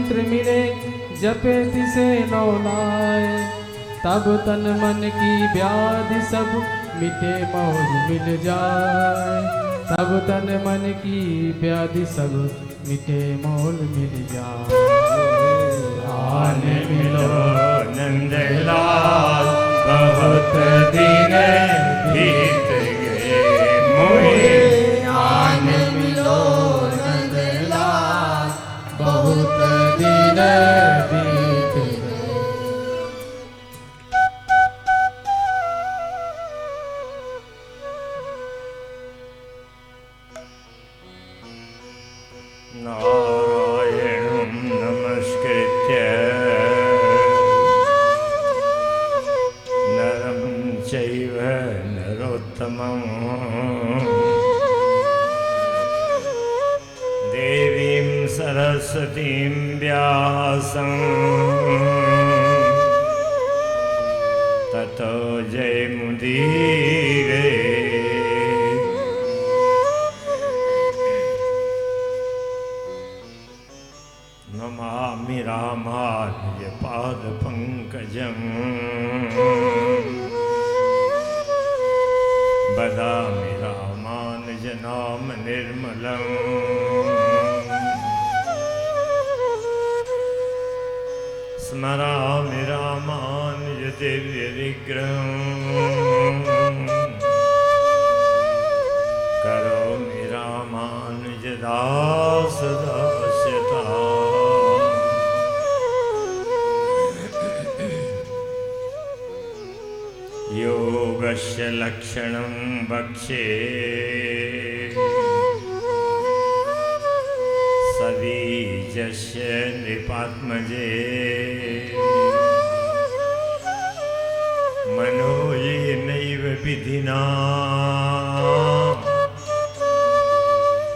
मंत्र मिले जपे तिसे नो लाए। तब तन मन की व्याधि सब मिटे मोल मिल जाए। तब तन मन की व्याधि सब मिटे मोल मिल जाए। आन मिलो नंदलाल बहुत दिन बीत गए मोहे। आन मिलो नंदलाल बहुत दिन बीत गए। नारायणं नमस्कृत्य नरं चैव नरोत्तमं देवीं सरस्वतीं व्यासं ततो जयमुदीरये। नमामि रामानुज पादपङ्कजं वदामि रामानुजनाम निर्मलम्। स्मरामि रामानुज दिव्य विग्रहम् करोमि रामानुज दास दास्यता। योगस्य लक्षणं वक्षे सवीजस्य नृपात्मजे। मनो येनैव विधिना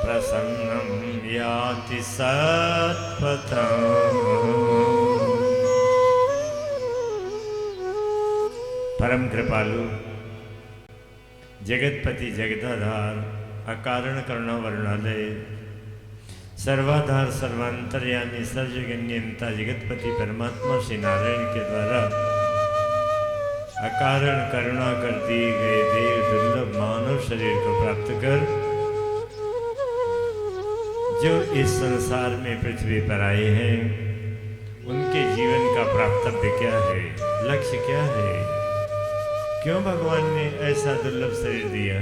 प्रसन्नं याति सत्पथम्। परम कृपालु जगतपति जगदाधार अकारण करुणा वरुणालय सर्वाधार सर्वांतर्यामी सर्वजगन्यंता जगतपति परमात्मा श्री नारायण के द्वारा अकारण करुणा कर दिए गए देव दुर्लभ मानव शरीर को प्राप्त कर जो इस संसार में पृथ्वी पर आए हैं उनके जीवन का प्राप्तव्य क्या है, लक्ष्य क्या है, क्यों भगवान ने ऐसा दुर्लभ शरीर दिया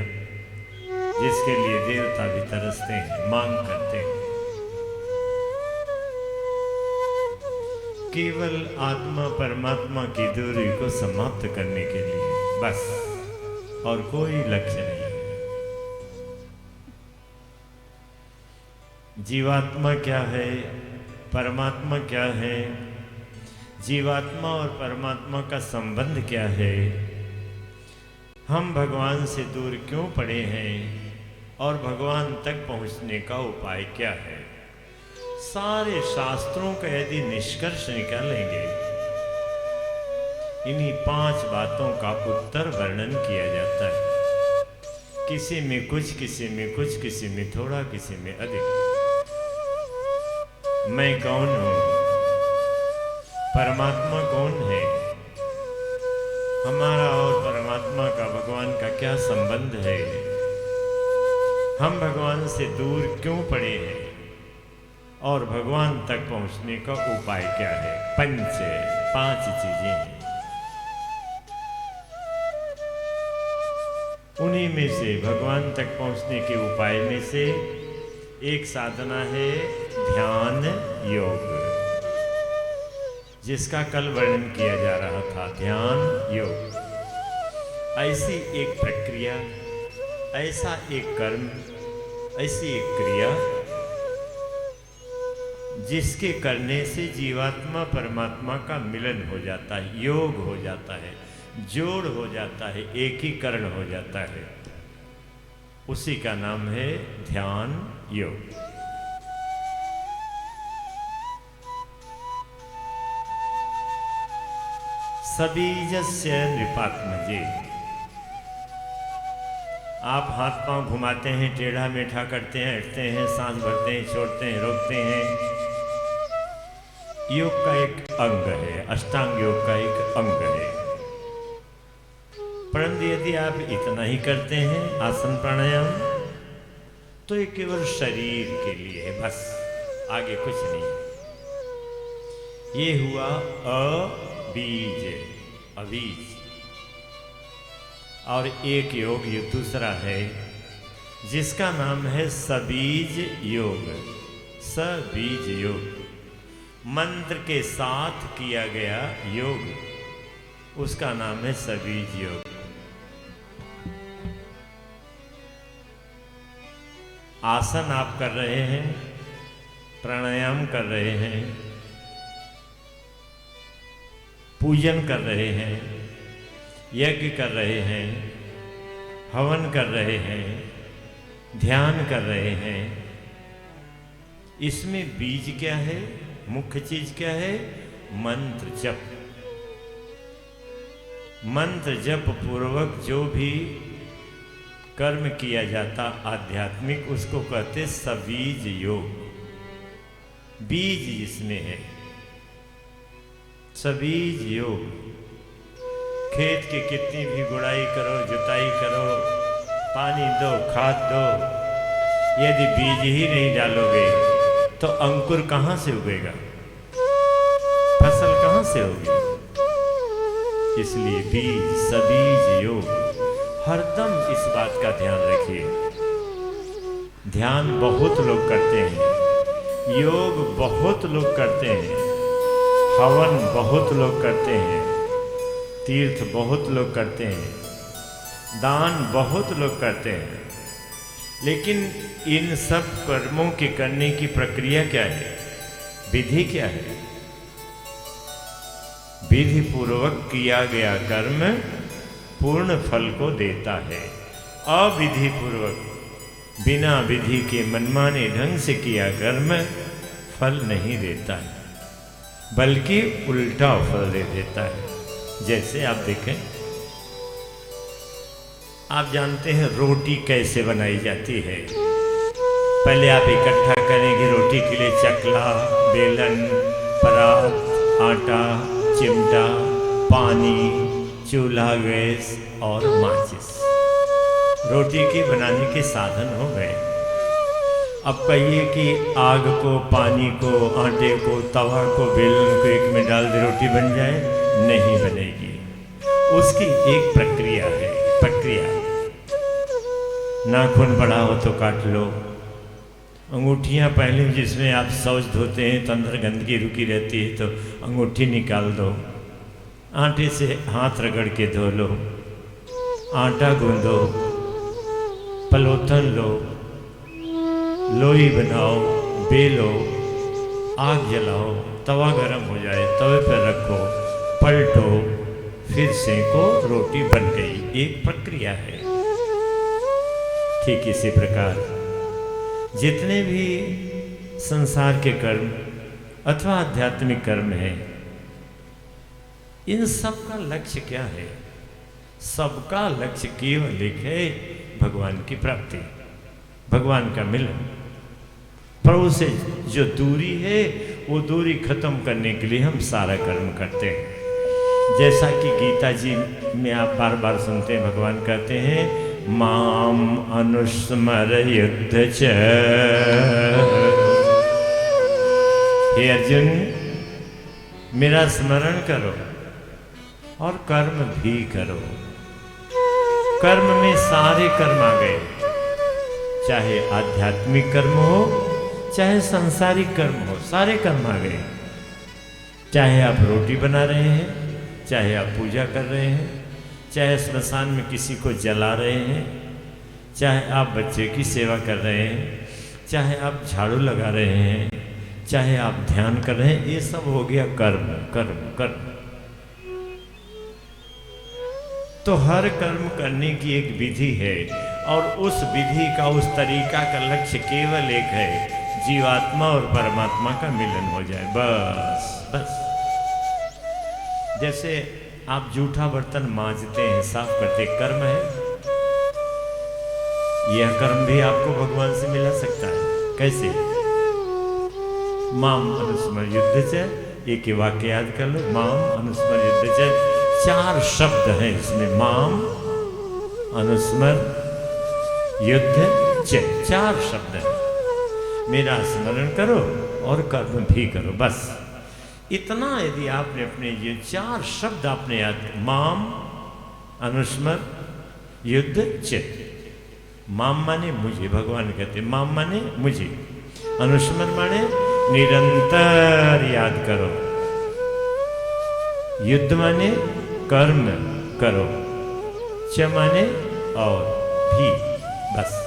जिसके लिए देवता भी तरसते हैं, मांग करते हैं। केवल आत्मा परमात्मा की दूरी को समाप्त करने के लिए बस, और कोई लक्ष्य नहीं है। जीवात्मा क्या है, परमात्मा क्या है, जीवात्मा और परमात्मा का संबंध क्या है, हम भगवान से दूर क्यों पड़े हैं और भगवान तक पहुंचने का उपाय क्या है, सारे शास्त्रों का यदि निष्कर्ष निकालेंगे इन्हीं 5 बातों का उत्तर वर्णन किया जाता है। किसी में कुछ, किसी में कुछ, किसी में थोड़ा, किसी में अधिक। मैं कौन हूं, परमात्मा कौन है, हमारा और परमात्मा का भगवान का क्या संबंध है, हम भगवान से दूर क्यों पड़े हैं और भगवान तक पहुंचने का उपाय क्या है। 5 चीजें हैं। उन्हीं में से भगवान तक पहुंचने के उपाय में से एक साधना है ध्यान योग, जिसका कल वर्णन किया जा रहा था। ध्यान योग ऐसी एक प्रक्रिया, ऐसा एक कर्म, ऐसी एक क्रिया जिसके करने से जीवात्मा परमात्मा का मिलन हो जाता है, योग हो जाता है, जोड़ हो जाता है, एकीकरण हो जाता है। उसी का नाम है ध्यान योग। सबीजस्य नृपात्मजे। आप हाथ पांव घुमाते हैं, टेढ़ा मेढ़ा करते हैं, हटते हैं, सांस भरते हैं, छोड़ते हैं, रोकते हैं, योग का एक अंग है, अष्टांग योग का एक अंग है। परंतु यदि आप इतना ही करते हैं आसन प्राणायाम, तो ये केवल शरीर के लिए है, बस आगे कुछ नहीं। ये हुआ अबीज, अबीज। और एक योग ये दूसरा है जिसका नाम है सबीज योग। सबीज योग मंत्र के साथ किया गया योग, उसका नाम है सबीज योग। आसन आप कर रहे हैं, प्राणायाम कर रहे हैं, पूजन कर रहे हैं, यज्ञ कर रहे हैं, हवन कर रहे हैं, ध्यान कर रहे हैं। इसमें बीज क्या है, मुख्य चीज क्या है? मंत्र जप। मंत्र जप पूर्वक जो भी कर्म किया जाता आध्यात्मिक, उसको कहते सबीज योग। बीज जिसमें है, सबीज योग। खेत की कितनी भी गुड़ाई करो, जुताई करो, पानी दो, खाद दो, यदि बीज ही नहीं डालोगे तो अंकुर कहाँ से उगेगा, फसल कहाँ से होगी? इसलिए बीज, सबीज योग। हरदम इस बात का ध्यान रखिए। ध्यान बहुत लोग करते हैं, योग बहुत लोग करते हैं, हवन बहुत लोग करते हैं, तीर्थ बहुत लोग करते हैं, दान बहुत लोग करते हैं, लेकिन इन सब कर्मों के करने की प्रक्रिया क्या है, विधि क्या है? विधि पूर्वक किया गया कर्म पूर्ण फल को देता है। अविधि पूर्वक बिना विधि के मनमाने ढंग से किया कर्म फल नहीं देता है, बल्कि उल्टा फल दे देता है। जैसे आप देखें, आप जानते हैं रोटी कैसे बनाई जाती है। पहले आप इकट्ठा करेंगे रोटी के लिए चकला, बेलन, परात, आटा, चिमटा, पानी, चूल्हा, गैस और माचिस। रोटी के बनाने के साधन हो गए। अब कहिए कि आग को, पानी को, आटे को, तवा को, बेलन को एक में डाल दे रोटी बन जाए? नहीं बनेगी। उसकी एक प्रक्रिया है, प्रक्रिया। नाखून बड़ा हो तो काट लो, अंगूठियाँ पहले जिसमें आप शौच धोते हैं तो अंदर गंदगी रुकी रहती है, तो अंगूठी निकाल दो, आटे से हाथ रगड़ के धो लो, आटा गूंदो, पलोथन लो, लोई बनाओ, बेलो, आग जलाओ, तवा गरम हो जाए, तवे पर रखो, पलटो, फिर सेंको, रोटी बन गई। एक प्रक्रिया है। ठीक इसी प्रकार जितने भी संसार के कर्म अथवा आध्यात्मिक कर्म हैं, इन सब का लक्ष्य क्या है? सबका लक्ष्य केवल एक है, भगवान की प्राप्ति, भगवान का मिलन। प्रभु से जो दूरी है वो दूरी खत्म करने के लिए हम सारा कर्म करते हैं। जैसा कि गीता जी में आप बार बार सुनते हैं, भगवान कहते हैं माम अनुस्मर युद्ध च। हे अर्जुन, मेरा स्मरण करो और कर्म भी करो। कर्म में सारे कर्म आ गए, चाहे आध्यात्मिक कर्म हो, चाहे सांसारिक कर्म हो, सारे कर्म आ गए। चाहे आप रोटी बना रहे हैं, चाहे आप पूजा कर रहे हैं, चाहे स्मशान में किसी को जला रहे हैं, चाहे आप बच्चे की सेवा कर रहे हैं, चाहे आप झाड़ू लगा रहे हैं, चाहे आप ध्यान कर रहे हैं, ये सब हो गया कर्म, कर्म, कर्म। तो हर कर्म करने की एक विधि है, और उस विधि का, उस तरीका का लक्ष्य केवल एक है, जीवात्मा और परमात्मा का मिलन हो जाए, बस बस। जैसे आप जूठा बर्तन मांजते हैं, साफ करते, कर्म है। यह कर्म भी आपको भगवान से मिला सकता है। कैसे? माम अनुस्मर युद्ध से, एक ही वाक्य याद कर लो, माम अनुस्मर युद्ध च। 4 शब्द हैं इसमें, माम अनुस्मर युद्ध च, 4 शब्द हैं। मेरा स्मरण करो और कर्म भी करो, बस इतना। यदि आपने अपने ये 4 शब्द आपने याद, माम अनुस्मर युद्ध च। माम माने मुझे, भगवान कहते माम माने मुझे, अनुस्मर माने निरंतर याद करो, युद्ध माने कर्म करो, च माने और भी, बस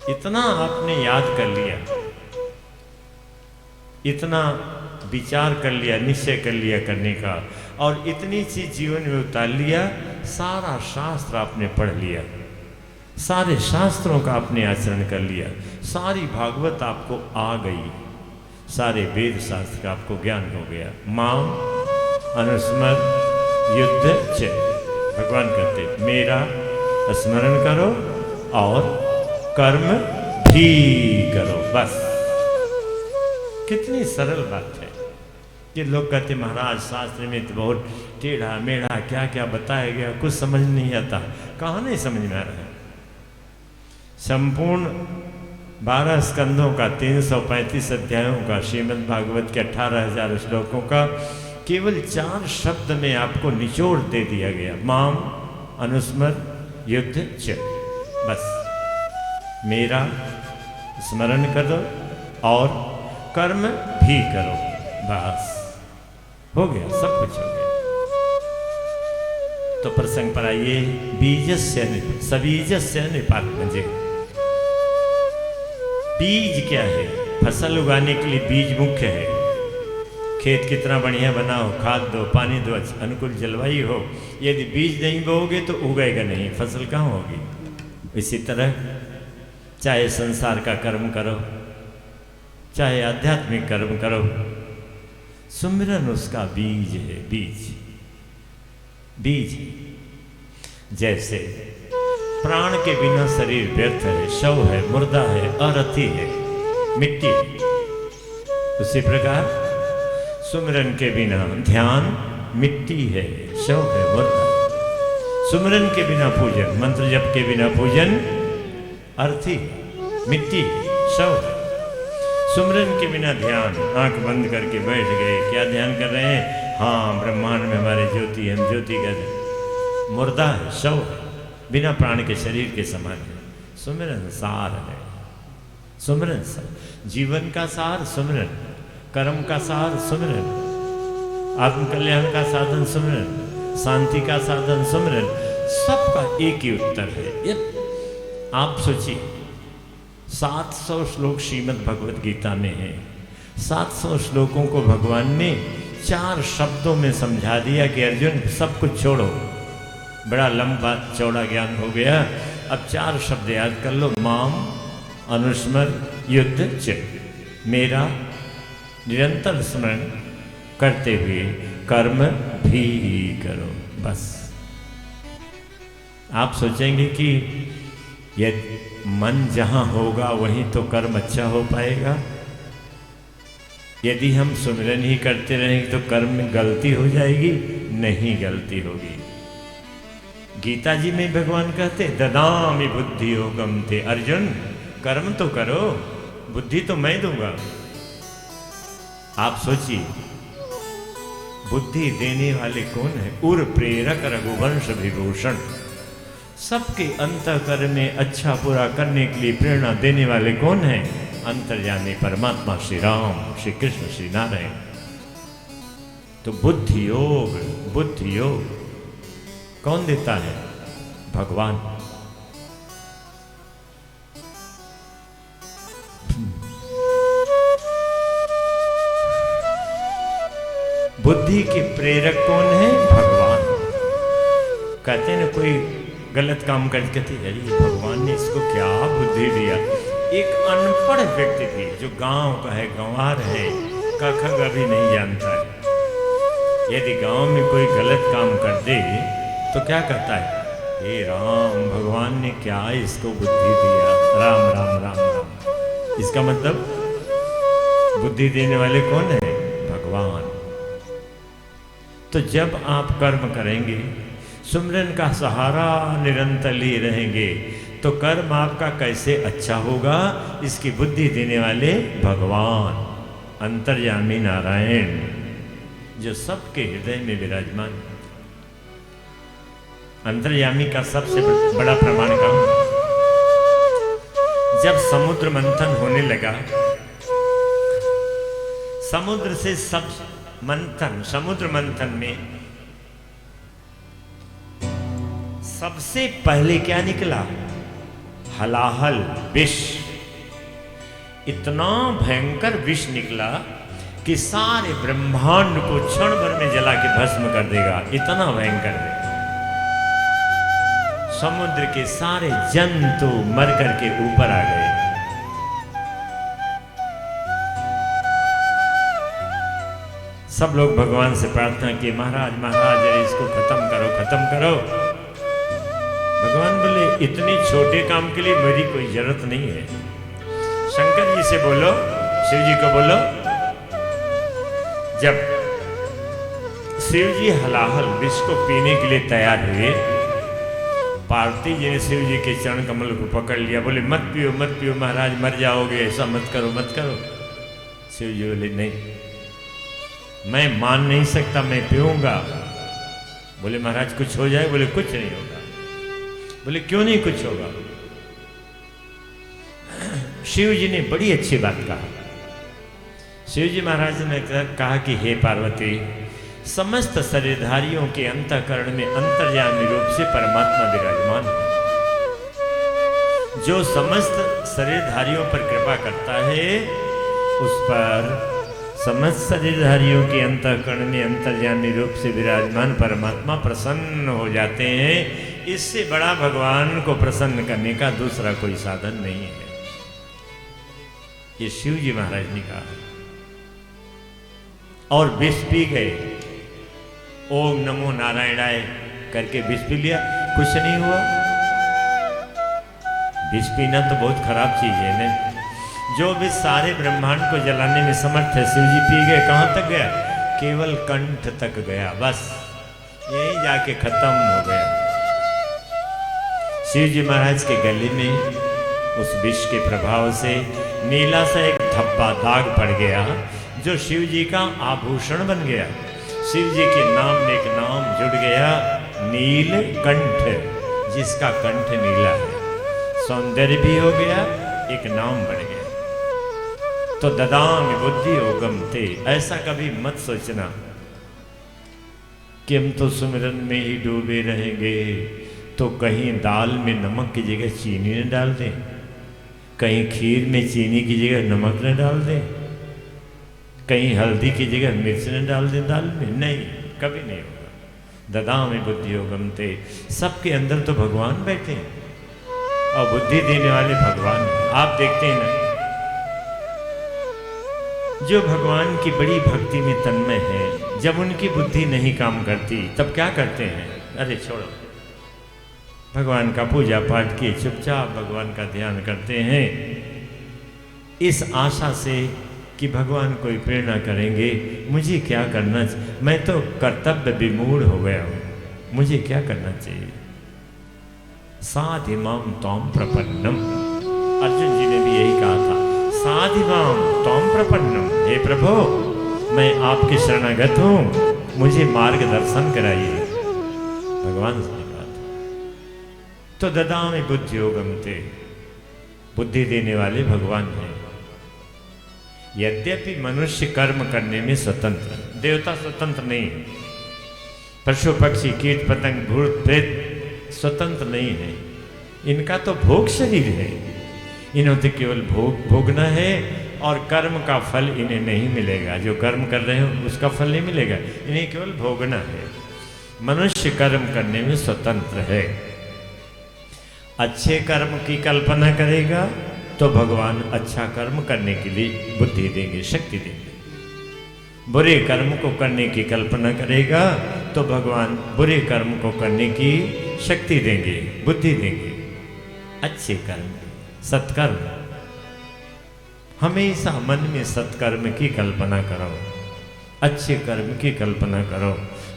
इतना आपने याद कर लिया, इतना विचार कर लिया, निश्चय कर लिया करने का, और इतनी चीज जीवन में उतार लिया। सारा शास्त्र आपने पढ़ लिया, सारे शास्त्रों का आपने आचरण कर लिया, सारी भागवत आपको आ गई, सारे वेद शास्त्र का आपको ज्ञान हो गया। माम अनुस्मर युद्ध च, भगवान कहते मेरा स्मरण करो और कर्म भी करो, बस। कितनी सरल बात है। ये लोग कहते महाराज शास्त्र में तो बहुत टेढ़ा मेढ़ा क्या क्या बताया गया, कुछ समझ नहीं आता। कहाँ नहीं समझ में आ रहा है? संपूर्ण 12 स्कंदों का 335 अध्यायों का श्रीमद् भागवत के 18,000 श्लोकों का केवल 4 शब्द में आपको निचोड़ दे दिया गया। माम अनुस्मर युद्ध च, बस मेरा स्मरण करो और कर्म भी करो, बस हो गया, सब कुछ हो गया। तो प्रसंग पर आइए। बीजस्य सबीजस्य निपात्मजे। बीज क्या है? फसल उगाने के लिए बीज मुख्य है। खेत कितना बढ़िया बनाओ, खाद दो, पानी दो, अनुकूल जलवायु हो, यदि बीज नहीं बोओगे तो उगेगा नहीं, फसल कहाँ होगी। इसी तरह चाहे संसार का कर्म करो, चाहे आध्यात्मिक कर्म करो, सुमिरन उसका बीज है। बीज बीज जैसे प्राण के बिना शरीर व्यर्थ है, शव है, मुर्दा है, अरथी है, मिट्टी है। उसी प्रकार सुमिरन के बिना ध्यान मिट्टी है, शव है, मुर्दा। सुमिरन के बिना पूजन, मंत्र जप के बिना पूजन अर्थी, मिट्टी, शव है। सुमिरन के बिना ध्यान, आंख बंद करके बैठ गए, क्या ध्यान कर रहे हैं? हाँ, ब्रह्मांड में हमारे ज्योति, हम ज्योति कर रहे हैं, मुर्दा है, शव है, बिना प्राण के शरीर के समान है। सुमिरन सार है, सुमिरन सार, जीवन का सार सुमिरन, कर्म का सार सुमिरन, आत्म कल्याण का साधन सुमिरन, शांति का साधन सुमिरन, सबका एक ही उत्तर है। ये आप सोचिए, 700 श्लोक श्रीमद् भगवत गीता में है। 700 श्लोकों को भगवान ने 4 शब्दों में समझा दिया कि अर्जुन सब कुछ छोड़ो। बड़ा लंबा चौड़ा ज्ञान हो गया। अब 4 शब्द याद कर लो। माम अनुस्मर युद्ध च, मेरा निरंतर स्मरण करते हुए कर्म भी करो, बस। आप सोचेंगे कि यदि मन जहाँ होगा वहीं तो कर्म अच्छा हो पाएगा। यदि हम सुमिरन ही करते रहेंगे तो कर्म में गलती हो जाएगी? नहीं, गलती होगी। गीता जी में भगवान कहते ददामि बुद्धि योगम ते, अर्जुन कर्म तो करो, बुद्धि तो मैं दूंगा। आप सोचिए, बुद्धि देने वाले कौन है? उर प्रेरक रघुवंश विभूषण। सबके अंतःकरण में अच्छा पूरा करने के लिए प्रेरणा देने वाले कौन है? अंतर्यामी परमात्मा श्री राम, श्री कृष्ण, श्री नारायण। तो बुद्धि योग, बुद्धि योग कौन देता है? भगवान। बुद्धि के प्रेरक कौन है? भगवान। कहते हैं ना, कोई गलत काम करके कहते अरे भगवान ने इसको क्या बुद्धि दिया। एक अनपढ़ व्यक्ति भी जो गांव का है, गंवार है, कखग अभी नहीं जानता है, यदि गांव में कोई गलत काम कर दे तो क्या कहता है? हे राम, भगवान ने क्या इसको बुद्धि दिया। राम राम राम राम। इसका मतलब बुद्धि देने वाले कौन है? भगवान। भगवान। तो जब आप कर्म करेंगे, सुमिरन का सहारा निरंतर लिए रहेंगे, तो कर्म आपका कैसे अच्छा होगा, इसकी बुद्धि देने वाले भगवान अंतर्यामी नारायण, जो सबके हृदय में विराजमान। अंतर्यामी का सबसे बड़ा प्रमाण कहूं, जब समुद्र मंथन होने लगा, समुद्र से सब मंथन, समुद्र मंथन में सबसे पहले क्या निकला? हलाहल विष। इतना भयंकर विष निकला कि सारे ब्रह्मांड को क्षण भर में जला के भस्म कर देगा, इतना भयंकर है। समुद्र के सारे जंतु मर करके ऊपर आ गए। सब लोग भगवान से प्रार्थना की, महाराज महाराज इसको खत्म करो, खत्म करो। भगवान बोले इतने छोटे काम के लिए मेरी कोई जरूरत नहीं है। शंकर जी से बोलो, शिव जी को बोलो। जब शिव जी हलाहल विष को पीने के लिए तैयार हुए, पार्वती जी ने शिव जी के चरण कमल को पकड़ लिया, बोले मत पियो मत पियो महाराज, मर जाओगे, ऐसा मत करो मत करो। शिव जी बोले नहीं, मैं मान नहीं सकता, मैं पीऊंगा। बोले महाराज कुछ हो जाए? बोले कुछ नहीं होगा। बोले क्यों नहीं कुछ होगा? शिव जी ने बड़ी अच्छी बात कहा। शिव जी महाराज ने कहा कि हे पार्वती, समस्त शरीरधारियों के अंतःकरण में अंतर्यामी रूप से परमात्मा विराजमान है। जो समस्त शरीरधारियों पर कृपा करता है, उस पर समस्त शरीरधारियों के अंतःकरण में अंतर्यामी रूप से विराजमान परमात्मा प्रसन्न हो जाते हैं। इससे बड़ा भगवान को प्रसन्न करने का दूसरा कोई साधन नहीं है। ये शिव जी महाराज ने कहा। और विष पी गए, ओम नमो नारायणाय करके विष पी लिया, कुछ नहीं हुआ। विष पीना तो बहुत खराब चीज है ना। जो भी सारे ब्रह्मांड को जलाने में समर्थ है, शिव जी पी गए। कहां तक गया? केवल कंठ तक गया, बस यही जाके खत्म हो गया। शिव जी महाराज के गले में उस विष के प्रभाव से नीला सा एक धब्बा दाग पड़ गया, जो शिव जी का आभूषण बन गया। शिव जी के नाम में एक नाम जुड़ गया, नीलकंठ, जिसका कंठ नीला है। सौंदर्य भी हो गया, एक नाम बढ़ गया। तो ददामि बुद्धि योगम ते, ऐसा कभी मत सोचना कि हम तो सुमिरन में ही डूबे रहेंगे, तो कहीं दाल में नमक की जगह चीनी न डाल दें, कहीं खीर में चीनी की जगह नमक न डाल दें, कहीं हल्दी की जगह मिर्च न डाल दें दाल में। नहीं, कभी नहीं होगा। ददामि बुद्धि योगम ते, सबके अंदर तो भगवान बैठे हैं और बुद्धि देने वाले भगवान हैं। आप देखते हैं ना, जो भगवान की बड़ी भक्ति में तन्मय है, जब उनकी बुद्धि नहीं काम करती तब क्या करते हैं? अरे छोड़ो, भगवान का पूजा पाठ किए चुपचाप भगवान का ध्यान करते हैं, इस आशा से कि भगवान कोई प्रेरणा करेंगे। मुझे क्या करना चाहिए? मैं तो कर्तव्य विमूढ़ हो गया हूँ, मुझे क्या करना चाहिए? साधिमाम तौम प्रपन्नम, अर्जुन जी ने भी यही कहा था, साधिमाम तौम प्रपन्नम, हे प्रभु मैं आपके शरणागत हूँ, मुझे मार्गदर्शन कराइए। भगवान से कहा था। तो ददामि बुद्धि योगम ते, बुद्धि देने वाले भगवान हैं। यद्यपि मनुष्य कर्म करने में स्वतंत्र, देवता स्वतंत्र नहीं है, पशु पक्षी कीट पतंग भूत प्रेत स्वतंत्र नहीं है। इनका तो भोग शरीर है, इन्हें तो केवल भोगना है और कर्म का फल इन्हें नहीं मिलेगा। जो कर्म कर रहे हैं उसका फल नहीं मिलेगा, इन्हें केवल भोगना है। मनुष्य कर्म करने में स्वतंत्र है। अच्छे कर्म की कल्पना करेगा तो भगवान अच्छा कर्म करने के लिए बुद्धि देंगे, शक्ति देंगे। बुरे कर्म को करने की कल्पना करेगा तो भगवान बुरे कर्म को करने की शक्ति देंगे, बुद्धि देंगे। अच्छे कर्म, सत्कर्म, हमेशा मन में सत्कर्म की कल्पना करो, अच्छे कर्म की कल्पना करो।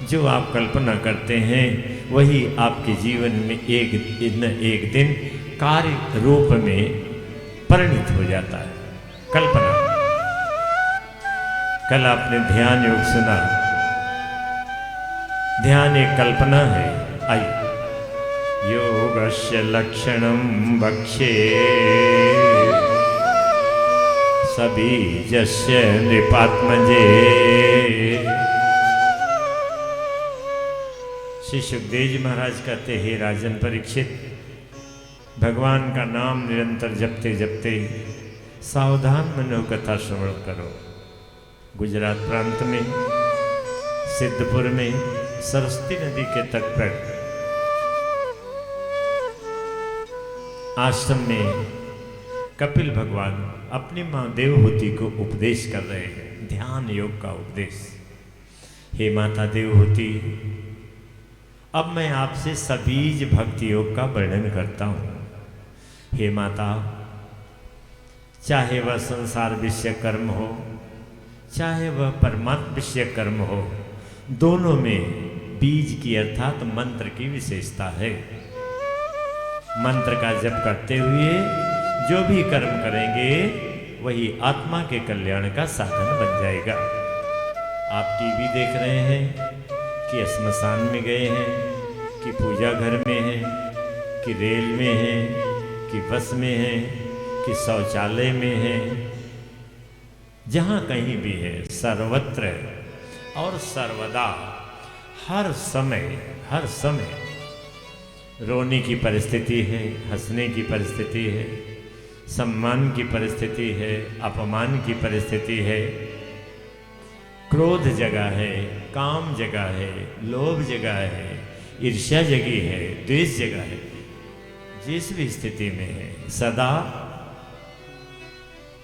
जो आप कल्पना करते हैं वही आपके जीवन में एक दिन कार्य रूप में परिणित हो जाता है। कल्पना, कल आपने ध्यान योग सुना। ध्यान एक कल्पना है। आई योगस्य लक्षणं वक्ष्ये सबीजस्य नृपात्मजे। श्री सुखदेव जी महाराज कहते हैं, राजन परीक्षित, भगवान का नाम निरंतर जपते जपते सावधान मनो कथा श्रवण करो। गुजरात प्रांत में सिद्धपुर में सरस्वती नदी के तट पर आश्रम में कपिल भगवान अपनी मां देवहूति को उपदेश कर रहे हैं, ध्यान योग का उपदेश। हे माता देवहूति, अब मैं आपसे सबीज भक्ति योग का वर्णन करता हूं। हे माता, चाहे वह संसार विषय कर्म हो, चाहे वह परमात्म विषय कर्म हो, दोनों में बीज की अर्थात मंत्र की विशेषता है। मंत्र का जप करते हुए जो भी कर्म करेंगे वही आत्मा के कल्याण का साधन बन जाएगा। आप टीवी देख रहे हैं कि श्मशान में गए हैं, कि पूजा घर में हैं, कि रेल में हैं, कि बस में हैं, कि शौचालय में हैं, जहाँ कहीं भी है, सर्वत्र और सर्वदा हर समय रोने की परिस्थिति है, हंसने की परिस्थिति है, सम्मान की परिस्थिति है, अपमान की परिस्थिति है, क्रोध जगह है, काम जगह है, लोभ जगह है, ईर्ष्या जगी है, द्वेष जगह है। जिस भी स्थिति में है, सदा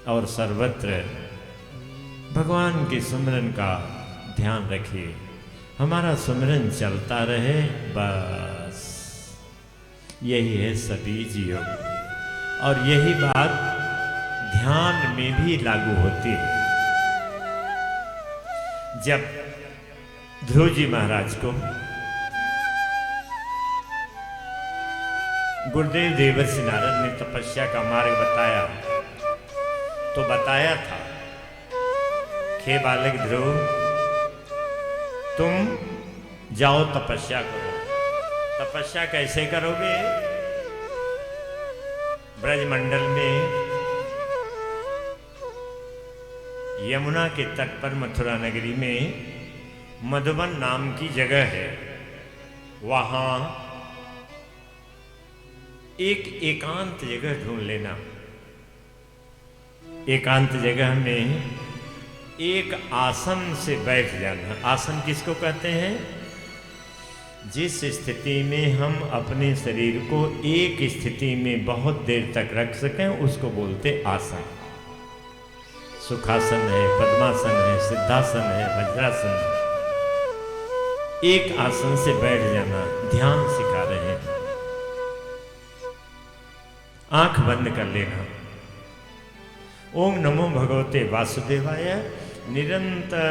और सर्वत्र भगवान के सुमिरन का ध्यान रखिए। हमारा सुमिरन चलता रहे, बस यही है सबीज योग। और यही बात ध्यान में भी लागू होती है। जब ध्रुव जी महाराज को गुरुदेव देवर्षि नारद ने तपस्या का मार्ग बताया, तो बताया था, हे बालक ध्रुव, तुम जाओ तपस्या करो। तपस्या कैसे करोगे? ब्रजमंडल में यमुना के तट पर मथुरा नगरी में मधुबन नाम की जगह है। वहां एक एकांत जगह ढूंढ लेना। एकांत जगह में एक आसन से बैठ जाना। आसन किसको कहते हैं? जिस स्थिति में हम अपने शरीर को एक स्थिति में बहुत देर तक रख सकें उसको बोलते आसन। सुखासन है, पद्मासन है, सिद्धासन है, वज्रासन है। एक आसन से बैठ जाना ध्यान सिखा रहे हैं। आंख बंद कर लेना। ओम नमो भगवते वासुदेवाय निरंतर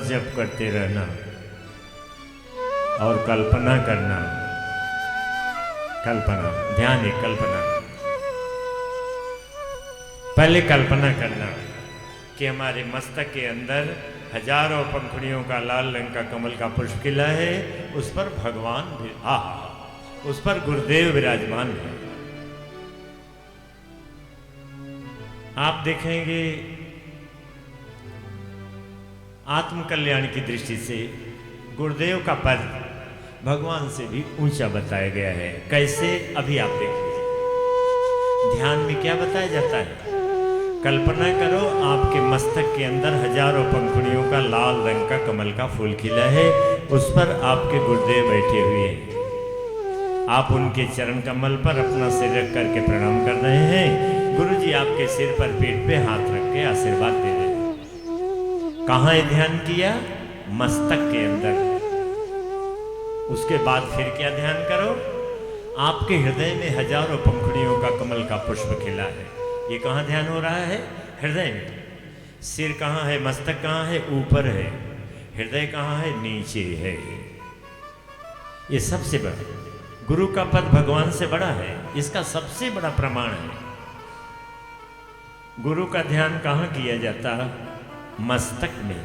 जप करते रहना और कल्पना करना। कल्पना, ध्यान है, कल्पना। पहले कल्पना करना कि हमारे मस्तक के अंदर हजारों पंखुड़ियों का लाल रंग का कमल का पुष्प खिला है, उस पर भगवान उस पर गुरुदेव विराजमान है। आप देखेंगे आत्म कल्याण की दृष्टि से गुरुदेव का पद भगवान से भी ऊंचा बताया गया है। कैसे? अभी आप देख लीजिए। ध्यान में क्या बताया जाता है? कल्पना करो आपके मस्तक के अंदर हजारों पंखुड़ियों का लाल रंग का कमल का फूल खिला है, उस पर आपके गुरुदेव बैठे हुए हैं। आप उनके चरण कमल पर अपना सिर रख करके प्रणाम कर रहे हैं। गुरु जी आपके सिर पर पीठ पे हाथ रख के आशीर्वाद दे रहे हैं। कहाँ है ध्यान किया? मस्तक के अंदर। उसके बाद फिर क्या ध्यान करो? आपके हृदय में हजारों पंखुड़ियों का कमल का पुष्प खिला है। ये कहाँ ध्यान हो रहा है? हृदय में। सिर कहाँ है, मस्तक कहाँ है, ऊपर है। हृदय कहाँ है, नीचे है। ये सबसे बड़ा गुरु का पद भगवान से बड़ा है, इसका सबसे बड़ा प्रमाण है। गुरु का ध्यान कहाँ किया जाता? मस्तक में।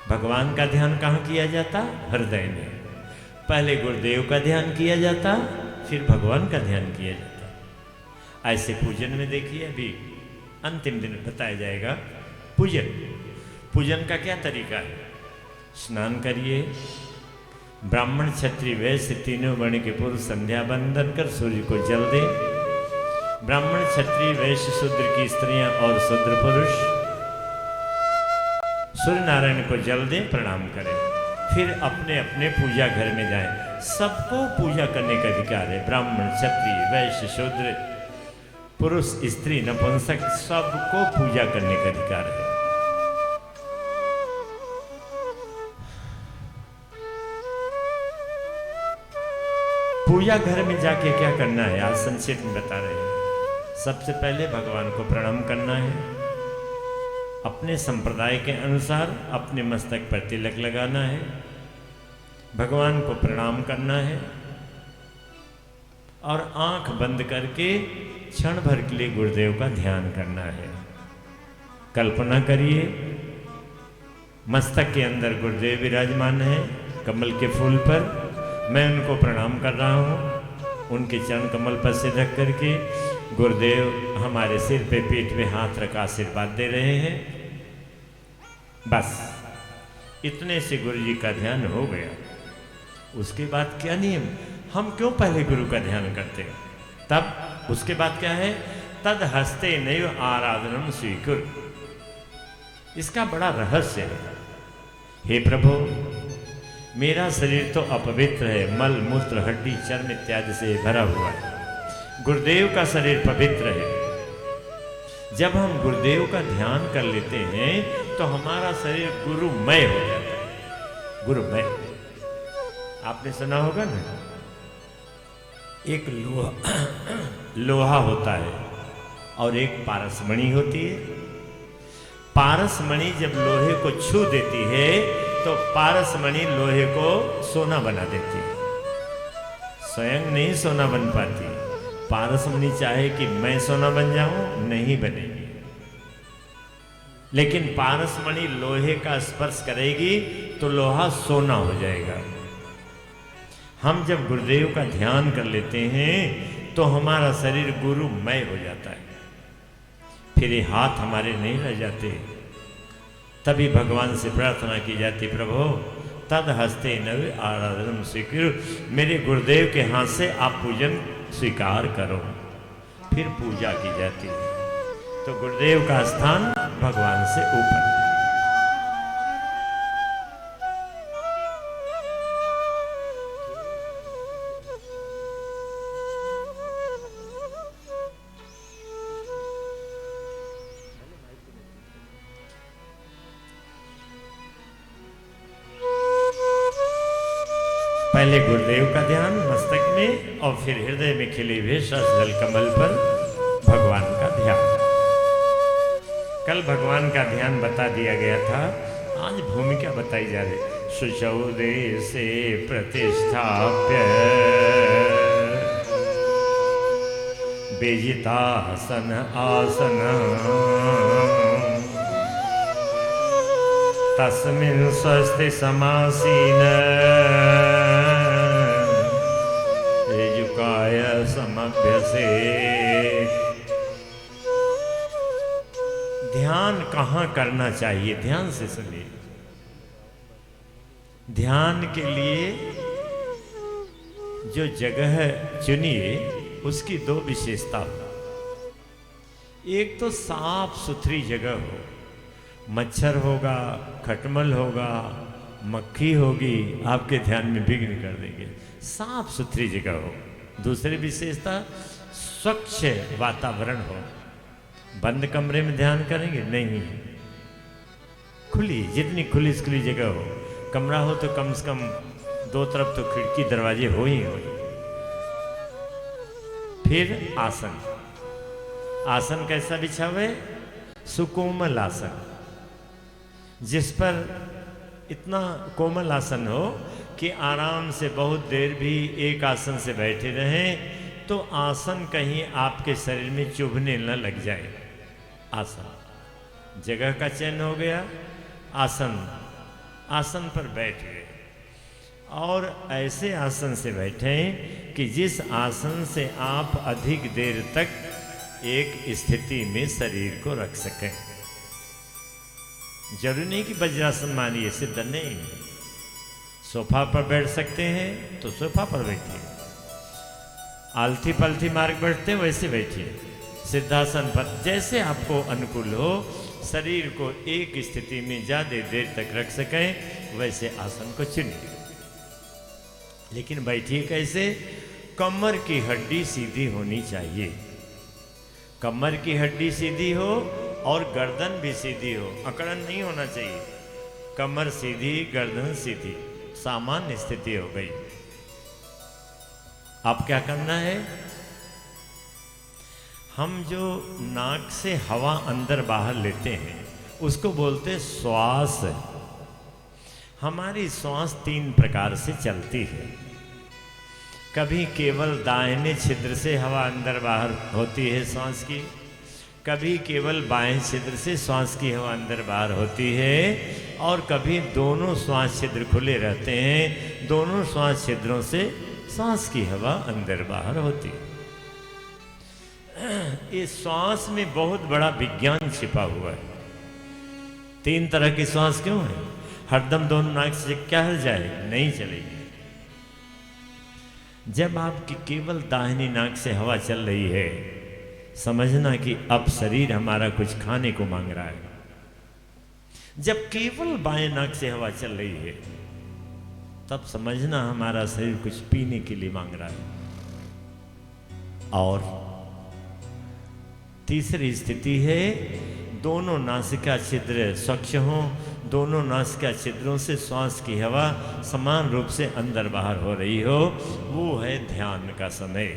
भगवान का ध्यान कहाँ किया जाता? हृदय में। पहले गुरुदेव का ध्यान किया जाता, फिर भगवान का ध्यान किया जाता। ऐसे पूजन में देखिए, अभी अंतिम दिन बताया जाएगा पूजन। पूजन का क्या तरीका है? स्नान करिए, ब्राह्मण क्षत्रिय वैश्य तीनों वर्ण के पुरुष संध्या बंदन कर सूर्य को जल दे। ब्राह्मण क्षत्रिय वैश्य शूद्र की स्त्रियां और शूद्र पुरुष सूर्य नारायण को जल दे, प्रणाम करें। फिर अपने अपने पूजा घर में जाएं। सबको पूजा करने का अधिकार है। ब्राह्मण क्षत्रिय वैश्य शूद्र पुरुष स्त्री नपुंसक सबको पूजा करने का अधिकार है। पूजा घर में जाके क्या करना है, आज संक्षेप में बता रहे हैं। सबसे पहले भगवान को प्रणाम करना है। अपने संप्रदाय के अनुसार अपने मस्तक पर तिलक लगाना है। भगवान को प्रणाम करना है और आंख बंद करके क्षण भर के लिए गुरुदेव का ध्यान करना है। कल्पना करिए, मस्तक के अंदर गुरुदेव विराजमान है कमल के फूल पर। मैं उनको प्रणाम कर रहा हूँ। उनके चरण कमल पर सिर रख करके गुरुदेव हमारे सिर पे पीठ में हाथ रखा आशीर्वाद दे रहे हैं। बस इतने से गुरु जी का ध्यान हो गया। उसके बाद क्या नियम? हम क्यों पहले गुरु का ध्यान करते हैं? तब उसके बाद क्या है? तद हस्ते नैव आराधनम स्वीकुर। इसका बड़ा रहस्य है। हे प्रभु, मेरा शरीर तो अपवित्र है, मल मूत्र हड्डी चर्म इत्यादि से भरा हुआ है। गुरुदेव का शरीर पवित्र है। जब हम गुरुदेव का ध्यान कर लेते हैं तो हमारा शरीर गुरुमय हो जाता है। गुरुमय, आपने सुना होगा ना, एक लोहा होता है और एक पारसमणि होती है। पारसमणि जब लोहे को छू देती है तो पारसमणि लोहे को सोना बना देती है। स्वयं नहीं सोना बन पाती। पारसमणि चाहे कि मैं सोना बन जाऊं, नहीं बनेगी। लेकिन पारसमणि लोहे का स्पर्श करेगी तो लोहा सोना हो जाएगा। हम जब गुरुदेव का ध्यान कर लेते हैं तो हमारा शरीर गुरुमय हो जाता है। फिर ये हाथ हमारे नहीं रह जाते। तभी भगवान से प्रार्थना की जाती, प्रभु तद हस्ते नव आराधनम स्वीकुर। मेरे गुरुदेव के हाथ से आप पूजन स्वीकार करो। फिर पूजा की जाती है। तो गुरुदेव का स्थान भगवान से ऊपर। पहले गुरुदेव का ध्यान मस्तक में और फिर हृदय में खिले हुए जल कमल पर भगवान का ध्यान। कल भगवान का ध्यान बता दिया गया था। आज भूमिका बताई जा रही। शुचौदे से प्रतिष्ठाप्य बेजितासन आसन तस्मिन् स्वस्ति समासीन युकाय समभ्यसे। ध्यान कहाँ करना चाहिए? ध्यान से सुनिए। ध्यान के लिए जो जगह चुनिए उसकी दो विशेषता हो। एक तो साफ सुथरी जगह हो। मच्छर होगा, खटमल होगा, मक्खी होगी, आपके ध्यान में विघ्न कर देंगे। साफ सुथरी जगह हो। दूसरी विशेषता स्वच्छ वातावरण हो। बंद कमरे में ध्यान करेंगे? नहीं, खुली, जितनी खुली जगह हो। कमरा हो तो कम से कम दो तरफ तो खिड़की दरवाजे हो ही हो। फिर आसन। आसन कैसा बिछावे? सुकोमल आसन, जिस पर इतना कोमल आसन हो कि आराम से बहुत देर भी एक आसन से बैठे रहें तो आसन कहीं आपके शरीर में चुभने न लग जाए। आसन जगह का चयन हो गया, आसन पर बैठ गए और ऐसे आसन से बैठें कि जिस आसन से आप अधिक देर तक एक स्थिति में शरीर को रख सकें। जरूरी नहीं कि वज्रासन मानिए, सिद्ध नहीं। सोफा पर बैठ सकते हैं तो सोफा पर बैठिए, आलथी पलथी मार्ग बैठते वैसे बैठिए, सिद्धासन पर जैसे आपको अनुकूल हो, शरीर को एक स्थिति में ज़्यादा देर तक रख सकें वैसे आसन को चुनिए। लेकिन बैठिए कैसे? कमर की हड्डी सीधी होनी चाहिए, कमर की हड्डी सीधी हो और गर्दन भी सीधी हो, अकड़न नहीं होना चाहिए। कमर सीधी, गर्दन सीधी, सामान्य स्थिति हो गई। अब क्या करना है? हम जो नाक से हवा अंदर बाहर लेते हैं उसको बोलते श्वास। हमारी श्वास 3 प्रकार से चलती है। कभी केवल दाहिने छिद्र से हवा अंदर बाहर होती है श्वास की, कभी केवल बाएं छिद्र से श्वास की हवा अंदर बाहर होती है, और कभी दोनों श्वास छिद्र खुले रहते हैं, दोनों श्वास छिद्रों से श्वास की हवा अंदर बाहर होती है। इस श्वास में बहुत बड़ा विज्ञान छिपा हुआ है। 3 तरह की श्वास क्यों है? हरदम दोनों नाक से क्या हल जाए? नहीं चलेगी। जब आपकी केवल दाहिनी नाक से हवा चल रही है, समझना कि अब शरीर हमारा कुछ खाने को मांग रहा है। जब केवल बाएं नाक से हवा चल रही है तब समझना हमारा शरीर कुछ पीने के लिए मांग रहा है। और तीसरी स्थिति है, दोनों नासिका छिद्र स्वच्छ हों, दोनों नासिका छिद्रों से श्वास की हवा समान रूप से अंदर बाहर हो रही हो, वो है ध्यान का समय,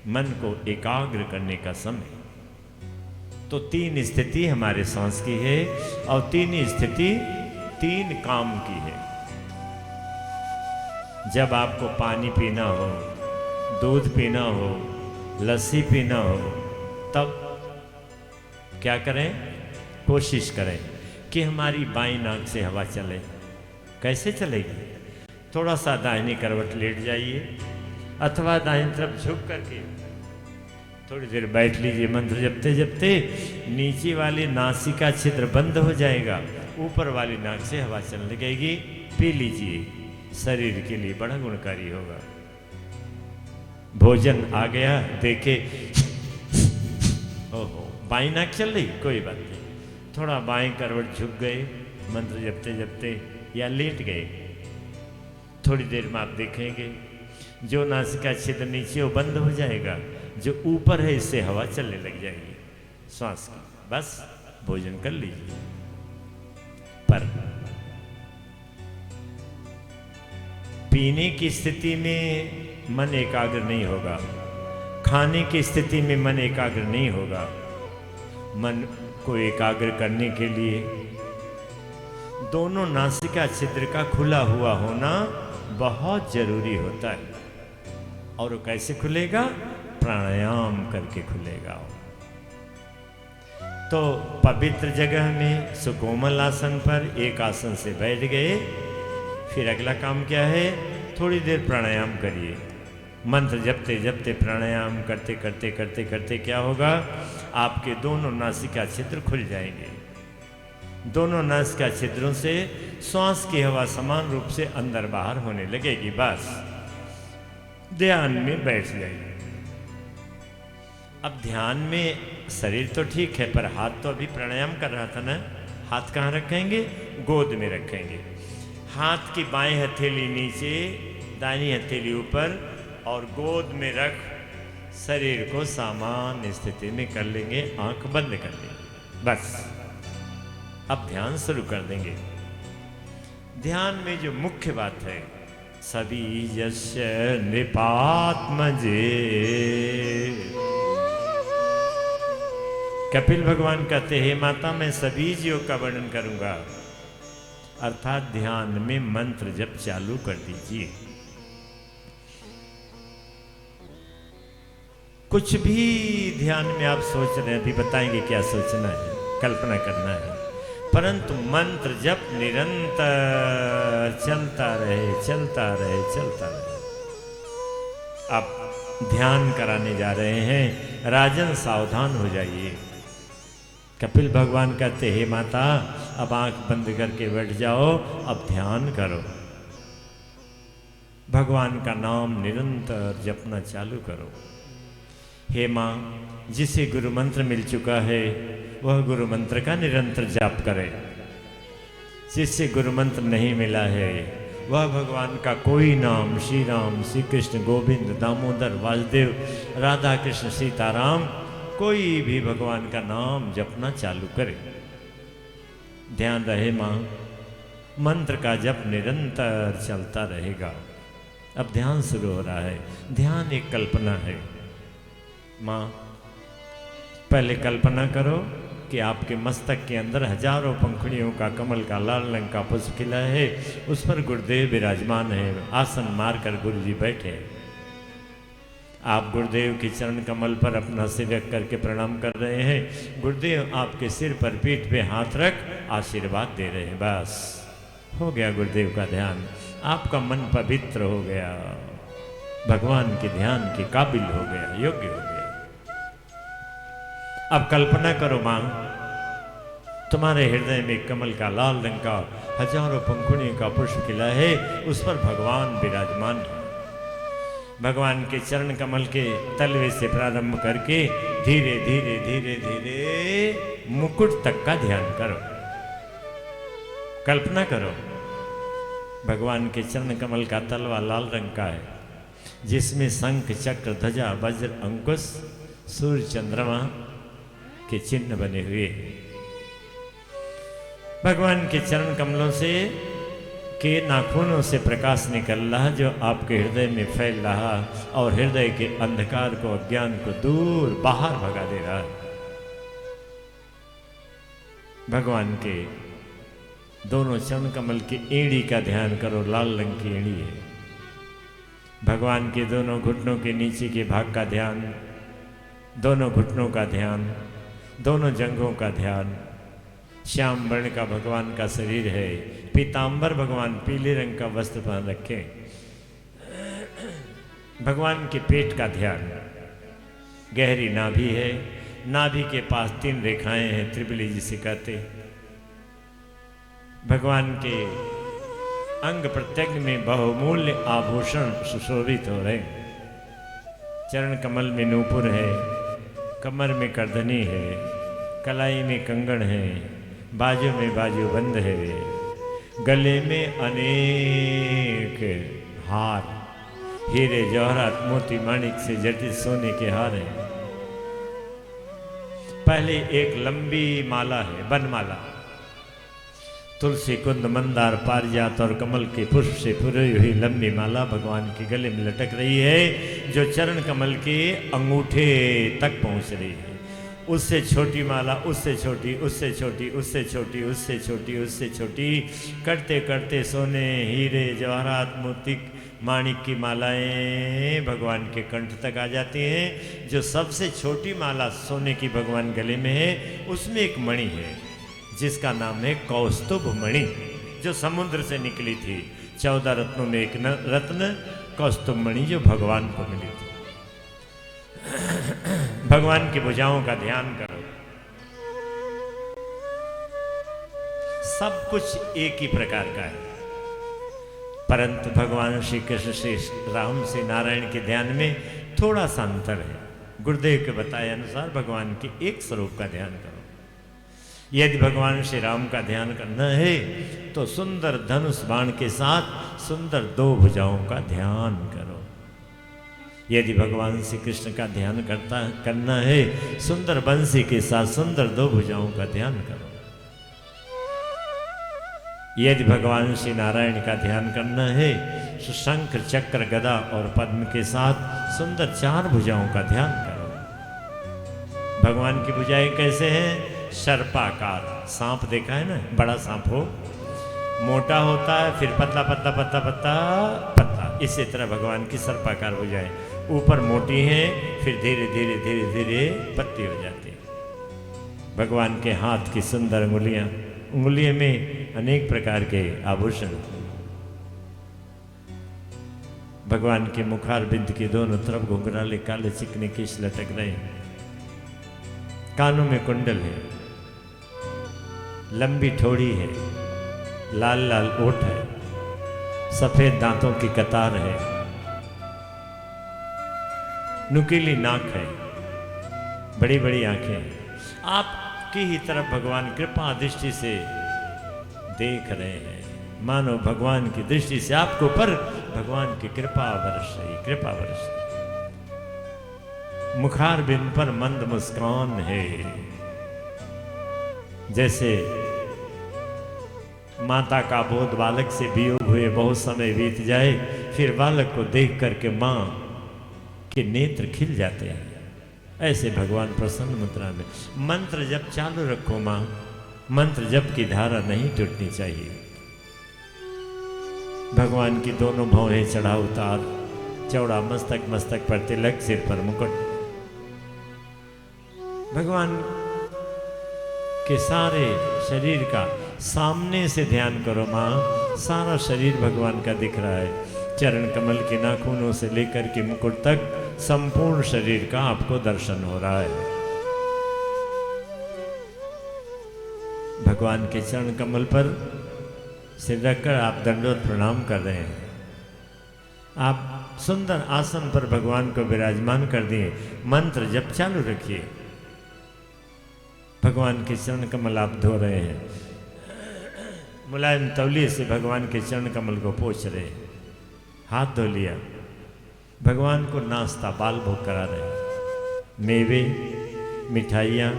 मन को एकाग्र करने का समय। तो 3 स्थिति हमारे सांस की है और 3 स्थिति 3 काम की है। जब आपको पानी पीना हो, दूध पीना हो, लस्सी पीना हो, तब क्या करें? कोशिश करें कि हमारी बाईं नाक से हवा चले। कैसे चलेगी? थोड़ा सा दाहिनी करवट लेट जाइए अथवा दाहिनी तरफ झुक करके थोड़ी देर बैठ लीजिए। मंत्र जपते जपते नीचे वाली नासिका छिद्र बंद हो जाएगा, ऊपर वाली नाक से हवा चलने लगेगी। पी लीजिए, शरीर के लिए बड़ा गुणकारी होगा। भोजन आ गया, देखे ओहो बाईं नाक चल रही, कोई बात नहीं, थोड़ा बाएं करवट झुक गए मंत्र जपते जपते या लेट गए। थोड़ी देर में आप देखेंगे जो नासिका छिद्र नीचे वो बंद हो जाएगा, जो ऊपर है इससे हवा चलने लग जाएगी श्वास की। बस भोजन कर लीजिए। पर पीने की स्थिति में मन एकाग्र नहीं होगा, खाने की स्थिति में मन एकाग्र नहीं होगा। मन को एकाग्र करने के लिए दोनों नासिका छिद्र का खुला हुआ होना बहुत जरूरी होता है। और वो कैसे खुलेगा? प्राणायाम करके खुलेगा। तो पवित्र जगह में सुकोमल आसन पर एक आसन से बैठ गए, फिर अगला काम क्या है? थोड़ी देर प्राणायाम करिए। मंत्र जपते जपते प्राणायाम करते करते करते करते क्या होगा? आपके दोनों नासिका छिद्र खुल जाएंगे। दोनों नासिका छिद्रों से श्वास की हवा समान रूप से अंदर बाहर होने लगेगी। बस ध्यान में बैठ जाइए। अब ध्यान में शरीर तो ठीक है, पर हाथ तो अभी प्राणायाम कर रहा था ना। हाथ कहाँ रखेंगे? गोद में रखेंगे। हाथ की बाएं हथेली नीचे, दाहिनी हथेली ऊपर, और गोद में रख शरीर को सामान्य स्थिति में कर लेंगे। आंख बंद कर लेंगे। बस अब ध्यान शुरू कर देंगे। ध्यान में जो मुख्य बात है, सभी यस्य नृपात्मजे, कपिल भगवान कहते हे माता, मैं सभी जीवों का वर्णन करूंगा, अर्थात ध्यान में मंत्र जप चालू कर दीजिए। कुछ भी ध्यान में आप सोच रहे हैं, अभी बताएंगे क्या सोचना है, कल्पना करना है, परंतु मंत्र जप निरंतर चलता रहे, चलता रहे, चलता रहे। आप ध्यान कराने जा रहे हैं, राजन सावधान हो जाइए। कपिल भगवान कहते हे माता, अब आंख बंद करके बैठ जाओ, अब ध्यान करो, भगवान का नाम निरंतर जपना चालू करो। हे माँ, जिसे गुरु मंत्र मिल चुका है वह गुरु मंत्र का निरंतर जाप करे। जिससे गुरु मंत्र नहीं मिला है वह भगवान का कोई नाम, श्री राम, श्री कृष्ण, गोविंद, दामोदर, वासुदेव, राधा कृष्ण, सीताराम, कोई भी भगवान का नाम जपना चालू करे। ध्यान रहे माँ, मंत्र का जप निरंतर चलता रहेगा। अब ध्यान शुरू हो रहा है। ध्यान एक कल्पना है। माँ, पहले कल्पना करो कि आपके मस्तक के अंदर हजारों पंखुड़ियों का कमल का लाल रंग का पुष्प खिला है, उस पर गुरुदेव विराजमान है, आसन मारकर गुरु जी बैठे हैं। आप गुरुदेव के चरण कमल पर अपना सिर रख करके प्रणाम कर रहे हैं। गुरुदेव आपके सिर पर, पीठ पे हाथ रख आशीर्वाद दे रहे हैं। बस हो गया गुरुदेव का ध्यान, आपका मन पवित्र हो गया, भगवान के ध्यान के काबिल हो गया, योग्य हो गया। अब कल्पना करो मां, तुम्हारे हृदय में कमल का लाल रंग का हजारों पंखुड़ियों का पुष्प खिला है, उस पर भगवान विराजमान है। भगवान के चरण कमल के तलवे से प्रारंभ करके धीरे धीरे धीरे धीरे मुकुट तक का ध्यान करो। कल्पना करो, भगवान के चरण कमल का तलवा लाल रंग का है, जिसमें शंख, चक्र, ध्वजा, वज्र, अंकुश, सूर्य, चंद्रमा के चिन्ह बने हुए हैं। भगवान के चरण कमलों से के नाखूनों से प्रकाश निकल रहा, जो आपके हृदय में फैल रहा और हृदय के अंधकार को, अज्ञान को दूर बाहर भगा दे रहा है। भगवान के दोनों चरण कमल की एड़ी का ध्यान करो, लाल रंग की एड़ी है। भगवान के दोनों घुटनों के नीचे के भाग का ध्यान, दोनों घुटनों का ध्यान, दोनों जंघों का ध्यान। श्याम वर्ण का भगवान का शरीर है, पीतांबर भगवान पीले रंग का वस्त्र पहन रखे। भगवान के पेट का ध्यान, गहरी नाभि है, नाभि के पास 3 रेखाएं हैं, त्रिबली जिसे कहते। भगवान के अंग प्रत्यंग में बहुमूल्य आभूषण सुशोभित हो रहे। चरण कमल में नूपुर है, कमर में करधनी है, कलाई में कंगन है, बाजू में बाजूबंद है, गले में अनेक हार, हीरे, जवाहरात, मोती, माणिक से जटित सोने के हार हैं। पहले एक लंबी माला है, बनमाला, तुलसी, कुंद, मंदार, पारिजात और कमल के पुष्प से पूरी हुई लंबी माला भगवान के गले में लटक रही है, जो चरण कमल के अंगूठे तक पहुंच रही है। उससे छोटी माला, उससे छोटी, उससे छोटी, उससे छोटी, उससे छोटी, उससे छोटी, करते करते सोने, हीरे, जवाहरात, मोती, माणिक की मालाएं भगवान के कंठ तक आ जाती हैं। जो सबसे छोटी माला सोने की भगवान गले में है, उसमें एक मणि है जिसका नाम है कौस्तुभ मणि, जो समुद्र से निकली थी। 14 रत्नों में एक रत्न कौस्तुभ मणि जो भगवान को मिली थी। भगवान की भुजाओं का ध्यान करो। सब कुछ एक ही प्रकार का है, परंतु भगवान श्री कृष्ण, श्री राम, श्री नारायण के ध्यान में थोड़ा सा अंतर है। गुरुदेव के बताए अनुसार भगवान के एक स्वरूप का ध्यान करो। यदि भगवान श्री राम का ध्यान करना है तो सुंदर धनुष बाण के साथ सुंदर 2 भुजाओं का ध्यान करो। यदि भगवान श्री कृष्ण का ध्यान करना है, सुंदर बंसी के साथ सुंदर 2 भुजाओं का ध्यान करो। यदि भगवान श्री नारायण का ध्यान करना है, तो शंख, चक्र, गदा और पद्म के साथ सुंदर 4 भुजाओं का ध्यान करो। भगवान की भुजाएं कैसे हैं? सर्पाकार। सांप देखा है ना, बड़ा सांप हो, मोटा होता है, फिर पतला पतला पतला पतला पतला, इसी तरह भगवान की सर्पाकार भुजाएं। ऊपर मोटी हैं, फिर धीरे धीरे धीरे धीरे पतली हो जाती है। भगवान के हाथ की सुंदर उंगलियां, उंगलियों में अनेक प्रकार के आभूषण। भगवान के मुखार बिंद के दोनों तरफ घुंघराले काले चिकने केश लटक रहे हैं। कानों में कुंडल है, लंबी ठोड़ी है, लाल लाल ओठ है, सफेद दांतों की कतार है, नुकीली नाक है, बड़ी बड़ी आंखें हैं। आपकी ही तरफ भगवान कृपा दृष्टि से देख रहे हैं, मानो भगवान की दृष्टि से आपको पर भगवान की कृपा बरस रही, कृपा बरस रही। मुखार बिंद पर मंद मुस्कान है, जैसे माता का बोध बालक से वियोग हुए बहुत समय बीत जाए, फिर बालक को देख करके मां के नेत्र खिल जाते हैं, ऐसे भगवान प्रसन्न मुद्रा में। मंत्र जप चालू रखो मां, मंत्र जप की धारा नहीं टूटनी चाहिए। भगवान की दोनों भौहें चढ़ा उतार, चौड़ा मस्तक, मस्तक पर तिलक, सिर पर मुकुट। भगवान के सारे शरीर का सामने से ध्यान करो मां, सारा शरीर भगवान का दिख रहा है। चरण कमल के नाखूनों से लेकर के मुकुट तक संपूर्ण शरीर का आपको दर्शन हो रहा है। भगवान के चरण कमल पर सिर रखकर आप दंडवत प्रणाम कर रहे हैं। आप सुंदर आसन पर भगवान को विराजमान कर दिए। मंत्र जप चालू रखिए। भगवान के चरण कमल आप धो रहे हैं, मुलायम तौलिए से भगवान के चरण कमल को पोंछ रहे हैं। हाथ धो लिया, भगवान को नाश्ता बाल भोग करा रहे हैं। मेवे, मिठाइयाँ,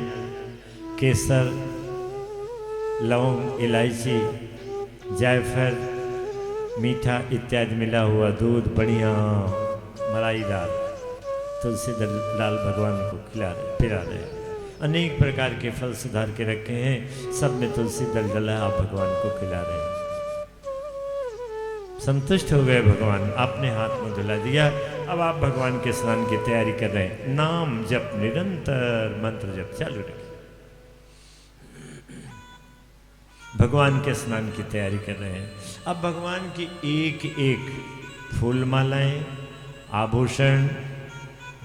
केसर, लौंग, इलायची, जायफल, मीठा इत्यादि मिला हुआ दूध, बढ़िया मलाईदार तुलसी लाल भगवान को खिला रहे, पिला रहे हैं। अनेक प्रकार के फल सुधार के रखे हैं, सब में तुलसी दल डला, आप भगवान को खिला रहे हैं। संतुष्ट हो गए भगवान, आपने हाथ मुंह धुला दिया। अब आप भगवान के स्नान की तैयारी कर रहे हैं। नाम जप निरंतर, मंत्र जप चालू रखिए। भगवान के स्नान की तैयारी कर रहे हैं। अब भगवान की एक एक फूल मालाएं, आभूषण,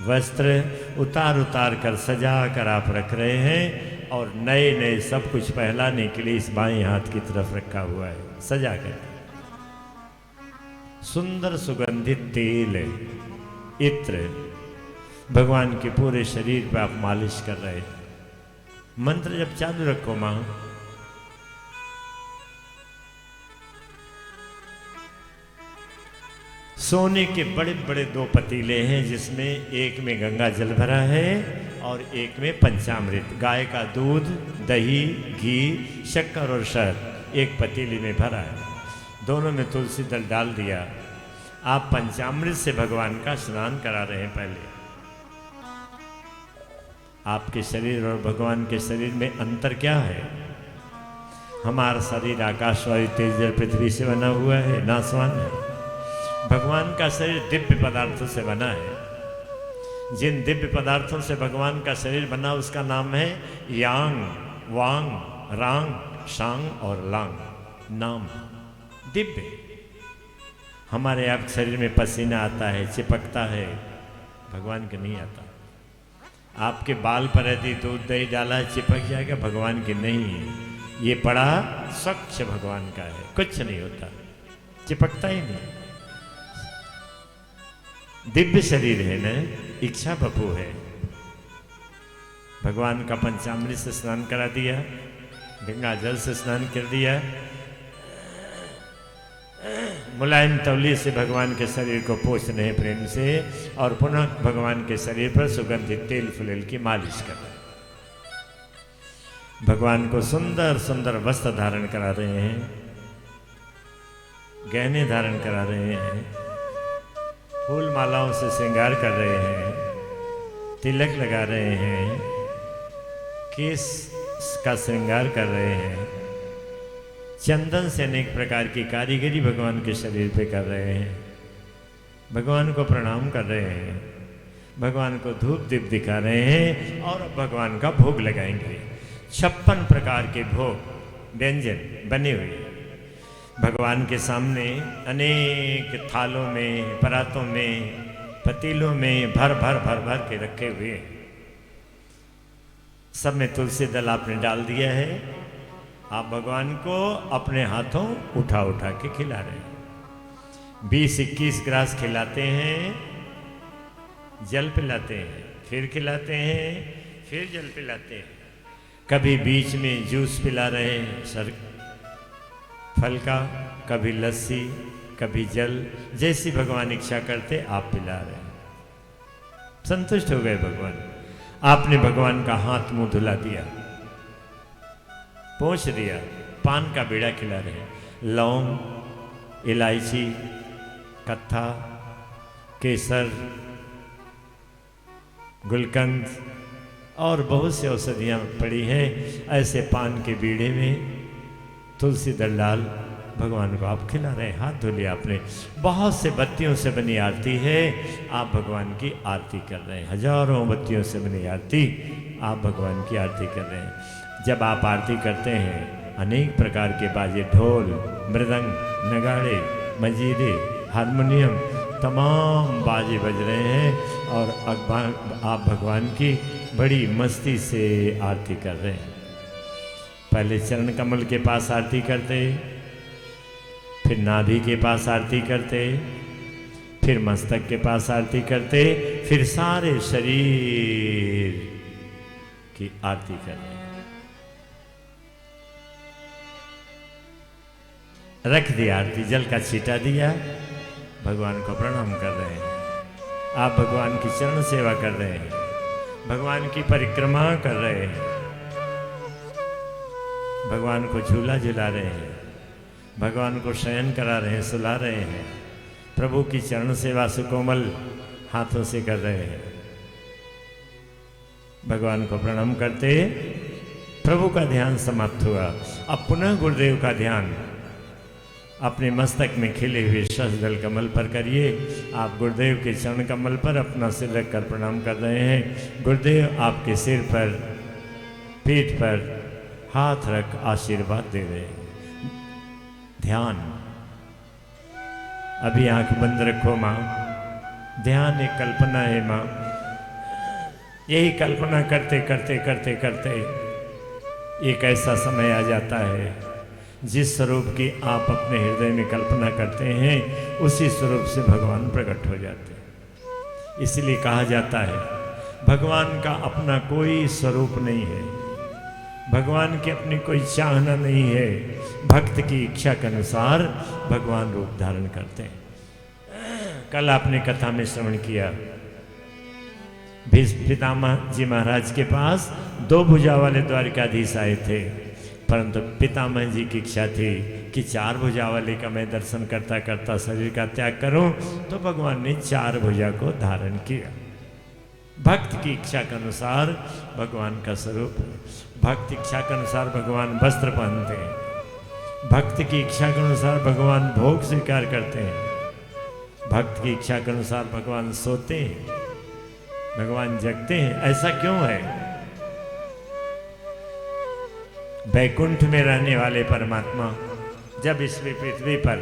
वस्त्र उतार उतार कर सजा कर आप रख रहे हैं, और नए नए सब कुछ पहलाने के लिए इस बाएं हाथ की तरफ रखा हुआ है, सजा कर। सुंदर सुगंधित तेल, इत्र भगवान के पूरे शरीर पर आप मालिश कर रहे हैं। मंत्र जब चालू रखो मां। सोने के बड़े बड़े दो पतीले हैं, जिसमें एक में गंगा जल भरा है और एक में पंचामृत, गाय का दूध, दही, घी, शक्कर और शहद एक पतीले में भरा है। दोनों में तुलसी दल डाल दिया। आप पंचामृत से भगवान का स्नान करा रहे हैं। पहले आपके शरीर और भगवान के शरीर में अंतर क्या है? हमारा शरीर आकाश, वायु, तेज, जल, पृथ्वी से बना हुआ है, नासवान है। भगवान का शरीर दिव्य पदार्थों से बना है। जिन दिव्य पदार्थों से भगवान का शरीर बना उसका नाम है यांग, वांग, रांग, शांग और लांग। नाम दिव्य। हमारे आप शरीर में पसीना आता है, चिपकता है, भगवान के नहीं आता। आपके बाल पर यदि दूध दही डाला चिपक जाएगा, भगवान के नहीं है। ये पड़ा स्वच्छ भगवान का है, कुछ नहीं होता, चिपकता ही नहीं। दिव्य शरीर है ना, इच्छा बपू है। भगवान का पंचामृत से स्नान करा दिया, गंगा जल से स्नान कर दिया, मुलायम तौलिए से भगवान के शरीर को पोंछ रहे प्रेम से, और पुनः भगवान के शरीर पर सुगंधित तेल फुलेल की मालिश कर रहे। भगवान को सुंदर सुंदर वस्त्र धारण करा रहे हैं, गहने धारण करा रहे हैं, फूल मालाओं से श्रृंगार कर रहे हैं, तिलक लगा रहे हैं, केस का श्रृंगार कर रहे हैं, चंदन से अनेक प्रकार की कारीगरी भगवान के शरीर पे कर रहे हैं, भगवान को प्रणाम कर रहे हैं, भगवान को धूप दीप दिखा रहे हैं और अब भगवान का भोग लगाएंगे। 56 प्रकार के भोग व्यंजन बने हुए भगवान के सामने अनेक थालों में, परातों में, पतीलों में भर भर भर भर के रखे हुए हैं। सब में तुलसी दल आपने डाल दिया है। आप भगवान को अपने हाथों उठा उठा के खिला रहे हैं। 20-21 ग्रास खिलाते हैं, जल पिलाते हैं, फिर खिलाते हैं, फिर जल पिलाते हैं। कभी बीच में जूस पिला रहे हैं सर फल का, कभी लस्सी, कभी जल, जैसी भगवान इच्छा करते आप पिला रहे हैं। संतुष्ट हो गए भगवान। आपने भगवान का हाथ मुंह धुला दिया, पोंछ दिया, पान का बीड़ा खिला रहे हैं। लौंग, इलायची, कत्था, केसर, गुलकंद और बहुत सी औषधियाँ पड़ी हैं। ऐसे पान के बीड़े में तुलसी दल डाल भगवान को आप खिला रहे हैं। हाथ धो लिया आपने। बहुत से बत्तियों से बनी आरती है, आप भगवान की आरती कर रहे हैं। हजारों बत्तियों से बनी आरती, आप भगवान की आरती कर रहे हैं। जब आप आरती करते हैं, अनेक प्रकार के बाजे, ढोल, मृदंग, नगाड़े, मंजीरे, हारमोनियम, तमाम बाजे बज रहे हैं और आप भगवान की बड़ी मस्ती से आरती कर रहे हैं। पहले चरण कमल के पास आरती करते, फिर नाभि के पास आरती करते, फिर मस्तक के पास आरती करते, फिर सारे शरीर की आरती कर रहे हैं। रख दिया आरती, जल का छींटा दिया, भगवान को प्रणाम कर रहे हैं। आप भगवान की चरण सेवा कर रहे हैं, भगवान की परिक्रमा कर रहे हैं, भगवान को झूला झुला रहे हैं, भगवान को शयन करा रहे हैं, सुला रहे हैं। प्रभु की चरण सेवा सुकोमल हाथों से कर रहे हैं। भगवान को प्रणाम करते प्रभु का ध्यान समाप्त हुआ। अब पुनः गुरुदेव का ध्यान अपने मस्तक में खिले हुए शशदल कमल पर करिए। आप गुरुदेव के चरण कमल पर अपना सिर रखकर प्रणाम कर रहे हैं। गुरुदेव आपके सिर पर, पीठ पर हाथ रख आशीर्वाद दे रहे हैं। ध्यान, अभी आंख बंद रखो माँ। ध्यान एक कल्पना है माँ। यही कल्पना करते करते करते करते एक ऐसा समय आ जाता है, जिस स्वरूप की आप अपने हृदय में कल्पना करते हैं, उसी स्वरूप से भगवान प्रकट हो जाते हैं। इसलिए कहा जाता है भगवान का अपना कोई स्वरूप नहीं है, भगवान की अपनी कोई चाहना नहीं है। भक्त की इच्छा के अनुसार भगवान रूप धारण करते हैं। कल आपने कथा में श्रवण किया, भीष्म पितामह जी महाराज के पास 2 भुजा वाले द्वारिकाधीश आए थे, परंतु पितामह जी की इच्छा थी कि 4 भुजा वाले का मैं दर्शन करता करता शरीर का त्याग करूं, तो भगवान ने 4 भुजा को धारण किया। भक्त की इच्छा के अनुसार भगवान का स्वरूप, भक्त इच्छा के अनुसार भगवान वस्त्र पहनते हैं, भक्त की इच्छा के अनुसार भगवान भोग स्वीकार करते हैं, भक्त की इच्छा के अनुसार भगवान सोते हैं, भगवान जगते हैं। ऐसा क्यों है? वैकुंठ में रहने वाले परमात्मा जब इस पृथ्वी पर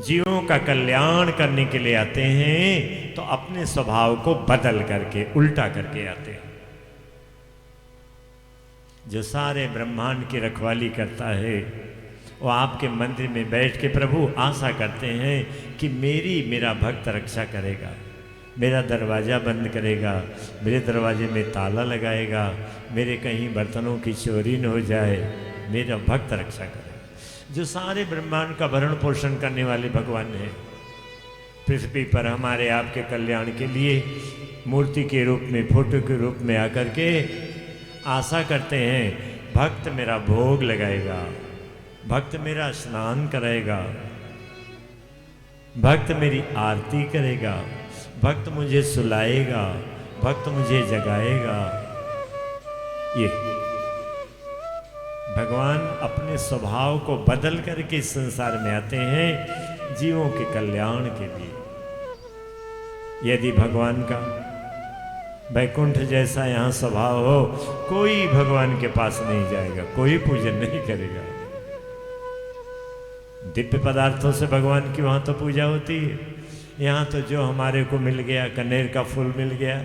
जीवों का कल्याण करने के लिए आते हैं, तो अपने स्वभाव को बदल करके, उल्टा करके आते हैं। जो सारे ब्रह्मांड की रखवाली करता है, वो आपके मंदिर में बैठ के प्रभु आशा करते हैं कि मेरा भक्त रक्षा करेगा, मेरा दरवाज़ा बंद करेगा, मेरे दरवाजे में ताला लगाएगा, मेरे कहीं बर्तनों की चोरी न हो जाए, मेरा भक्त रक्षा करेगा। जो सारे ब्रह्मांड का भरण पोषण करने वाले भगवान हैं, पृथ्वी पर हमारे आपके कल्याण के लिए मूर्ति के रूप में, फोटो के रूप में आकर के आशा करते हैं भक्त मेरा भोग लगाएगा, भक्त मेरा स्नान कराएगा, भक्त मेरी आरती करेगा, भक्त मुझे सुलाएगा, भक्त मुझे जगाएगा। ये भगवान अपने स्वभाव को बदल करके इस संसार में आते हैं जीवों के कल्याण के लिए। यदि भगवान का वैकुंठ जैसा यहाँ स्वभाव हो, कोई भगवान के पास नहीं जाएगा, कोई पूजन नहीं करेगा। दिव्य पदार्थों से भगवान की वहाँ तो पूजा होती है। यहाँ तो जो हमारे को मिल गया, कनेर का फूल मिल गया,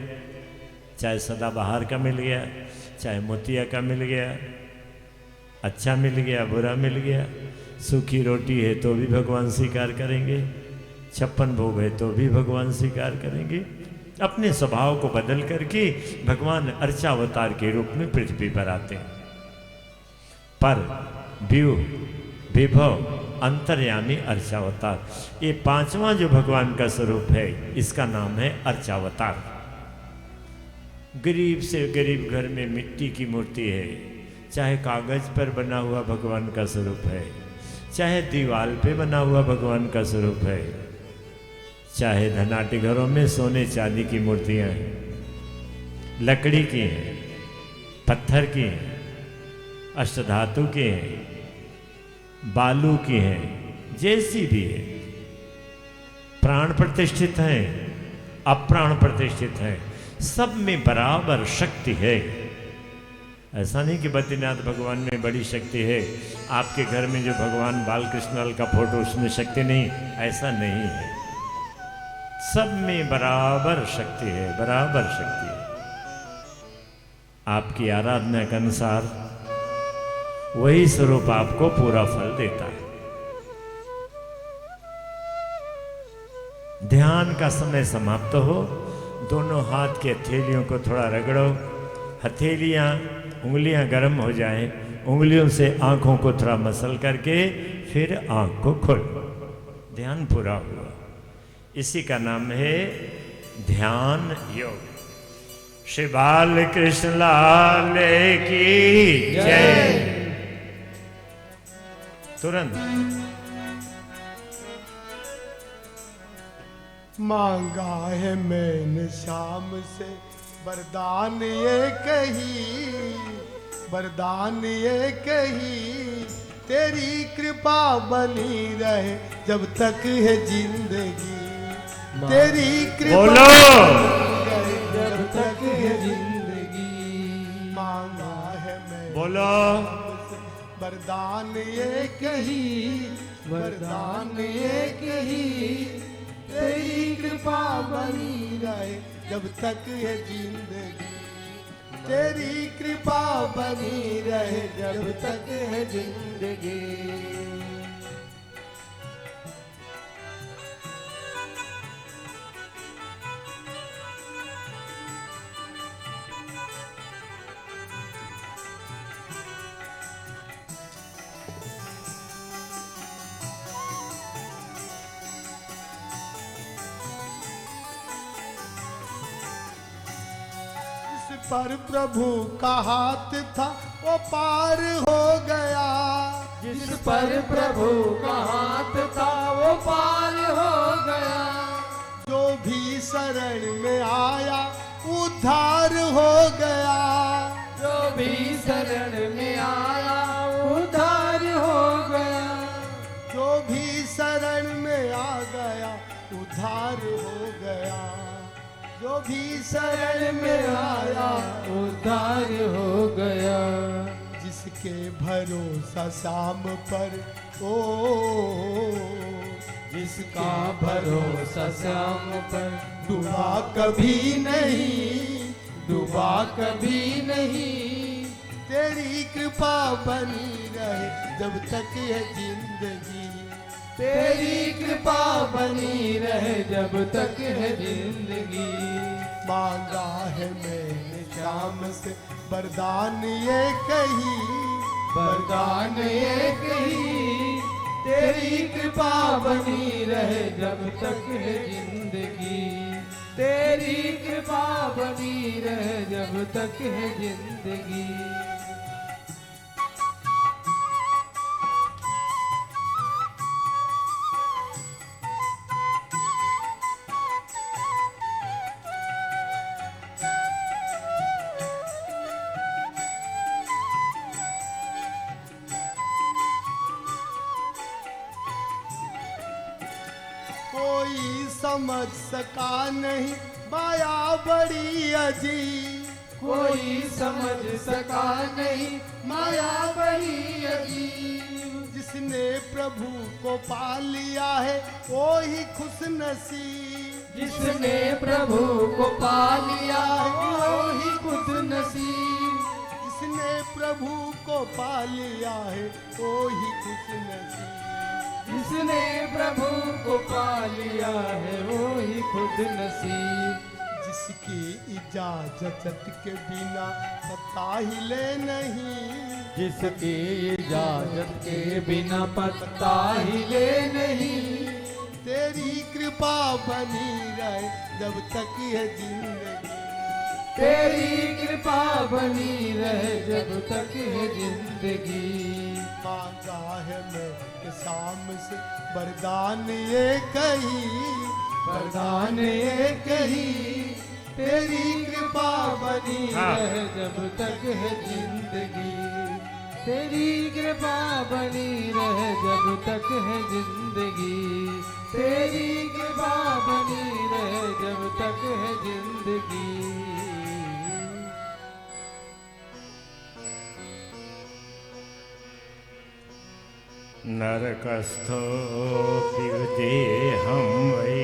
चाहे सदाबहार का मिल गया, चाहे मोतिया का मिल गया, अच्छा मिल गया, बुरा मिल गया, सूखी रोटी है तो भी भगवान स्वीकार करेंगे, 56 भोग है तो भी भगवान स्वीकार करेंगे। अपने स्वभाव को बदल करके भगवान अर्चावतार के रूप में पृथ्वी पर आते हैं। पर व्यूह विभव अंतर्यामी अर्चावतार, ये 5वां जो भगवान का स्वरूप है, इसका नाम है अर्चावतार। गरीब से गरीब घर में मिट्टी की मूर्ति है, चाहे कागज पर बना हुआ भगवान का स्वरूप है, चाहे दीवार पे बना हुआ भगवान का स्वरूप है, चाहे धनाटे घरों में सोने चांदी की मूर्तियां हैं, लकड़ी की हैं, पत्थर की हैं, अष्टधातु की हैं, बालू की हैं, जैसी भी है, प्राण प्रतिष्ठित हैं, अप्राण प्रतिष्ठित हैं, सब में बराबर शक्ति है। ऐसा नहीं कि बद्रीनाथ भगवान में बड़ी शक्ति है, आपके घर में जो भगवान बालकृष्ण लाल का फोटो उसमें शक्ति नहीं, ऐसा नहीं है। सब में बराबर शक्ति है, बराबर शक्ति है। आपकी आराधना के अनुसार वही स्वरूप आपको पूरा फल देता है। ध्यान का समय समाप्त हो, दोनों हाथ की हथेलियों को थोड़ा रगड़ो, हथेलियां उंगलियां गर्म हो जाएं, उंगलियों से आंखों को थोड़ा मसल करके फिर आंख को खोलो, ध्यान पूरा हुआ। इसी का नाम है ध्यान योग। श्री बाल कृष्ण लाल की जय। तुरंत मांगा है मैंने शाम से वरदान ये कही, वरदान ये कही, तेरी कृपा बनी रहे जब तक है जिंदगी, तेरी कृपा बोलो रहे जब तक है जिंदगी। मांगा है मैं बोलो वरदान ये कही, वरदान ये कही, तेरी कृपा बनी रहे जब तक है जिंदगी, तेरी कृपा बनी रहे जब तक है जिंदगी। पर प्रभु का हाथ था वो पार हो गया, जिस पर प्रभु का हाथ था वो पार हो गया, जो भी शरण में आया उद्धार हो गया, जो भी शरण में आया उद्धार हो गया, जो भी शरण में आ गया उद्धार हो गया, जो भी शरण में आया उद्धार हो गया। जिसके भरोसा शाम पर ओ, जिसका भरोसा श्याम पर डूबा कभी नहीं, डूबा कभी नहीं, तेरी कृपा बनी रहे जब तक है जिंदगी, तेरी कृपा बनी रहे जब तक है जिंदगी। मांगा है मैंने शाम से वरदान ये कही, वरदान ये कही, तेरी कृपा बनी रहे जब तक है जिंदगी, तेरी कृपा बनी रहे जब तक है जिंदगी। कोई समझ सका नहीं माया बड़ी अजीब, कोई समझ सका नहीं माया बड़ी अजीब। जिसने प्रभु को पा लिया है वो ही खुश नसीब, जिसने प्रभु को पा लिया वो ही खुद नसीब। जिसने प्रभु को पा लिया है वो ही खुश नसीब, जिसने प्रभु को पा लिया है वो ही खुद नसीब। जिसकी इजाजत के बिना पता हिले नहीं, जिसकी इजाजत के बिना पता हिले नहीं। तेरी कृपा बनी रहे जब तक है जिंदगी, तेरी कृपा बनी रहे जब तक है जिंदगी। मांगा है मैं कि शाम से वरदान ये कही, वरदान ये कही, तेरी कृपा बनी रहे जब तक है जिंदगी। तेरी कृपा बनी रहे जब तक है जिंदगी। तेरी कृपा बनी रहे जब तक है जिंदगी। नरकस्थो देहं वै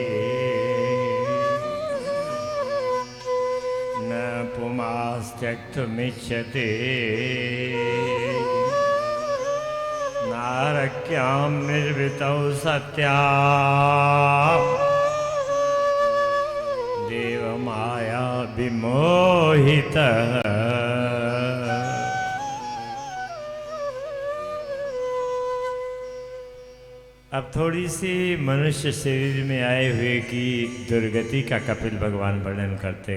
न पुमास्त्यक्तुमिच्छते नारक्यां निर्वृतौ सत्या देवमाया विमोहितः। अब थोड़ी सी मनुष्य शरीर में आए हुए की दुर्गति का कपिल भगवान वर्णन करते।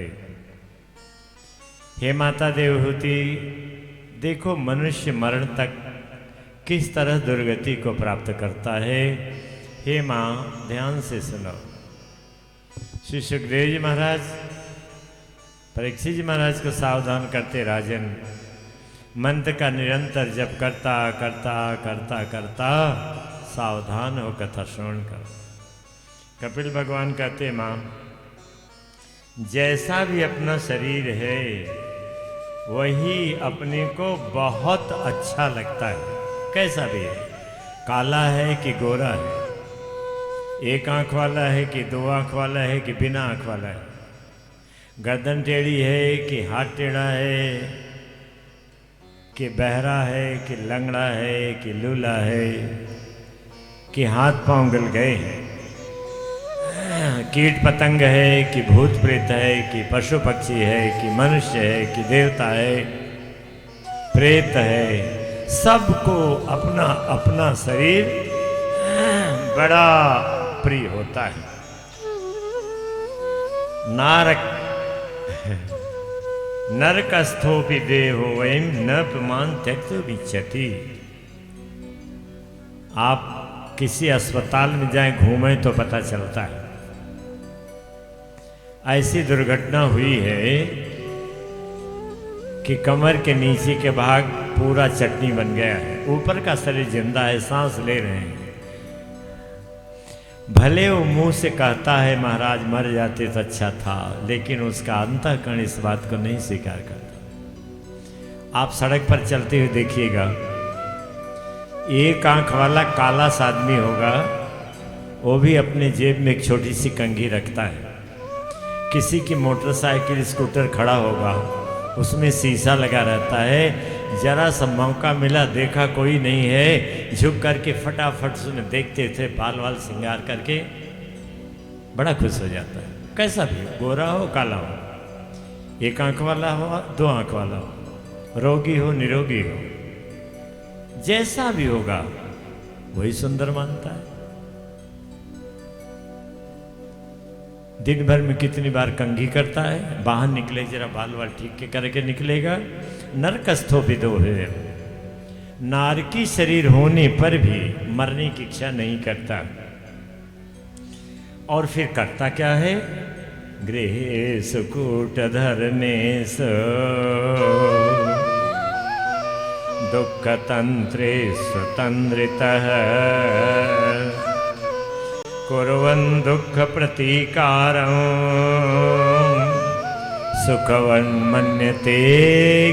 हे माता देवहूति, देखो मनुष्य मरण तक किस तरह दुर्गति को प्राप्त करता है। हे माँ, ध्यान से सुनो। श्री सुखदेव जी महाराज परीक्षित जी महाराज को सावधान करते, राजन मंत्र का निरंतर जप करता करता करता करता सावधान हो कथा श्रवण कर। कपिल भगवान कहते, माँ जैसा भी अपना शरीर है वही अपने को बहुत अच्छा लगता है, कैसा भी है, काला है कि गोरा है, एक आंख वाला है कि दो आंख वाला है कि बिना आंख वाला है, गर्दन टेढ़ी है कि हाथ टेढ़ा है, कि बहरा है कि लंगड़ा है कि लूला है, कि हाथ पांव गल गए हैं, कीट पतंग है कि भूत प्रेत है, कि पशु पक्षी है, कि मनुष्य है, कि देवता है, प्रेत है, सबको अपना अपना शरीर बड़ा प्रिय होता है। नरकस्थोपि देहो वयम न प्रमाण त्यक्तो विच्छति। आप किसी अस्पताल में जाएं, घूमें तो पता चलता है। ऐसी दुर्घटना हुई है कि कमर के नीचे के भाग पूरा चटनी बन गया है, ऊपर का शरीर जिंदा है, सांस ले रहे हैं। भले वो मुंह से कहता है महाराज मर जाते तो अच्छा था, लेकिन उसका अंतःकरण इस बात को नहीं स्वीकार करता। आप सड़क पर चलते हुए देखिएगा, एक आंख वाला काला सा आदमी होगा, वो भी अपने जेब में एक छोटी सी कंघी रखता है। किसी की मोटरसाइकिल स्कूटर खड़ा होगा, उसमें शीशा लगा रहता है, जरा सा मौका मिला, देखा कोई नहीं है, झुक करके फटाफट उसने देखते थे, बाल वाल श्रृंगार करके बड़ा खुश हो जाता है। कैसा भी, गोरा हो काला हो, एक आंख वाला हो दो आंख वाला हो, रोगी हो निरोगी हो, जैसा भी होगा वही सुंदर मानता है। दिन भर में कितनी बार कंघी करता है, बाहर निकले जरा बाल वाल ठीक के करके निकलेगा। नरकस्थो विदो है, नारकी शरीर होने पर भी मरने की इच्छा नहीं करता। और फिर करता क्या है, गृहे सुकूट धरने दुख तंत्रे स्वतंत्रितः कुर्वन् दुःख प्रतीकारं सुखवन् मन्यते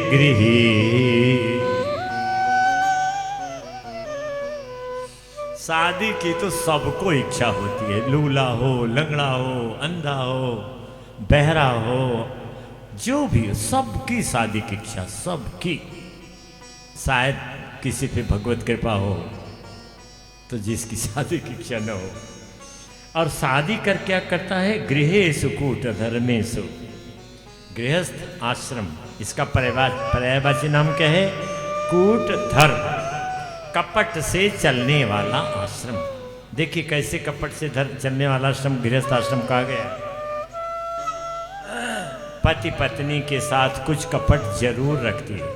गृही। शादी की तो सबको इच्छा होती है, लूला हो, लंगड़ा हो, अंधा हो, बहरा हो, जो भी हो, सबकी शादी की इच्छा, सबकी। शायद किसी पे भगवत कृपा हो तो जिसकी शादी की इच्छा न हो। और शादी कर क्या करता है? गृहेषु कूट धर्मेषु, गृहस्थ आश्रम, इसका पर्यायवाची नाम क्या है? कूट धर्म, कपट से चलने वाला आश्रम। देखिए कैसे कपट से चलने वाला आश्रम गृहस्थ आश्रम कहा गया। पति पत्नी के साथ कुछ कपट जरूर रखती है।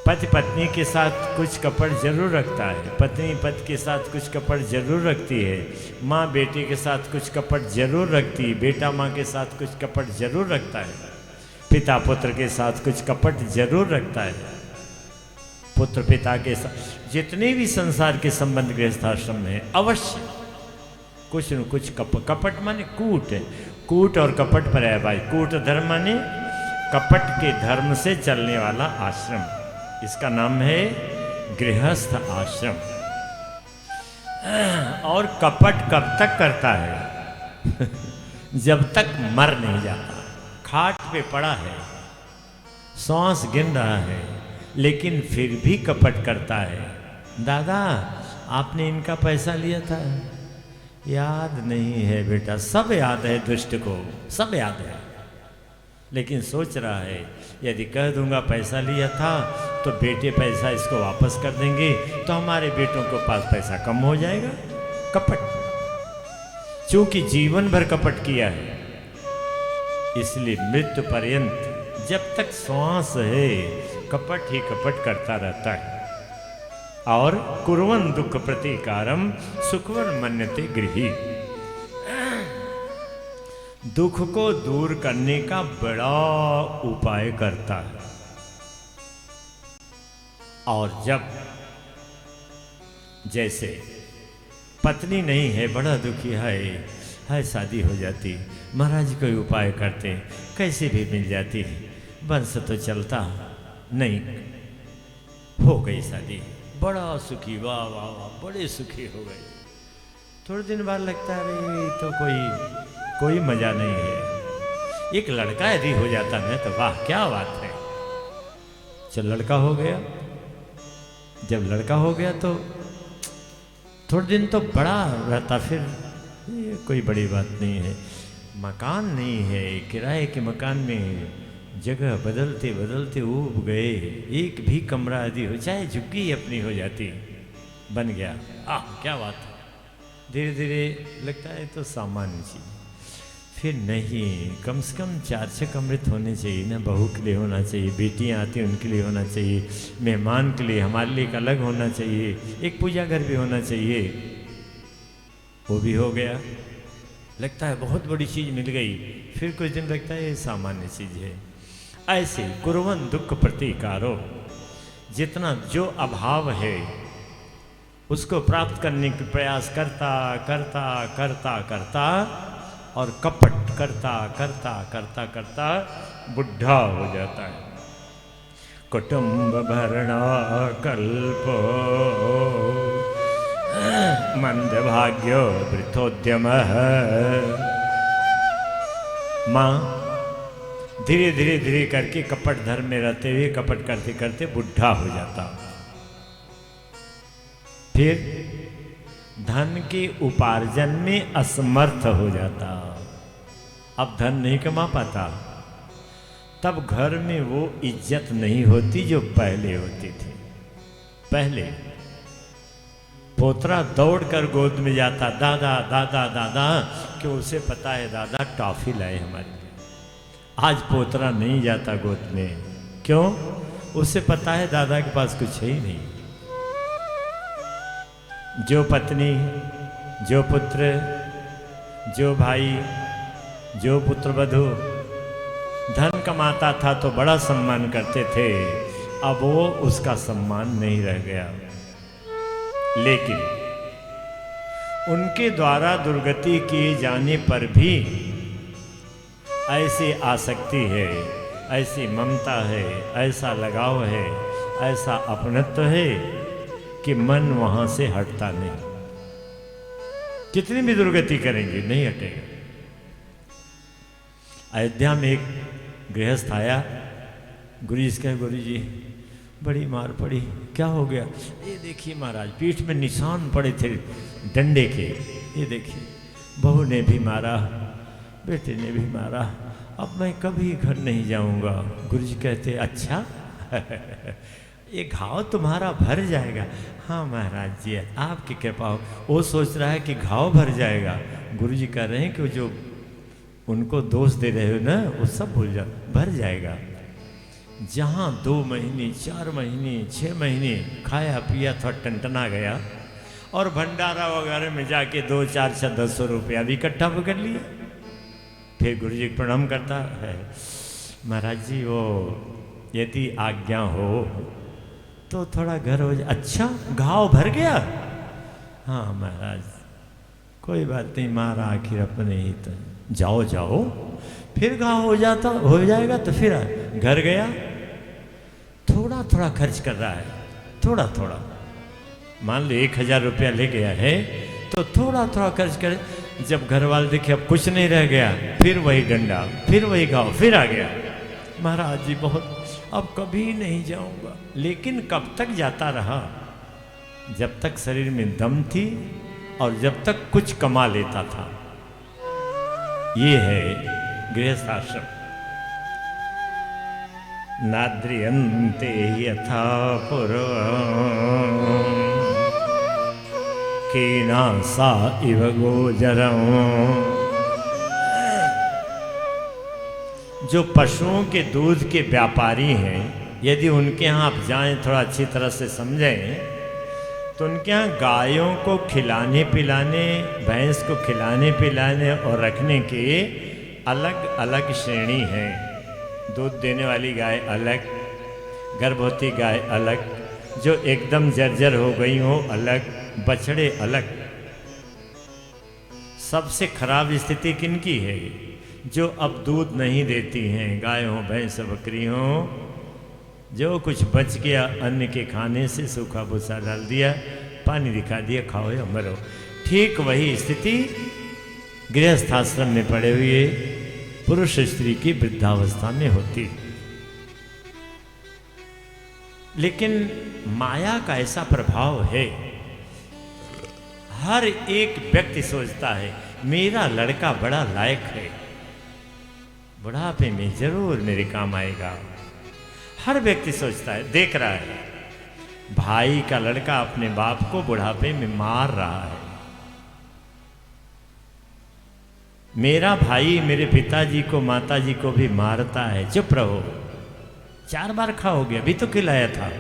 पति पत्नी के साथ कुछ कपट जरूर रखता है, पत्नी पति के साथ कुछ कपट जरूर रखती है, माँ बेटे के साथ कुछ कपट जरूर रखती है, बेटा माँ के साथ कुछ कपट जरूर रखता है, पिता पुत्र के साथ कुछ कपट जरूर रखता है, पुत्र पिता के साथ, जितने भी संसार के संबंध गृहस्थाश्रम में अवश्य कुछ न कुछ कपट माने कूट है। कूट और कपट पर्यायवाची। कूट धर्म माने कपट के धर्म से चलने वाला आश्रम, इसका नाम है गृहस्थ आश्रम। और कपट कब तक करता है? जब तक मर नहीं जाता। खाट पे पड़ा है, सांस गिन रहा है, लेकिन फिर भी कपट करता है। दादा आपने इनका पैसा लिया था, याद नहीं है बेटा। सब याद है दुष्ट को, सब याद है, लेकिन सोच रहा है यदि कह दूंगा पैसा लिया था तो बेटे पैसा इसको वापस कर देंगे तो हमारे बेटों के पास पैसा कम हो जाएगा। कपट, चूंकि जीवन भर कपट किया है, इसलिए मृत्यु पर्यंत जब तक श्वास है कपट ही कपट करता रहता है। और कुर्वन् दुःख प्रतीकारम सुखवन् मन्यते गृही, दुख को दूर करने का बड़ा उपाय करता है। और जब जैसे पत्नी नहीं है, बड़ा दुखी है, शादी हो जाती, महाराज कोई उपाय करते, कैसे भी मिल जाती, वंश तो चलता नहीं, हो गई शादी, बड़ा सुखी, वाह वाह वाह, बड़े सुखी हो गए। थोड़े दिन बाद लगता है अरे तो कोई मजा नहीं है। एक लड़का यदि हो जाता है तो वाह क्या बात है। चल लड़का हो गया, जब लड़का हो गया तो थोड़े दिन तो बड़ा रहता, फिर ये कोई बड़ी बात नहीं है। मकान नहीं है, किराए के मकान में जगह बदलते बदलते ऊब गए, एक भी कमरा यदि हो, चाहे झुग्गी अपनी हो जाती, बन गया, क्या बात है। धीरे धीरे लगता है तो सामान्य चीज, फिर नहीं, कम से कम 4-6 कमरे तो होने चाहिए ना। बहू के लिए होना चाहिए, बेटियां आती हैं उनके लिए होना चाहिए, मेहमान के लिए, हमारे लिए एक अलग होना चाहिए, एक पूजा घर भी होना चाहिए। वो भी हो गया, लगता है बहुत बड़ी चीज़ मिल गई, फिर कुछ दिन लगता है ये सामान्य चीज़ है। ऐसे कुर्वन् दुःख प्रतीकारो, जितना जो अभाव है उसको प्राप्त करने का प्रयास करता करता करता करता और कपट करता करता करता करता बुढ़ा हो जाता है। कुटुंब भरणा कल्पो मंद भाग्यो वृथोद्यम। माँ धीरे धीरे धीरे करके कपट धर्म में रहते हुए कपट करते करते बुढ़ा हो जाता, फिर धन के उपार्जन में असमर्थ हो जाता। अब धन नहीं कमा पाता, तब घर में वो इज्जत नहीं होती जो पहले होती थी। पहले पोतरा दौड़कर गोद में जाता, दादा दादा दादा, कि उसे पता है दादा टॉफी लाए हमारे लिए। आज पोतरा नहीं जाता गोद में, क्यों? उसे पता है दादा के पास कुछ है ही नहीं। जो पत्नी, जो पुत्र, जो भाई, जो पुत्रवधू धन कमाता था तो बड़ा सम्मान करते थे, अब वो उसका सम्मान नहीं रह गया। लेकिन उनके द्वारा दुर्गति किए जाने पर भी ऐसी आसक्ति है, ऐसी ममता है, ऐसा लगाव है, ऐसा अपनत्व है कि मन वहां से हटता नहीं। कितनी भी दुर्गति करेंगे नहीं हटेगा। अयोध्या में एक गृहस्थ आया, गुरु जी कहे, गुरु जी बड़ी मार पड़ी, क्या हो गया? ये देखिए महाराज, पीठ में निशान पड़े थे डंडे के, ये देखिए, बहू ने भी मारा, बेटे ने भी मारा, अब मैं कभी घर नहीं जाऊंगा। गुरु जी कहते, अच्छा ये घाव तुम्हारा भर जाएगा। हाँ महाराज जी, आपकी कृपा हो। वो सोच रहा है कि घाव भर जाएगा, गुरु जी कह रहे हैं कि जो उनको दोष दे रहे हो ना, वो सब भूल जाओ, भर जाएगा। जहाँ 2 महीने 4 महीने 6 महीने खाया पिया था, टनटना गया और भंडारा वगैरह में जाके 2-4-200 रुपया भी इकट्ठा कर लिया। फिर गुरु जी प्रणाम करता है, महाराज जी वो यदि आज्ञा हो तो थोड़ा घर हो जाए। अच्छा घाव भर गया? हाँ महाराज कोई बात नहीं, मारा आखिर अपने ही तो, जाओ जाओ, फिर घाव हो जाएगा तो फिर घर गया। थोड़ा थोड़ा खर्च कर रहा है, थोड़ा थोड़ा, मान लो 1000 रुपया ले गया है तो थोड़ा थोड़ा खर्च करे। जब घर वाले देखे अब कुछ नहीं रह गया, फिर वही डंडा, फिर वही घाव, फिर आ गया। महाराज जी बहुत, अब कभी नहीं जाऊंगा। लेकिन कब तक जाता रहा? जब तक शरीर में दम थी और जब तक कुछ कमा लेता था। ये है गृहस्थ आश्रम। नाद्रियन्ते यथा पूर्वम् कीनासा इव गोचरम्। जो पशुओं के दूध के व्यापारी हैं, यदि उनके यहाँ आप जाएं, थोड़ा अच्छी तरह से समझें, तो उनके यहाँ गायों को खिलाने पिलाने, भैंस को खिलाने पिलाने और रखने के अलग अलग श्रेणी हैं। दूध देने वाली गाय अलग, गर्भवती गाय अलग, जो एकदम जर्जर हो गई हो अलग, बछड़े अलग। सबसे खराब स्थिति किनकी है? जो अब दूध नहीं देती हैं, गाय हो, भैंस, बकरी हो, जो कुछ बच गया अन्न के खाने से, सूखा भूसा डाल दिया, पानी दिखा दिया, खाओ या मरो। ठीक वही स्थिति गृहस्थ आश्रम में पड़े हुए पुरुष स्त्री की वृद्धावस्था में होती। लेकिन माया का ऐसा प्रभाव है, हर एक व्यक्ति सोचता है मेरा लड़का बड़ा लायक है, बुढ़ापे में जरूर मेरे काम आएगा। हर व्यक्ति सोचता है, देख रहा है भाई का लड़का अपने बाप को बुढ़ापे में मार रहा है, मेरा भाई मेरे पिताजी को माताजी को भी मारता है, चुप रहो, 4 बार खाओगे, अभी तो खिलाया था।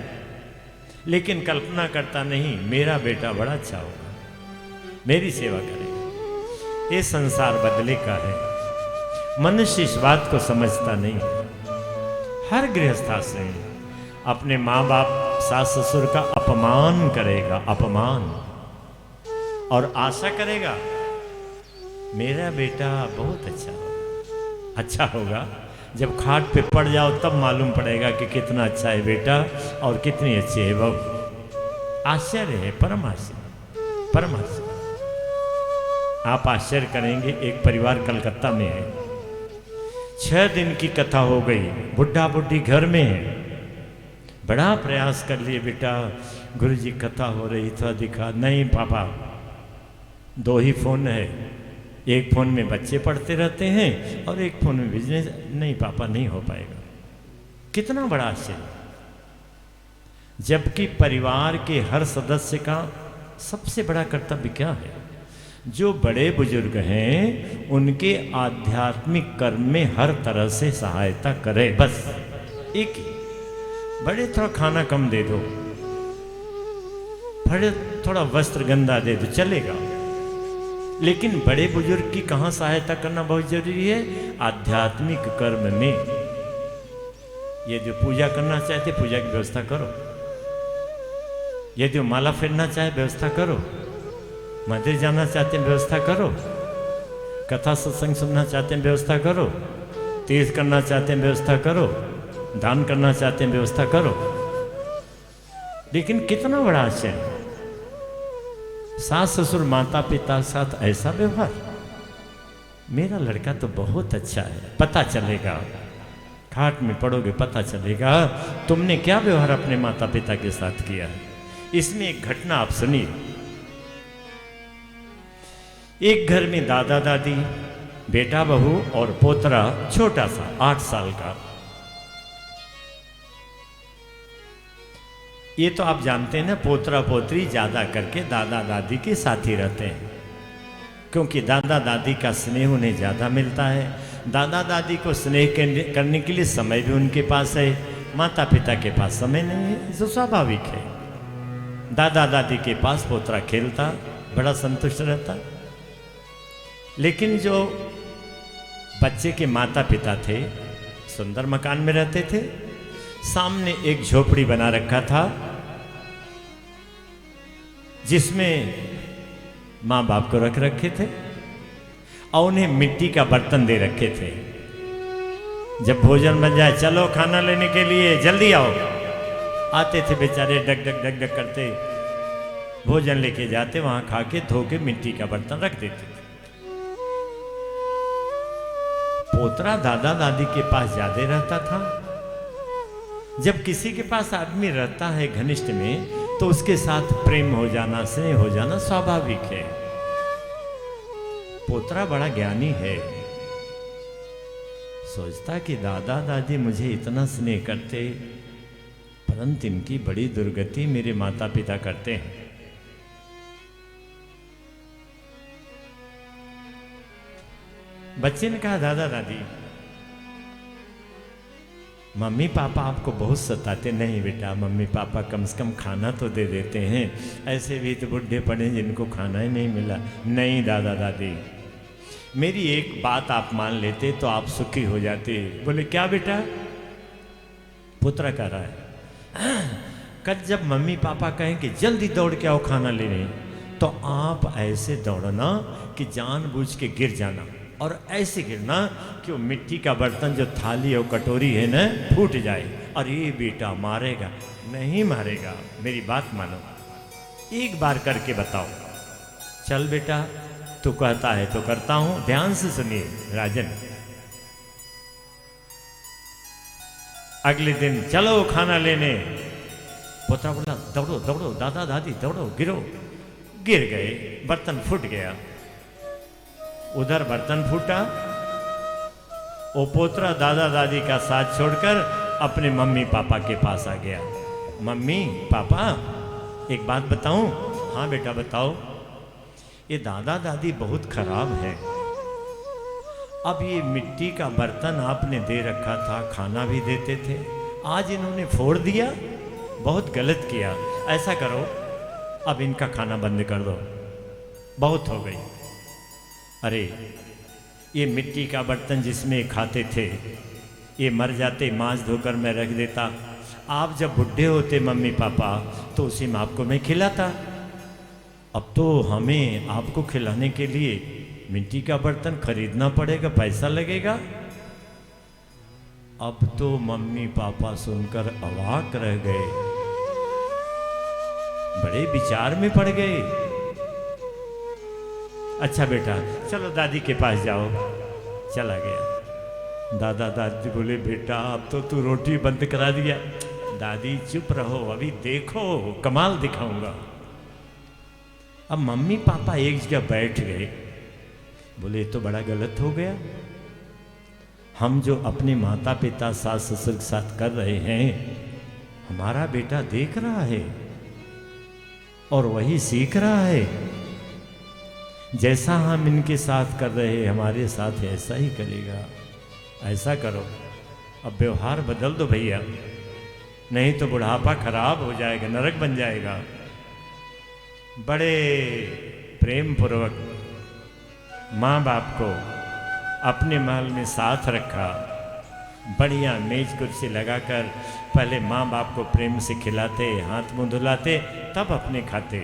लेकिन कल्पना करता नहीं मेरा बेटा बड़ा अच्छा होगा, मेरी सेवा करेगा। ये संसार बदले का है, मनुष्य इस बात को समझता नहीं। हर गृहस्थाश्रम अपने माँ बाप सास ससुर का अपमान करेगा, अपमान, और आशा करेगा मेरा बेटा बहुत अच्छा होगा। जब खाट पे पड़ जाओ तब मालूम पड़ेगा कि कितना अच्छा है बेटा और कितनी अच्छी है बहू। आश्चर्य है, परम आश्चर्य, परम आश्चर्य। आप आश्चर्य करेंगे, एक परिवार कलकत्ता में है, 6 दिन की कथा हो गई, बुढ़ा बुढ़ी घर में है, बड़ा प्रयास कर लिए, बेटा गुरुजी कथा हो रही था, दिखा, नहीं पापा 2 ही फोन है, एक फोन में बच्चे पढ़ते रहते हैं और एक फोन में बिजनेस, नहीं पापा नहीं हो पाएगा। कितना बड़ा आश्चर्य, जबकि परिवार के हर सदस्य का सबसे बड़ा कर्तव्य क्या है? जो बड़े बुजुर्ग हैं उनके आध्यात्मिक कर्म में हर तरह से सहायता करे, बस एक ही। बड़े थोड़ा खाना कम दे दो, बड़े थोड़ा वस्त्र गंदा दे दो, चलेगा। लेकिन बड़े बुजुर्ग की कहाँ सहायता करना बहुत जरूरी है? आध्यात्मिक कर्म में। ये जो पूजा करना चाहते, पूजा की व्यवस्था करो, यदि वो माला फेरना चाहे व्यवस्था करो, मंदिर जाना चाहते हैं व्यवस्था करो, कथा सत्संग सुनना चाहते हैं व्यवस्था करो, तीर्थ करना चाहते हैं व्यवस्था करो, दान करना चाहते हैं व्यवस्था करो। लेकिन कितना बड़ा आश्चर्य, सास ससुर माता पिता साथ ऐसा व्यवहार। मेरा लड़का तो बहुत अच्छा है, पता चलेगा, खाट में पड़ोगे पता चलेगा तुमने क्या व्यवहार अपने माता पिता के साथ किया है। इसमें एक घटना आप सुनिए। एक घर में दादा दादी, बेटा बहू और पोतरा छोटा सा 8 साल का। ये तो आप जानते हैं ना, पोतरा पोतरी ज्यादा करके दादा दादी के साथ ही रहते हैं, क्योंकि दादा दादी का स्नेह उन्हें ज्यादा मिलता है। दादा दादी को स्नेह करने के लिए समय भी उनके पास है, माता पिता के पास समय नहीं है, जो स्वाभाविक है। दादा दादी के पास पोतरा खेलता, बड़ा संतुष्ट रहता। लेकिन जो बच्चे के माता पिता थे, सुंदर मकान में रहते थे, सामने एक झोपड़ी बना रखा था जिसमें माँ बाप को रख रखे थे और उन्हें मिट्टी का बर्तन दे रखे थे। जब भोजन बन जाए, चलो खाना लेने के लिए जल्दी आओ, आते थे बेचारे, डग डग डग डग करते भोजन लेके जाते, वहां खा के धो के मिट्टी का बर्तन रख देते थे। पोतरा दादा दादी के पास ज्यादा रहता था। जब किसी के पास आदमी रहता है घनिष्ठ में, तो उसके साथ प्रेम हो जाना, स्नेह हो जाना स्वाभाविक है। पोतरा बड़ा ज्ञानी है, सोचता कि दादा दादी मुझे इतना स्नेह करते, परंतु इनकी बड़ी दुर्गति मेरे माता पिता करते हैं। बच्चे ने कहा, दादा दादी, मम्मी पापा आपको बहुत सताते। नहीं बेटा, मम्मी पापा कम से कम खाना तो दे देते हैं, ऐसे भी तो बुढ़े पड़े जिनको खाना ही नहीं मिला। नहीं दादा दादी, मेरी एक बात आप मान लेते तो आप सुखी हो जाते। बोले, क्या बेटा? पुत्र कह रहा है, कल जब मम्मी पापा कहें कि जल्दी दौड़ के आओ खाना लेने, तो आप ऐसे दौड़ना कि जानबूझ के गिर जाना, और ऐसे गिरना कि वो मिट्टी का बर्तन जो थाली और कटोरी है ना, फूट जाए। अरे बेटा, मारेगा? नहीं मारेगा, मेरी बात मानो, एक बार करके बताओ। चल बेटा, तू कहता है तो करता हूं। ध्यान से सुनिए राजन। अगले दिन चलो खाना लेने। पोता बोला, दौड़ो दौड़ो दादा दादी, दौड़ो, गिरो। गिर गए, बर्तन फूट गया। उधर बर्तन फूटा, वो पोतरा दादा दादी का साथ छोड़कर अपने मम्मी पापा के पास आ गया। मम्मी पापा, एक बात बताऊं? हाँ बेटा बताओ। ये दादा दादी बहुत खराब है। अब ये मिट्टी का बर्तन आपने दे रखा था, खाना भी देते थे, आज इन्होंने फोड़ दिया, बहुत गलत किया। ऐसा करो, अब इनका खाना बंद कर दो, बहुत हो गई। अरे ये मिट्टी का बर्तन जिसमें खाते थे, ये मर जाते, मांस धोकर मैं रख देता। आप जब बुढ़े होते मम्मी पापा, तो उसी में आपको मैं खिलाता। अब तो हमें आपको खिलाने के लिए मिट्टी का बर्तन खरीदना पड़ेगा, पैसा लगेगा। अब तो मम्मी पापा सुनकर अवाक रह गए, बड़े विचार में पड़ गए। अच्छा बेटा, चलो दादी के पास जाओ। चला गया। दादा दादी बोले, बेटा अब तो तू रोटी बंद करा दिया। दादी चुप रहो, अभी देखो कमाल दिखाऊंगा। अब मम्मी पापा एक जगह बैठ गए। बोले, तो बड़ा गलत हो गया। हम जो अपने माता पिता सास ससुर के साथ कर रहे हैं, हमारा बेटा देख रहा है और वही सीख रहा है। जैसा हम इनके साथ कर रहे हैं, हमारे साथ ऐसा ही करेगा। ऐसा करो, अब व्यवहार बदल दो भैया, नहीं तो बुढ़ापा खराब हो जाएगा, नरक बन जाएगा। बड़े प्रेम पूर्वक माँ बाप को अपने महल में साथ रखा। बढ़िया मेज कुर्सी लगाकर पहले माँ बाप को प्रेम से खिलाते, हाथ मुंह धुलाते, तब अपने खाते,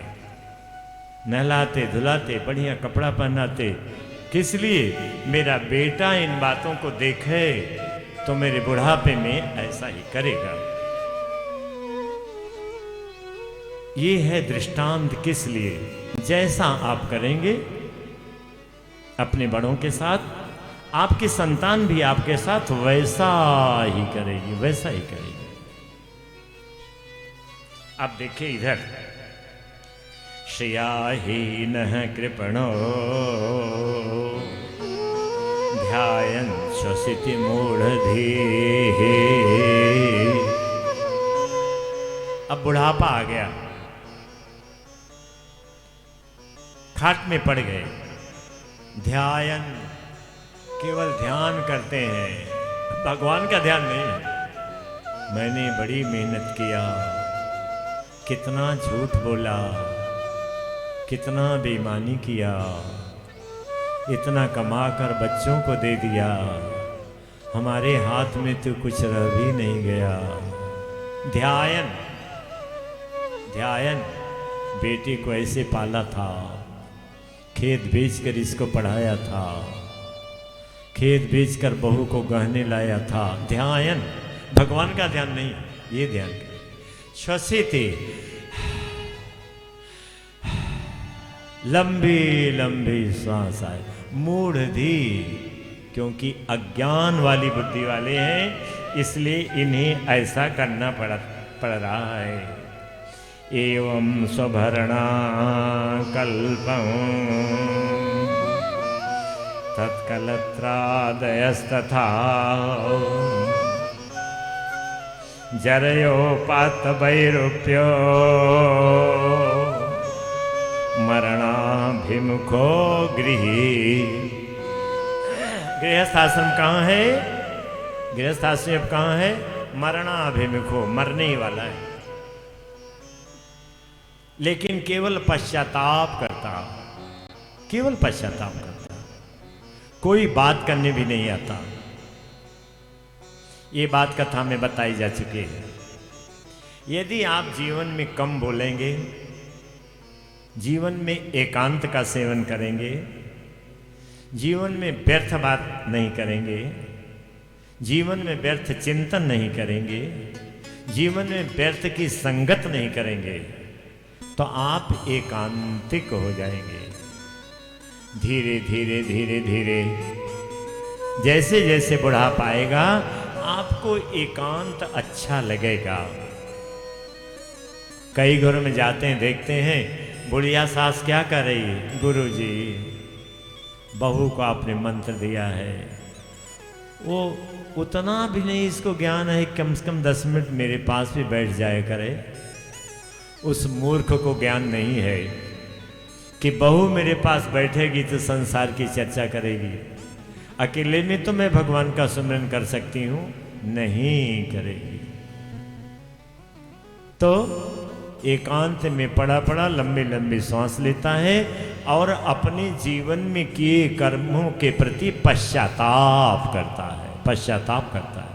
नहलाते धुलाते, बढ़िया कपड़ा पहनाते। किस लिए? मेरा बेटा इन बातों को देखे तो मेरे बुढ़ापे में ऐसा ही करेगा। ये है दृष्टांत। किस लिए? जैसा आप करेंगे अपने बड़ों के साथ, आपकी संतान भी आपके साथ वैसा ही करेगी, वैसा ही करेगी। अब देखिए इधर, श्रियाहीन कृपणो ध्यायन् श्वसिति मूढ़धीः। अब बुढ़ापा आ गया, खाट में पड़ गए, ध्यान, केवल ध्यान करते हैं, भगवान का ध्यान नहीं। मैंने बड़ी मेहनत किया, कितना झूठ बोला, कितना बेईमानी किया, इतना कमाकर बच्चों को दे दिया, हमारे हाथ में तो कुछ रह भी नहीं गया। ध्यान, ध्यान, बेटे को ऐसे पाला था, खेत बेचकर इसको पढ़ाया था, खेत बेचकर बहू को गहने लाया था। ध्यान, भगवान का ध्यान नहीं, ये ध्यान। श्वसिते, लंबी लंबी सांस आए, मूढ़धी, क्योंकि अज्ञान वाली बुद्धि वाले हैं, इसलिए इन्हें ऐसा करना पड़ रहा है। एवं स्वभरणा कल्पं तत्कलत्रादयस्तथा जरयोपात्तवैरूप्यो मरणाभिमुखो गृही। गृहस्थ आश्रम कहाँ है? गृहस्थ आश्रम कहाँ है? मरणाभिमुखो, मरने ही वाला है, लेकिन केवल पश्चाताप करता, केवल पश्चाताप करता, कोई बात करने भी नहीं आता। ये बात कथा में बताई जा चुकी है। यदि आप जीवन में कम बोलेंगे, जीवन में एकांत का सेवन करेंगे, जीवन में व्यर्थ बात नहीं करेंगे, जीवन में व्यर्थ चिंतन नहीं करेंगे, जीवन में व्यर्थ की संगत नहीं करेंगे, तो आप एकांतिक हो जाएंगे। धीरे धीरे धीरे धीरे जैसे जैसे बुढ़ापा आएगा, आपको एकांत अच्छा लगेगा। कई घरों में जाते हैं, देखते हैं बुढ़िया सास क्या कर रही है? गुरुजी, बहू को आपने मंत्र दिया है, वो उतना भी नहीं इसको ज्ञान है, कम से कम 10 मिनट मेरे पास भी बैठ जाया करे। उस मूर्ख को ज्ञान नहीं है कि बहू मेरे पास बैठेगी तो संसार की चर्चा करेगी, अकेले में तो मैं भगवान का सुमिरन कर सकती हूं, नहीं करेगी। तो एकांत में पड़ा पड़ा लंबी लंबी सांस लेता है और अपने जीवन में किए कर्मों के प्रति पश्चाताप करता है, पश्चाताप करता है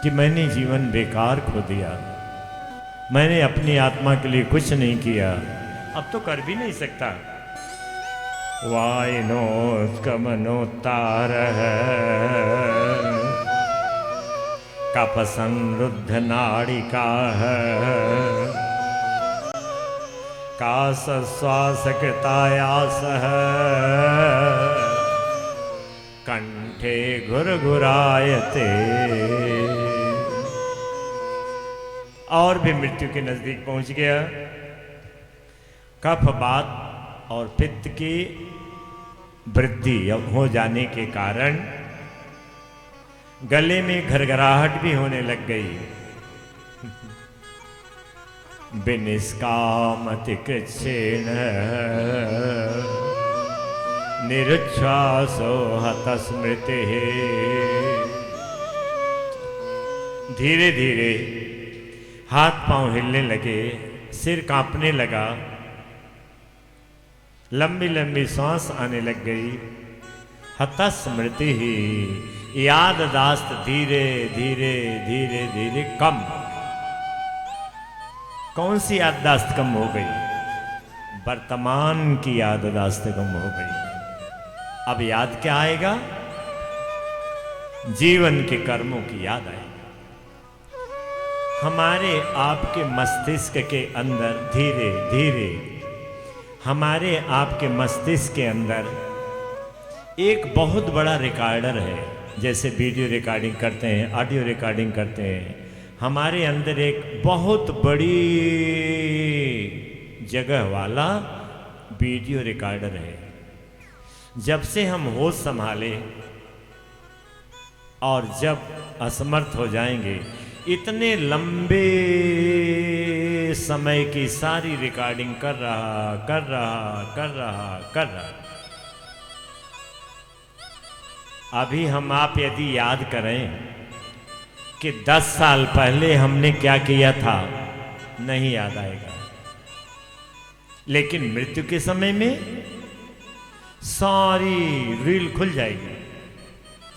कि मैंने जीवन बेकार खो दिया, मैंने अपनी आत्मा के लिए कुछ नहीं किया, अब तो कर भी नहीं सकता। वायनोत्कमनोत्तार कप संरुद्ध नाड़िका कास श्वास कृतायास कंठे घुरघुरायते। और भी मृत्यु के नजदीक पहुंच गया। कफ बात और पित्त की वृद्धि हो जाने के कारण गले में घरघराहट भी होने लग गई। बिनिष्कामति कृच्छेन निरुच्छ्वासो हत स्मृति। धीरे धीरे हाथ पांव हिलने लगे, सिर कांपने लगा, लंबी लंबी सांस आने लग गई। हत स्मृति ही, याददाश्त धीरे धीरे धीरे धीरे कम। कौन सी याददाश्त कम हो गई? वर्तमान की याददाश्त कम हो गई। अब याद क्या आएगा? जीवन के कर्मों की याद आएगी। हमारे आपके मस्तिष्क के अंदर धीरे धीरे, हमारे आपके मस्तिष्क के अंदर एक बहुत बड़ा रिकॉर्डर है। जैसे वीडियो रिकॉर्डिंग करते हैं, ऑडियो रिकॉर्डिंग करते हैं, हमारे अंदर एक बहुत बड़ी जगह वाला वीडियो रिकॉर्डर है। जब से हम होश संभाले और जब असमर्थ हो जाएंगे, इतने लंबे समय की सारी रिकॉर्डिंग कर रहा। अभी हम आप यदि याद करें कि 10 साल पहले हमने क्या किया था, नहीं याद आएगा। लेकिन मृत्यु के समय में सारी रील खुल जाएगी।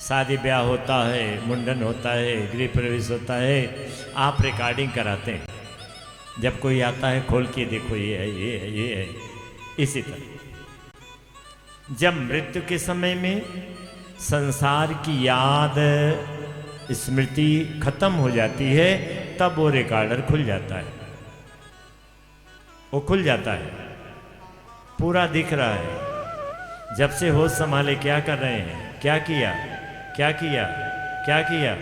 शादी ब्याह होता है, मुंडन होता है, गृह प्रवेश होता है, आप रिकॉर्डिंग कराते हैं। जब कोई आता है, खोल के देखो, ये है, ये है, ये है। इसी तरह जब मृत्यु के समय में संसार की याद, स्मृति खत्म हो जाती है, तब वो रिकॉर्डर खुल जाता है। वो खुल जाता है, पूरा दिख रहा है। जब से होश संभाले क्या कर रहे हैं, क्या किया, क्या किया, क्या किया।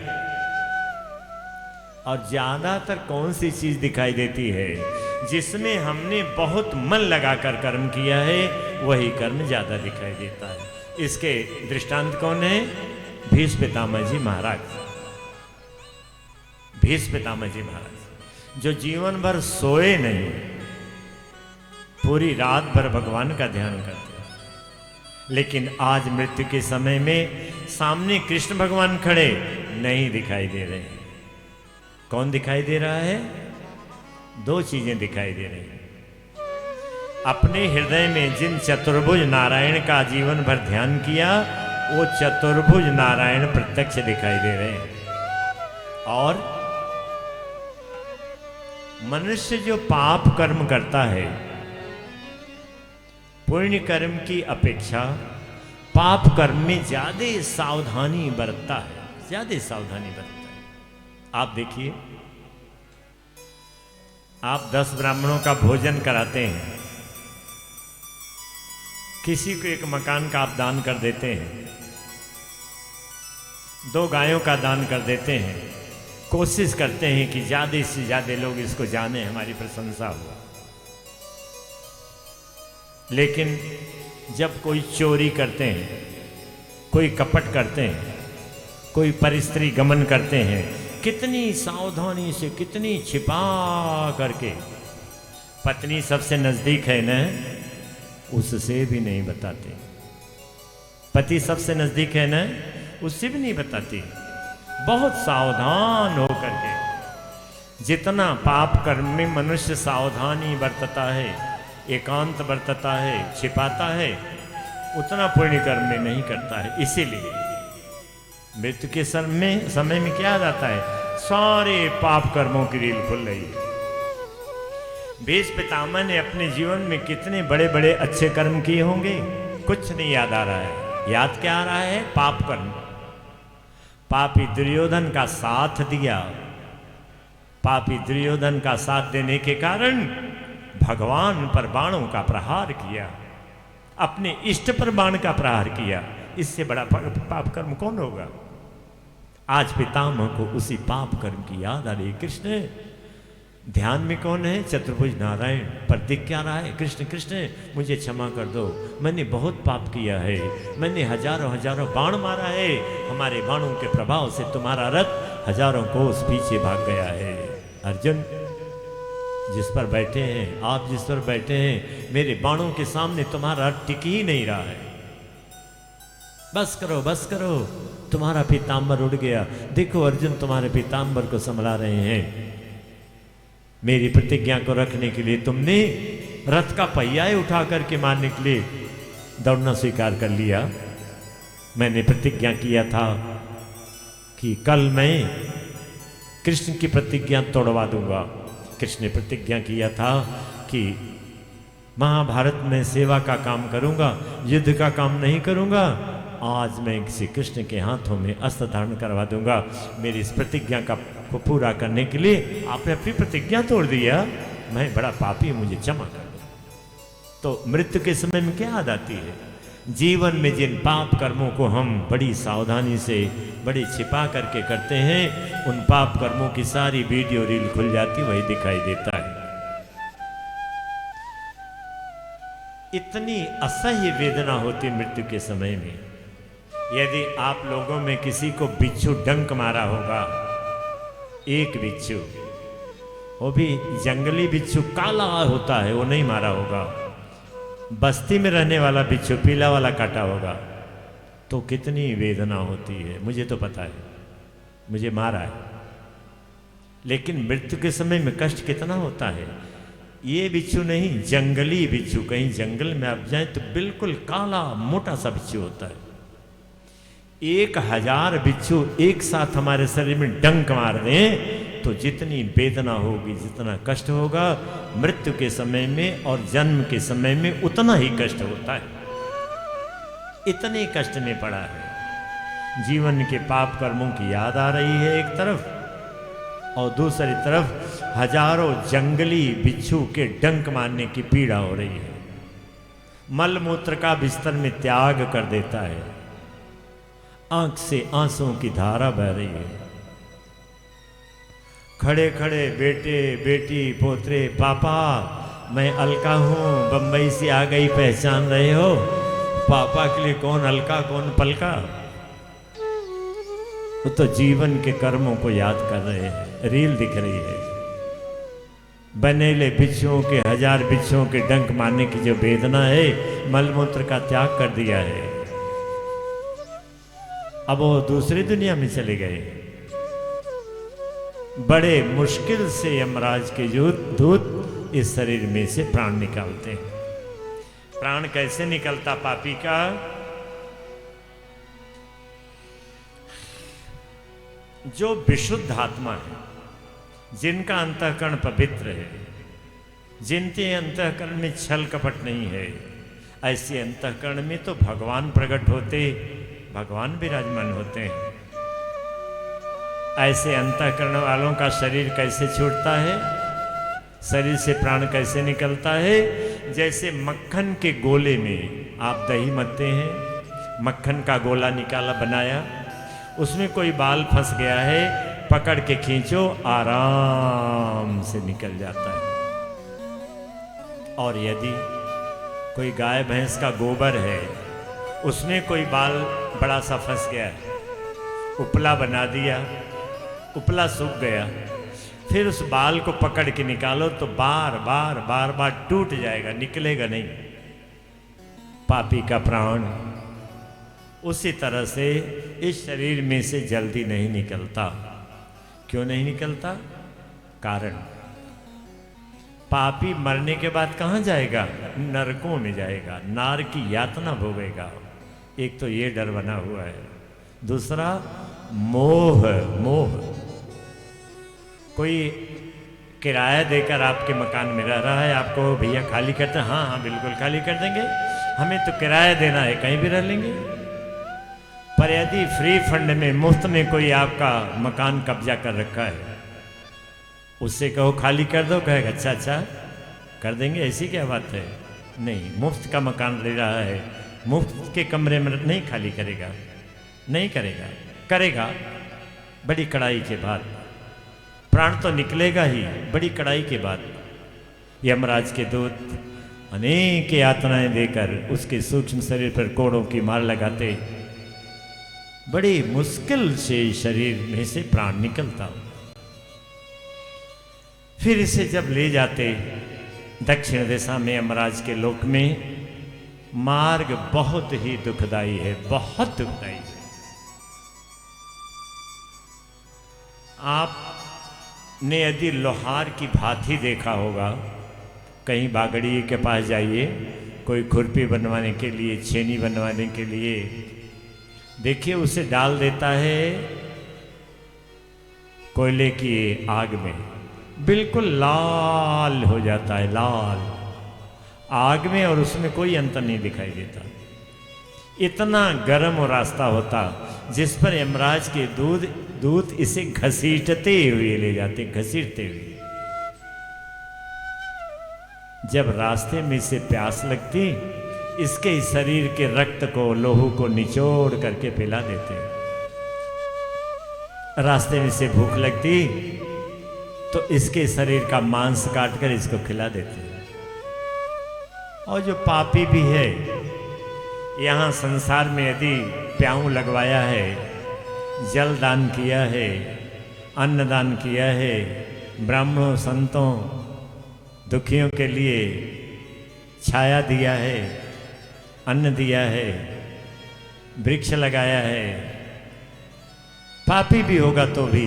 और ज्यादातर कौन सी चीज दिखाई देती है? जिसमें हमने बहुत मन लगाकर कर्म किया है, वही कर्म ज्यादा दिखाई देता है। इसके दृष्टांत कौन है? भीष्म पितामह जी महाराज। भीष्म पितामह जी महाराज जो जीवन भर सोए नहीं, पूरी रात भर भगवान का ध्यान करते हैं। लेकिन आज मृत्यु के समय में सामने कृष्ण भगवान खड़े नहीं दिखाई दे रहे हैं। कौन दिखाई दे रहा है? दो चीजें दिखाई दे रही हैं। अपने हृदय में जिन चतुर्भुज नारायण का जीवन भर ध्यान किया, वो चतुर्भुज नारायण प्रत्यक्ष दिखाई दे रहे हैं। और मनुष्य जो पाप कर्म करता है, पुण्य कर्म की अपेक्षा पाप कर्म में ज्यादा सावधानी बरतता है, ज्यादा सावधानी बरतता है। आप देखिए, आप 10 ब्राह्मणों का भोजन कराते हैं, किसी को एक मकान का आप दान कर देते हैं, 2 गायों का दान कर देते हैं, कोशिश करते हैं कि ज्यादा से ज्यादा लोग इसको जाने, हमारी प्रशंसा हो। लेकिन जब कोई चोरी करते हैं, कोई कपट करते हैं, कोई परिस्त्री गमन करते हैं, कितनी सावधानी से, कितनी छिपा करके, पत्नी सबसे नजदीक है न, उससे भी नहीं बताते। पति सबसे नजदीक है न, उससे भी नहीं बताती। बहुत सावधान होकर के। जितना पाप कर्म में मनुष्य सावधानी बरतता है, एकांत बरतता है, छिपाता है, उतना पुण्य कर्म में नहीं करता है। इसीलिए मृत्यु के समय में क्या जाता है? सारे पाप कर्मों की रील खुल रही है। भीष्म पितामह ने अपने जीवन में कितने बड़े बड़े अच्छे कर्म किए होंगे, कुछ नहीं याद आ रहा है। याद क्या आ रहा है? पाप कर्म। पापी दुर्योधन का साथ दिया। पापी दुर्योधन का साथ देने के कारण भगवान पर बाणों का प्रहार किया, अपने इष्ट पर बाण का प्रहार किया। इससे बड़ा पाप कर्म कौन होगा? आज पितामह को उसी पाप कर्म की याद आ रही। कृष्ण ध्यान में कौन है? चतुर्भुज नारायण। पर दिख क्या रहा है? कृष्ण कृष्ण मुझे क्षमा कर दो, मैंने बहुत पाप किया है, मैंने हजारों हजारों बाण मारा है, हमारे बाणों के प्रभाव से तुम्हारा रथ हजारों कोस पीछे भाग गया है। अर्जुन जिस पर बैठे हैं, आप जिस पर बैठे हैं, मेरे बाणों के सामने तुम्हारा रथ टिक ही नहीं रहा है। बस करो, बस करो, तुम्हारा पीताम्बर उड़ गया। देखो अर्जुन तुम्हारे पीताम्बर को संभला रहे हैं। मेरी प्रतिज्ञा को रखने के लिए तुमने रथ का पहिया उठा करके मारने के लिए दौड़ना स्वीकार कर लिया। मैंने प्रतिज्ञा किया था कि कल मैं कृष्ण की प्रतिज्ञा तोड़वा दूंगा। कृष्ण ने प्रतिज्ञा किया था कि महाभारत में सेवा का काम करूंगा, युद्ध का काम नहीं करूंगा। आज मैं श्री कृष्ण के हाथों में अस्त्र धारण करवा दूंगा। मेरी इस प्रतिज्ञा को पूरा करने के लिए आपने अपनी प्रतिज्ञा तोड़ दिया, मैं बड़ा पापी हूं, मुझे क्षमा कर दो। तो मृत्यु के समय में क्या याद आती है? जीवन में जिन पाप कर्मों को हम बड़ी सावधानी से, बड़ी छिपा करके करते हैं, उन पाप कर्मों की सारी वीडियो रील खुल जाती, वही दिखाई देता है। इतनी असह्य वेदना होती मृत्यु के समय में। यदि आप लोगों में किसी को बिच्छू डंक मारा होगा, एक बिच्छू, वो भी जंगली बिच्छू काला होता है, वो नहीं मारा होगा, बस्ती में रहने वाला बिच्छू पीला वाला काटा होगा, तो कितनी वेदना होती है। मुझे तो पता है, मुझे मारा है। लेकिन मृत्यु के समय में कष्ट कितना होता है। ये बिच्छू नहीं, जंगली बिच्छू, कहीं जंगल में आप जाएं तो बिल्कुल काला मोटा सा बिच्छू होता है। 1000 बिच्छू एक साथ हमारे शरीर में डंक मार दें तो जितनी वेदना होगी, जितना कष्ट होगा, मृत्यु के समय में और जन्म के समय में उतना ही कष्ट होता है। इतने कष्ट में पड़ा है। जीवन के पाप कर्मों की याद आ रही है एक तरफ, और दूसरी तरफ हजारों जंगली बिच्छू के डंक मारने की पीड़ा हो रही है। मल मूत्र का बिस्तर में त्याग कर देता है, आंख से आंसुओं की धारा बह रही है। खड़े खड़े बेटे बेटी पोतरे, पापा मैं अलका हूं, बंबई से आ गई, पहचान रहे हो? पापा के लिए कौन अलका कौन पलका। वो तो जीवन के कर्मों को याद कर रहे हैं, रील दिख रही है। बनेले बिच्छुओं के, 1000 बिच्छुओं के डंक मारने की जो वेदना है, मलमूत्र का त्याग कर दिया है। अब वो दूसरी दुनिया में चले गए। बड़े मुश्किल से यमराज के दूत इस शरीर में से प्राण निकालते हैं। प्राण कैसे निकलता पापी का? जो विशुद्ध आत्मा है, जिनका अंतःकरण पवित्र है, जिनके अंतःकरण में छल कपट नहीं है, ऐसे अंतःकरण में तो भगवान प्रकट होते, भगवान विराजमान होते हैं। ऐसे अंतःकरण वालों का शरीर कैसे छूटता है, शरीर से प्राण कैसे निकलता है? जैसे मक्खन के गोले में आप दही मथते हैं, मक्खन का गोला निकाला बनाया, उसमें कोई बाल फंस गया है, पकड़ के खींचो, आराम से निकल जाता है। और यदि कोई गाय भैंस का गोबर है, उसमें कोई बाल बड़ा सा फंस गया है, उपला बना दिया, उपला सूख गया, फिर उस बाल को पकड़ के निकालो तो बार बार टूट जाएगा, निकलेगा नहीं। पापी का प्राण उसी तरह से इस शरीर में से जल्दी नहीं निकलता। क्यों नहीं निकलता? कारण पापी मरने के बाद कहाँ जाएगा? नरकों में जाएगा, नार की यातना भोगेगा। एक तो ये डर बना हुआ है, दूसरा मोह। कोई किराया देकर आपके मकान में रह रहा है, आपको भैया खाली करते हैं, हाँ बिल्कुल खाली कर देंगे, हमें तो किराया देना है, कहीं भी रह लेंगे। पर यदि फ्री फंड में, मुफ्त में कोई आपका मकान कब्जा कर रखा है, उससे कहो खाली कर दो, कहेगा अच्छा कर देंगे, ऐसी क्या बात है? नहीं, मुफ्त का मकान ले रहा है, मुफ्त के कमरे में नहीं खाली करेगा, नहीं करेगा, करेगा बड़ी कड़ाई के बाद। प्राण तो निकलेगा ही बड़ी कड़ाई के बाद। यमराज के दूत अनेक यातनाएं देकर उसके सूक्ष्म शरीर पर कोड़ों की मार लगाते, बड़ी मुश्किल से शरीर में से प्राण निकलता। फिर इसे जब ले जाते दक्षिण दिशा में यमराज के लोक में, मार्ग बहुत ही दुखदाई है, बहुत दुखदाई है। आपने यदि लोहार की भाथी देखा होगा, कहीं बागड़ी के पास जाइए, कोई खुरपी बनवाने के लिए, छेनी बनवाने के लिए, देखिए उसे डाल देता है कोयले की आग में बिल्कुल लाल हो जाता है, लाल आग में, और उसमें कोई अंतर नहीं दिखाई देता। इतना गर्म और रास्ता होता जिस पर यमराज के दूत इसे घसीटते हुए ले जाते, घसीटते हुए। जब रास्ते में से प्यास लगती, इसके शरीर के रक्त को, लोहू को निचोड़ करके पिला देते। रास्ते में से भूख लगती तो इसके शरीर का मांस काटकर इसको खिला देते। और जो पापी भी है, यहाँ संसार में यदि प्याऊ लगवाया है, जल दान किया है, अन्न दान किया है, ब्राह्मणों संतों दुखियों के लिए छाया दिया है, अन्न दिया है, वृक्ष लगाया है, पापी भी होगा तो भी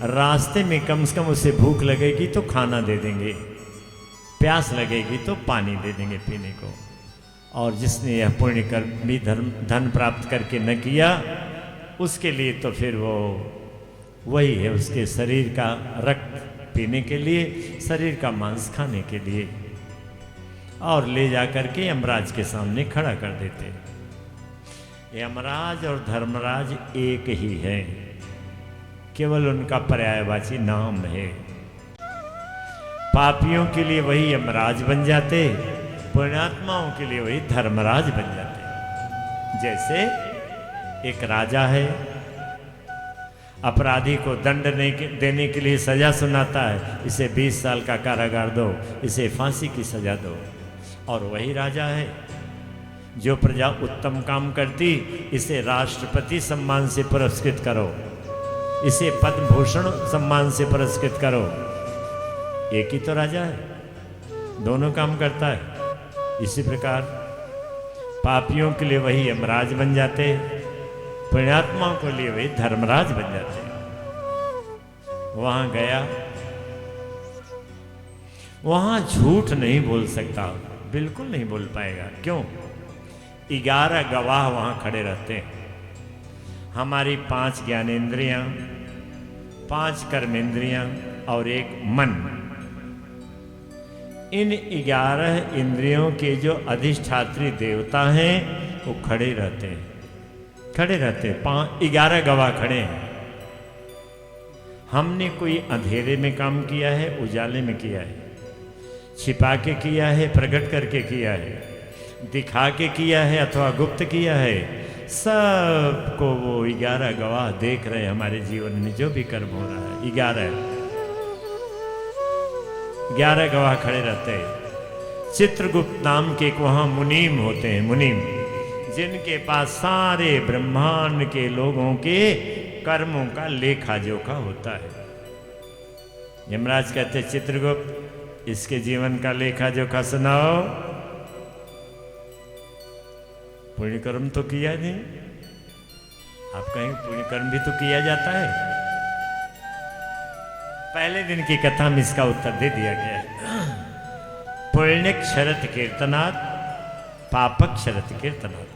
रास्ते में कम से कम उसे भूख लगेगी तो खाना दे देंगे, प्यास लगेगी तो पानी दे देंगे पीने को। और जिसने यह पुण्य कर्म भी धन प्राप्त करके न किया, उसके लिए तो फिर वो वही है, उसके शरीर का रक्त पीने के लिए, शरीर का मांस खाने के लिए, और ले जा करके यमराज के सामने खड़ा कर देते। यमराज और धर्मराज एक ही है, केवल उनका पर्यायवाची नाम है। पापियों के लिए वही यमराज बन जाते, पुण्यात्माओं के लिए वही धर्मराज बन जाते। जैसे एक राजा है, अपराधी को दंड देने के लिए सजा सुनाता है, इसे 20 साल का कारागार दो, इसे फांसी की सजा दो। और वही राजा है जो प्रजा उत्तम काम करती, इसे राष्ट्रपति सम्मान से पुरस्कृत करो, इसे पद्म भूषण सम्मान से पुरस्कृत करो। एक ही तो राजा है, दोनों काम करता है। इसी प्रकार पापियों के लिए वही यमराज बन जाते, पुण्यात्माओं के लिए वही धर्मराज बन जाते। वहां गया, वहां झूठ नहीं बोल सकता, बिल्कुल नहीं बोल पाएगा। क्यों? 11 गवाह वहां खड़े रहते हैं। हमारी 5 ज्ञानेंद्रियां, 5 कर्मेंद्रियां और एक मन, इन 11 इंद्रियों के जो अधिष्ठात्री देवता हैं वो खड़े रहते हैं, खड़े रहते हैं। 11 गवाह खड़े हैं। हमने कोई अंधेरे में काम किया है, उजाले में किया है, छिपा के किया है, प्रकट करके किया है, दिखा के किया है अथवा गुप्त किया है, सबको वो 11 गवाह देख रहे हैं। हमारे जीवन में जो भी कर्म हो रहा है, 11 गवाह खड़े रहते हैं। चित्रगुप्त नाम के एक वहां मुनीम होते हैं, मुनीम, जिनके पास सारे ब्रह्मांड के लोगों के कर्मों का लेखा जोखा होता है। यमराज कहते हैं, चित्रगुप्त इसके जीवन का लेखा जोखा सुनाओ। पुण्य कर्म तो किया नहीं, आप कहेंगे पुण्य कर्म भी तो किया जाता है। पहले दिन की कथा में इसका उत्तर दे दिया गया है। पुण्य क्षरत कीर्तनात्, पापक क्षरत कीर्तनात्।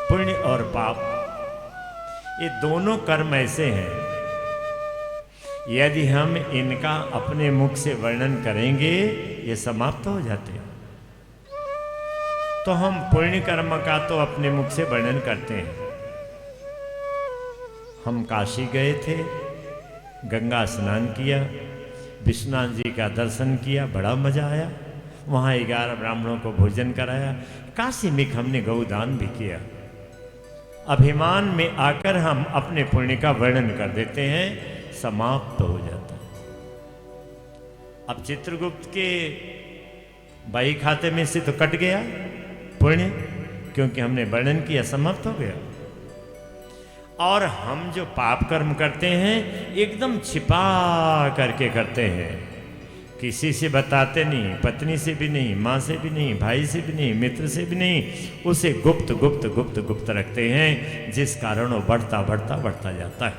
पुण्य और पाप ये दोनों कर्म ऐसे हैं, यदि हम इनका अपने मुख से वर्णन करेंगे ये समाप्त हो जाते हैं। तो हम पुण्य कर्म का तो अपने मुख से वर्णन करते हैं। हम काशी गए थे, गंगा स्नान किया, विश्वनाथ जी का दर्शन किया, बड़ा मजा आया। वहाँ 11 ब्राह्मणों को भोजन कराया। काशी में हमने गौदान भी किया। अभिमान में आकर हम अपने पुण्य का वर्णन कर देते हैं, समाप्त हो जाता है। अब चित्रगुप्त के बही खाते में से तो कट गया पुण्य, क्योंकि हमने वर्णन किया, समाप्त हो गया। और हम जो पाप कर्म करते हैं एकदम छिपा करके करते हैं, किसी से बताते नहीं, पत्नी से भी नहीं, माँ से भी नहीं, भाई से भी नहीं, मित्र से भी नहीं, उसे गुप्त गुप्त गुप्त गुप्त रखते हैं, जिस कारण वो बढ़ता बढ़ता बढ़ता जाता है।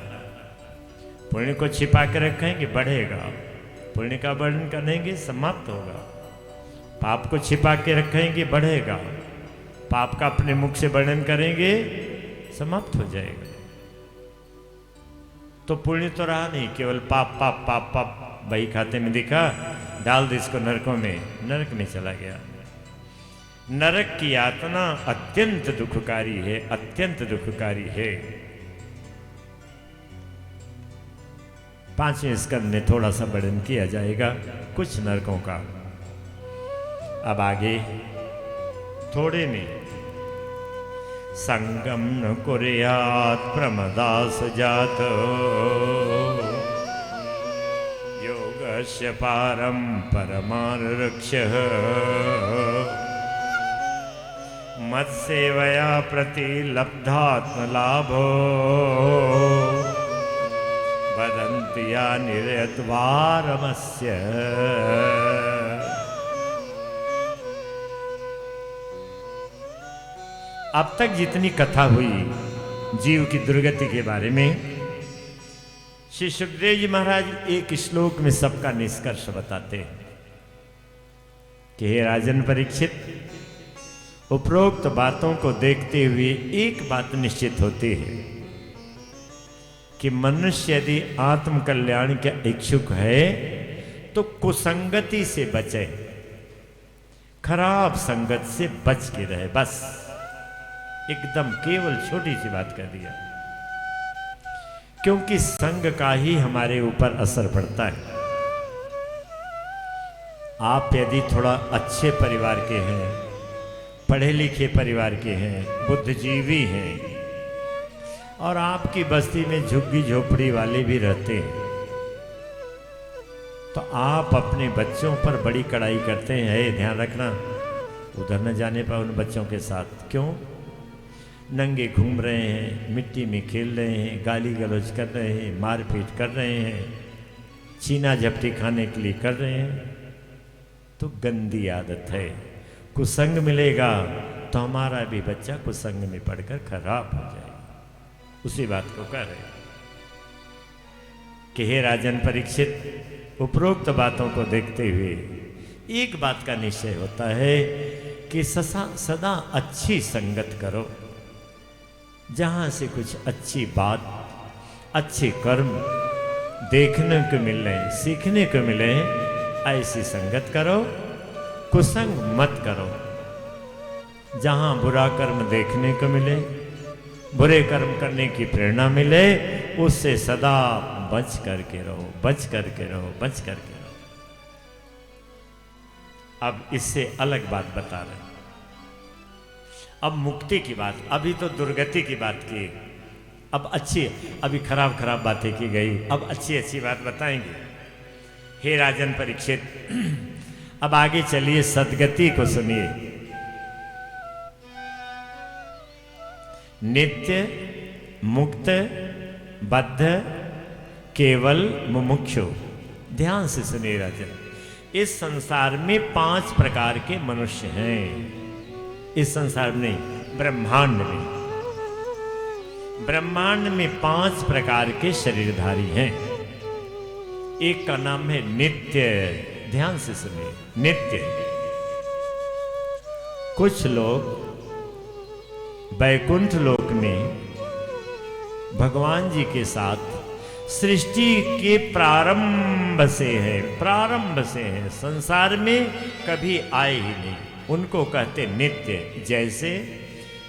पुण्य को छिपा के रखेंगे बढ़ेगा, पुण्य का वर्णन करेंगे समाप्त होगा। पाप को छिपा के रखेंगे बढ़ेगा, पाप का अपने मुख से वर्णन करेंगे समाप्त हो जाएगा। तो पुण्य तो रहा नहीं, केवल पाप पाप पाप पाप बही खाते में दिखा, डाल दे इसको नरकों में, नरक में चला गया। नरक की यातना अत्यंत दुखकारी है, अत्यंत दुखकारी है। 5वें स्कंद में थोड़ा सा वर्णन किया जाएगा कुछ नरकों का। अब आगे थोड़े में, संगम न कुर्यात् प्रमदास जात योगस्य पारं परमानृक्ष्यः मत्सेवया प्रतिलब्धात्मलाभो वदन्ति या निर्यद्वारमस्य। अब तक जितनी कथा हुई जीव की दुर्गति के बारे में, श्री सुखदेव जी महाराज एक श्लोक में सबका निष्कर्ष बताते हैं कि हे राजन परीक्षित, उपरोक्त बातों को देखते हुए एक बात निश्चित होती है कि मनुष्य यदि आत्म कल्याण के इच्छुक है तो कुसंगति से बचे, खराब संगत से बच के रहे। बस एकदम केवल छोटी सी बात कर दिया, क्योंकि संग का ही हमारे ऊपर असर पड़ता है। आप यदि थोड़ा अच्छे परिवार के हैं, पढ़े लिखे परिवार के हैं, बुद्धिजीवी हैं, और आपकी बस्ती में झुग्गी झोपड़ी वाले भी रहते हैं, तो आप अपने बच्चों पर बड़ी कड़ाई करते हैं, हे ध्यान रखना उधर न जाने पाए उन बच्चों के साथ। क्यों? नंगे घूम रहे हैं, मिट्टी में खेल रहे हैं, गाली गलौज कर रहे हैं, मारपीट कर रहे हैं, छीना झपटी खाने के लिए कर रहे हैं, तो गंदी आदत है। कुसंग मिलेगा तो हमारा भी बच्चा कुसंग में पढ़कर खराब हो जाएगा। उसी बात को कह रहे कि हे राजन परीक्षित, उपरोक्त बातों को देखते हुए एक बात का निश्चय होता है कि सदा अच्छी संगत करो, जहां से कुछ अच्छी बात, अच्छे कर्म देखने को मिले, सीखने को मिले, ऐसी संगत करो। कुसंग मत करो। जहां बुरा कर्म देखने को मिले, बुरे कर्म करने की प्रेरणा मिले, उससे सदा बच करके रहो, बच करके रहो, बच करके रहो। अब इससे अलग बात बता रहे, अब मुक्ति की बात। अभी तो दुर्गति की बात की, अब अच्छी, अभी खराब खराब बातें की गई, अब अच्छी अच्छी बात बताएंगे। हे राजन परीक्षित, अब आगे चलिए, सद्गति को सुनिए। नित्य, मुक्त, बद्ध, केवल, मुमुक्षु। ध्यान से सुनिए राजन, इस संसार में 5 प्रकार के मनुष्य हैं। इस संसार में नहीं, ब्रह्मांड में, ब्रह्मांड में 5 प्रकार के शरीरधारी हैं। एक का नाम है नित्य। ध्यान से सुनिए, नित्य। कुछ लोग वैकुंठ लोक में भगवान जी के साथ सृष्टि के प्रारंभ से हैं, प्रारंभ से हैं, संसार में कभी आए ही नहीं, उनको कहते नित्य। जैसे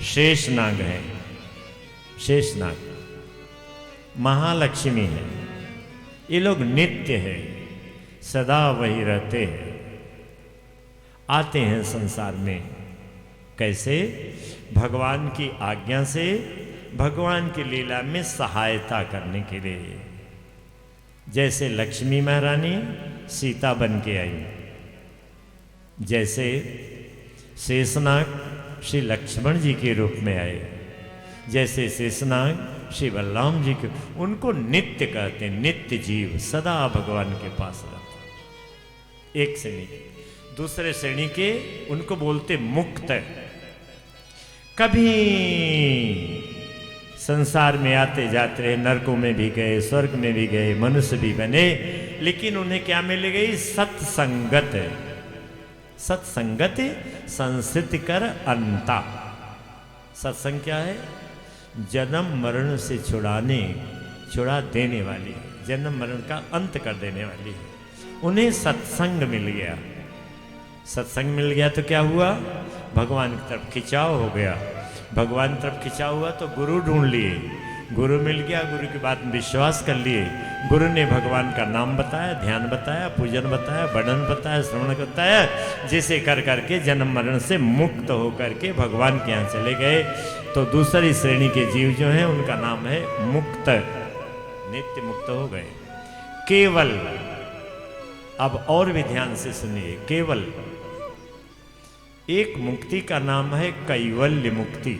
शेषनाग है, शेषनाग, महालक्ष्मी है, ये लोग नित्य है, सदा वही रहते हैं, आते हैं संसार में। कैसे? भगवान की आज्ञा से, भगवान की लीला में सहायता करने के लिए। जैसे लक्ष्मी महारानी सीता बन के आई, जैसे शेषनाग श्री लक्ष्मण जी के रूप में आए, जैसे शेषनाग श्री बलराम जी के, उनको नित्य कहते हैं, नित्य जीव, सदा भगवान के पास रहते। एक श्रेणी। दूसरे श्रेणी के, उनको बोलते मुक्त। कभी संसार में आते जाते रहे, नरकों में भी गए, स्वर्ग में भी गए, मनुष्य भी बने, लेकिन उन्हें क्या मिल गई? सत्संगत। सत्संगत संस्कृति कर अंता। सत्संग क्या है? जन्म मरण से छुड़ा देने वाली है, जन्म मरण का अंत कर देने वाली है। उन्हें सत्संग मिल गया। सत्संग मिल गया तो क्या हुआ? भगवान की तरफ खिंचाव हो गया। भगवान की तरफ खिंचाव हुआ तो गुरु ढूंढ लिए। गुरु मिल गया, गुरु की बात में विश्वास कर लिए। गुरु ने भगवान का नाम बताया, ध्यान बताया, पूजन बताया, वर्णन बताया, श्रवण बताया, जिसे कर करके जन्म मरण से मुक्त होकर के भगवान के यहाँ चले गए। तो दूसरी श्रेणी के जीव जो हैं उनका नाम है मुक्त, नित्य मुक्त हो गए। केवल, अब और भी ध्यान से सुनिए, केवल एक मुक्ति का नाम है कैवल्य मुक्ति।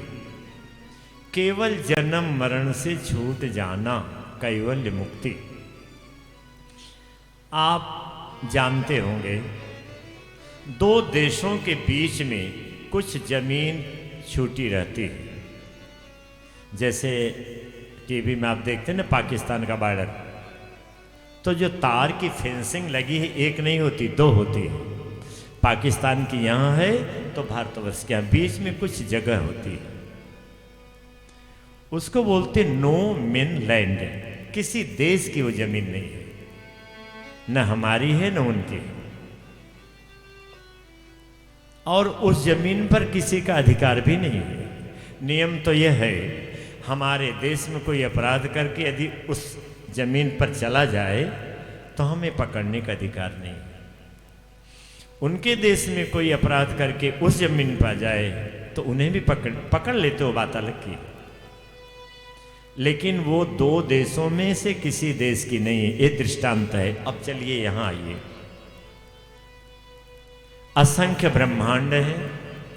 केवल जन्म मरण से छूट जाना, कैवल्य मुक्ति। आप जानते होंगे दो देशों के बीच में कुछ जमीन छूटी रहती है। जैसे टीवी में आप देखते हैं ना पाकिस्तान का बॉर्डर, तो जो तार की फेंसिंग लगी है एक नहीं होती, दो होती है। पाकिस्तान की यहाँ है तो भारतवर्ष के यहाँ बीच में कुछ जगह होती है, उसको बोलते नो मेन लैंड। किसी देश की वो जमीन नहीं है, न हमारी है न उनकी है, और उस जमीन पर किसी का अधिकार भी नहीं है। नियम तो यह है, हमारे देश में कोई अपराध करके यदि उस जमीन पर चला जाए तो हमें पकड़ने का अधिकार नहीं है। उनके देश में कोई अपराध करके उस जमीन पर जाए तो उन्हें भी पकड़ लेते हो, बात अलग की। लेकिन वो दो देशों में से किसी देश की नहीं है, ये दृष्टांत है। अब चलिए यहां आइए। असंख्य ब्रह्मांड हैं,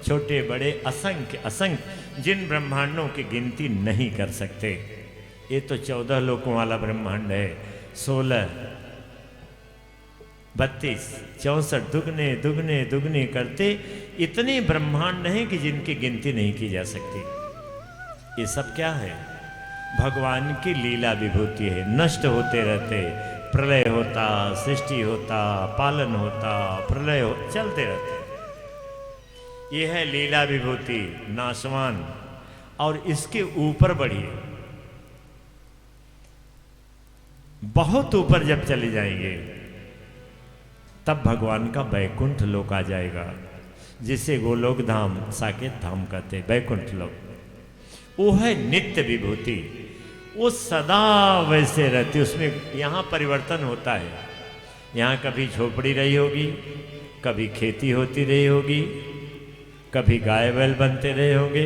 छोटे बड़े असंख्य असंख्य, जिन ब्रह्मांडों की गिनती नहीं कर सकते। ये तो 14 लोकों वाला ब्रह्मांड है, 16, 32, 64, दुगने दुगने दुगने करते इतने ब्रह्मांड हैं कि जिनकी गिनती नहीं की जा सकती। ये सब क्या है? भगवान की लीला विभूति है। नष्ट होते रहते, प्रलय होता, सृष्टि होता, पालन होता, प्रलय हो, चलते रहते। ये है लीला विभूति, नाशवान। और इसके ऊपर बढ़िए, बहुत ऊपर जब चले जाएंगे तब भगवान का बैकुंठ लोक आ जाएगा, जिसे गोलोक धाम, साकेत धाम कहते, बैकुंठ लोक। वो है नित्य विभूति, वो सदा वैसे रहती, उसमें यहाँ परिवर्तन होता है। यहाँ कभी झोपड़ी रही होगी, कभी खेती होती रही होगी, कभी गाय बैल बनते रहे होंगे,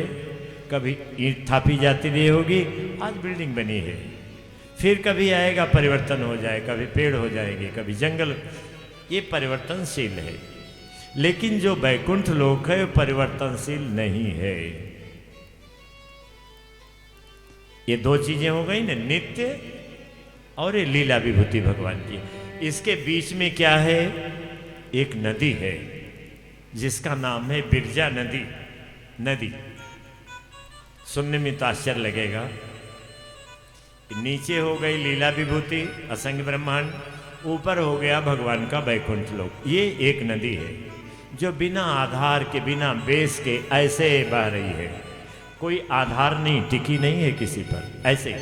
कभी ईंट थापी जाती रही होगी, आज बिल्डिंग बनी है। फिर कभी आएगा परिवर्तन हो जाए, कभी पेड़ हो जाएंगे, कभी जंगल, ये परिवर्तनशील है। लेकिन जो बैकुंठ लोक है वो परिवर्तनशील नहीं है। ये दो चीजें हो गई ना, नित्य और ये लीला विभूति भगवान की। इसके बीच में क्या है? एक नदी है जिसका नाम है बिरजा नदी। नदी सुनने में तो आश्चर्य लगेगा। नीचे हो गई लीला विभूति, असंख्य ब्रह्मांड, ऊपर हो गया भगवान का बैकुंठ लोक। ये एक नदी है जो बिना आधार के, बिना बेस के ऐसे बह रही है। कोई आधार नहीं, टिकी नहीं है किसी पर, ऐसे ही।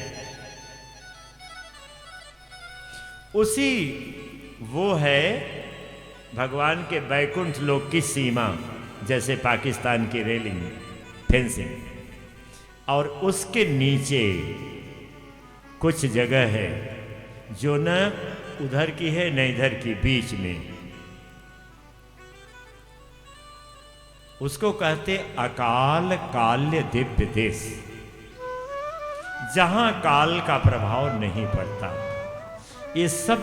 उसी वो है भगवान के बैकुंठ लोक की सीमा, जैसे पाकिस्तान की रेलिंग, फेंसिंग। और उसके नीचे कुछ जगह है जो न उधर की है न इधर की, बीच में। उसको कहते अकाल काल्य दिव्य देश, जहां काल का प्रभाव नहीं पड़ता। ये सब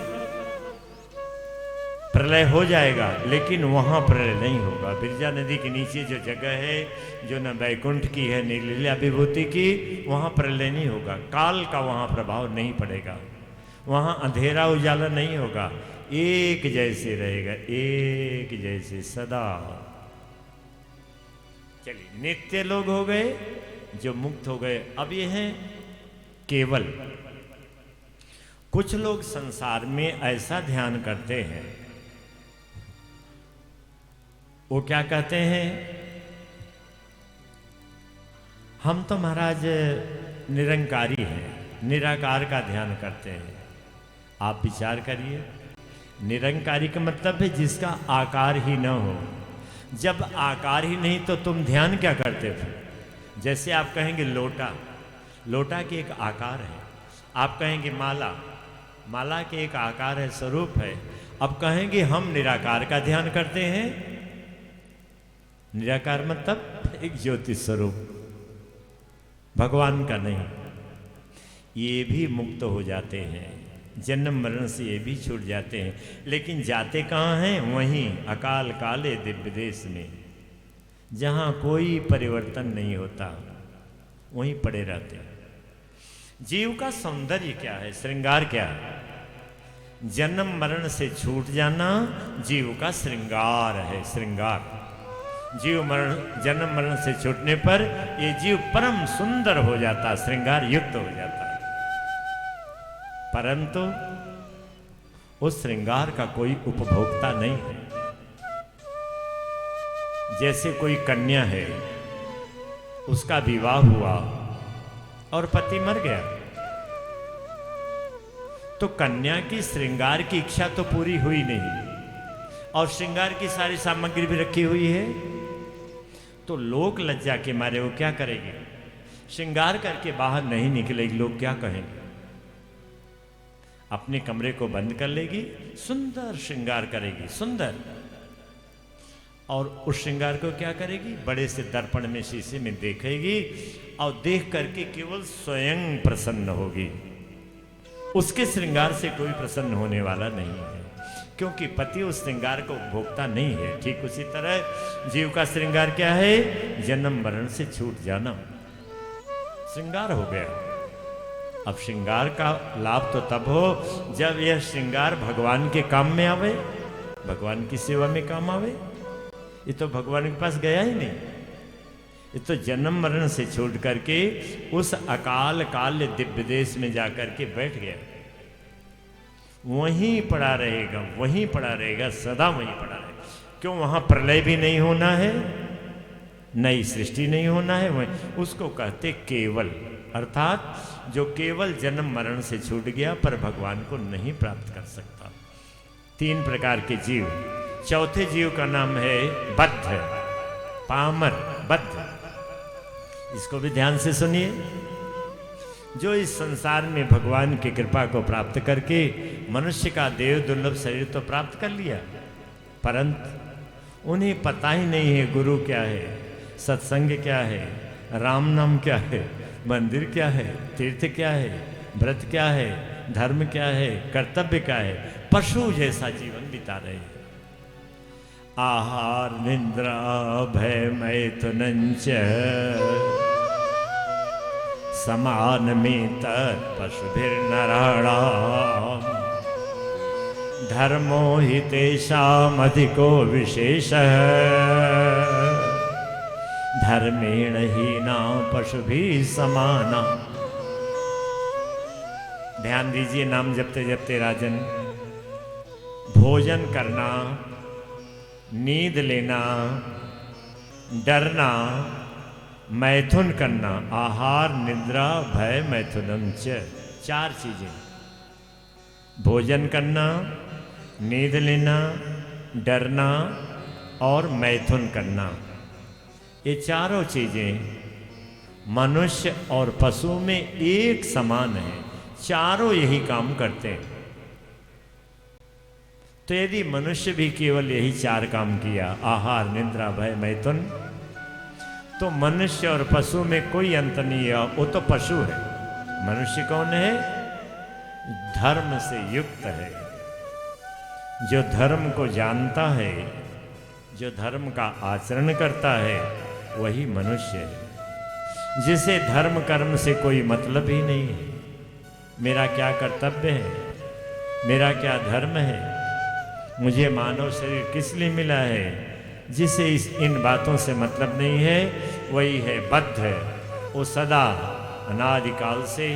प्रलय हो जाएगा लेकिन वहां प्रलय नहीं होगा। बिरजा नदी के नीचे जो जगह है, जो न बैकुंठ की है न लीला विभूति की, वहां प्रलय नहीं होगा। काल का वहां प्रभाव नहीं पड़ेगा, वहां अंधेरा उजाला नहीं होगा, एक जैसे रहेगा, एक जैसे सदा। चलिए, नित्य लोग हो गए जो मुक्त हो गए। अब ये हैं केवल। कुछ लोग संसार में ऐसा ध्यान करते हैं, वो क्या कहते हैं, हम तो महाराज निरंकारी हैं, निराकार का ध्यान करते हैं। आप विचार करिए, निरंकारी का मतलब है जिसका आकार ही न हो। जब आकार ही नहीं तो तुम ध्यान क्या करते थे? जैसे आप कहेंगे लोटा, लोटा के एक आकार है। आप कहेंगे माला, माला के एक आकार है, स्वरूप है। अब कहेंगे हम निराकार का ध्यान करते हैं। निराकार मतलब एक ज्योति स्वरूप, भगवान का नहीं। ये भी मुक्त हो जाते हैं, जन्म मरण से ये भी छूट जाते हैं। लेकिन जाते कहाँ हैं? वहीं अकाल काले दिव्य देश में, जहाँ कोई परिवर्तन नहीं होता, वहीं पड़े रहते हैं। जीव का सौंदर्य क्या है, श्रृंगार क्या है? जन्म मरण से छूट जाना जीव का श्रृंगार है। श्रृंगार जीव मरण, जन्म मरण से छूटने पर ये जीव परम सुंदर हो जाता, श्रृंगार युक्त हो जाता है। परंतु उस श्रृंगार का कोई उपभोक्ता नहीं है। जैसे कोई कन्या है, उसका विवाह हुआ और पति मर गया, तो कन्या की श्रृंगार की इच्छा तो पूरी हुई नहीं, और श्रृंगार की सारी सामग्री भी रखी हुई है। तो लोक लज्जा के मारे वो क्या करेगी? श्रृंगार करके बाहर नहीं निकलेगी। लोग क्या कहेंगे? अपने कमरे को बंद कर लेगी, सुंदर श्रृंगार करेगी, सुंदर। और उस श्रृंगार को क्या करेगी? बड़े से दर्पण में, शीशे में देखेगी, और देख करके केवल स्वयं प्रसन्न होगी। उसके श्रृंगार से कोई प्रसन्न होने वाला नहीं है, क्योंकि पति उस श्रृंगार को उपभोक्ता नहीं है। ठीक उसी तरह जीव का श्रृंगार क्या है? जन्म मरण से छूट जाना, श्रृंगार हो गया। अब श्रृंगार का लाभ तो तब हो जब यह श्रृंगार भगवान के काम में आवे, भगवान की सेवा में काम आवे। ये तो भगवान के पास गया ही नहीं, ये तो जन्म मरण से छूट करके उस अकाल काल दिव्य देश में जाकर के बैठ गया। वहीं पड़ा रहेगा, वहीं पड़ा रहेगा, सदा वहीं पड़ा रहेगा। क्यों? वहां प्रलय भी नहीं होना है, नई सृष्टि नहीं होना है। वहीं उसको कहते केवल, अर्थात जो केवल जन्म मरण से छूट गया पर भगवान को नहीं प्राप्त कर सकता। तीन प्रकार के जीव। चौथे जीव का नाम है बद्ध, पामर, बद्ध। इसको भी ध्यान से सुनिए। जो इस संसार में भगवान की कृपा को प्राप्त करके मनुष्य का देव दुर्लभ शरीर तो प्राप्त कर लिया, परंतु उन्हें पता ही नहीं है गुरु क्या है, सत्संग क्या है, राम नाम क्या है, मंदिर क्या है, तीर्थ क्या है, व्रत क्या है, धर्म क्या है, कर्तव्य क्या है। पशु जैसा जीवन बिता रहे हैं। आहार निद्रा भय मैथुनंच समान में तत्पशुभिर्नराणाम् धर्मो हि तेषाम् अधिको विशेषः धर्मेण हीना पशुभिः समाना। ध्यान दीजिए, नाम जपते जपते राजन। भोजन करना, नींद लेना, डरना, मैथुन करना, आहार निद्रा भय मैथुनम च, चार चीजें। भोजन करना, नींद लेना, डरना और मैथुन करना, ये चारों चीजें मनुष्य और पशु में एक समान है। चारों यही काम करते हैं। तो यदि मनुष्य भी केवल यही चार काम किया, आहार निद्रा भय मैथुन, तो मनुष्य और पशु में कोई अंतर नहीं है। वो तो पशु है। मनुष्य कौन है? धर्म से युक्त है, जो धर्म को जानता है, जो धर्म का आचरण करता है, वही मनुष्य है। जिसे धर्म कर्म से कोई मतलब ही नहीं है। मेरा क्या कर्तव्य है, मेरा क्या धर्म है, मुझे मानव शरीर किस लिए मिला है, जिसे इन बातों से मतलब नहीं है, वही है बद्ध। वो सदा अनादिकाल से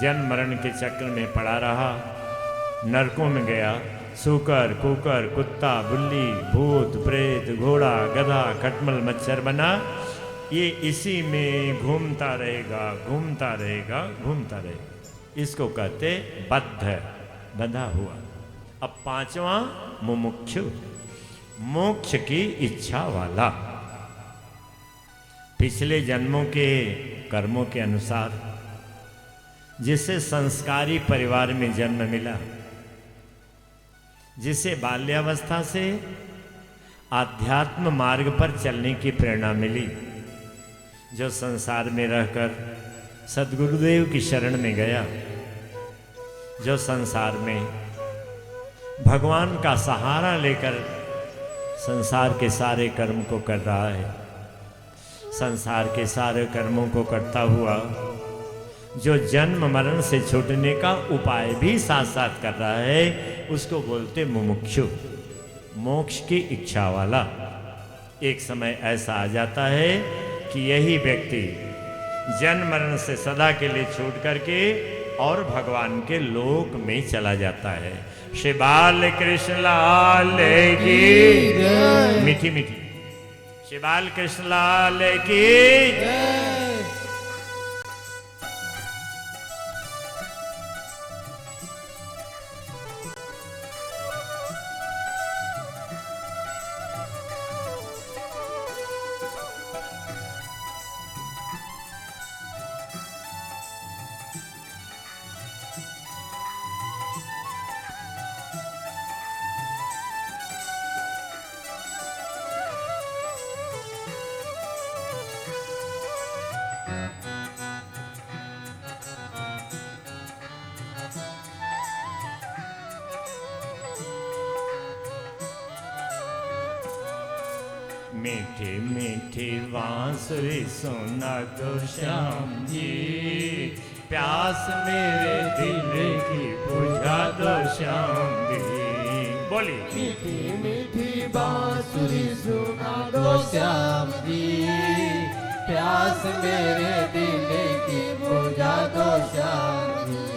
जन्म मरण के चक्र में पड़ा रहा, नरकों में गया, सूकर कुकर कुत्ता बिल्ली भूत प्रेत घोड़ा गधा खटमल मच्छर बना। ये इसी में घूमता रहेगा, घूमता रहेगा, घूमता रहेगा। इसको कहते बद्ध, बंधा हुआ। अब पांचवा मुमुक्षु, मोक्ष की इच्छा वाला। पिछले जन्मों के कर्मों के अनुसार जिसे संस्कारी परिवार में जन्म मिला, जिसे बाल्यावस्था से आध्यात्म मार्ग पर चलने की प्रेरणा मिली, जो संसार में रहकर सद्गुरुदेव की शरण में गया, जो संसार में भगवान का सहारा लेकर संसार के सारे कर्म को कर रहा है, संसार के सारे कर्मों को करता हुआ जो जन्म मरण से छूटने का उपाय भी साथ साथ कर रहा है, उसको बोलते मुमुक्षु, मोक्ष की इच्छा वाला। एक समय ऐसा आ जाता है कि यही व्यक्ति जन्म मरण से सदा के लिए छूट करके और भगवान के लोक में चला जाता है। श्री बाल कृष्ण लाल की मीठी मीठी, श्री बाल कृष्ण लाल की मीठी मीठी बांसुरी सुना दो श्याम जी, प्यास मेरे दिल की बुझा दो श्याम जी। बोली मीठी मीठी बांसुरी सुना दो श्याम जी, प्यास मेरे दिल की बुझा दो श्याम जी।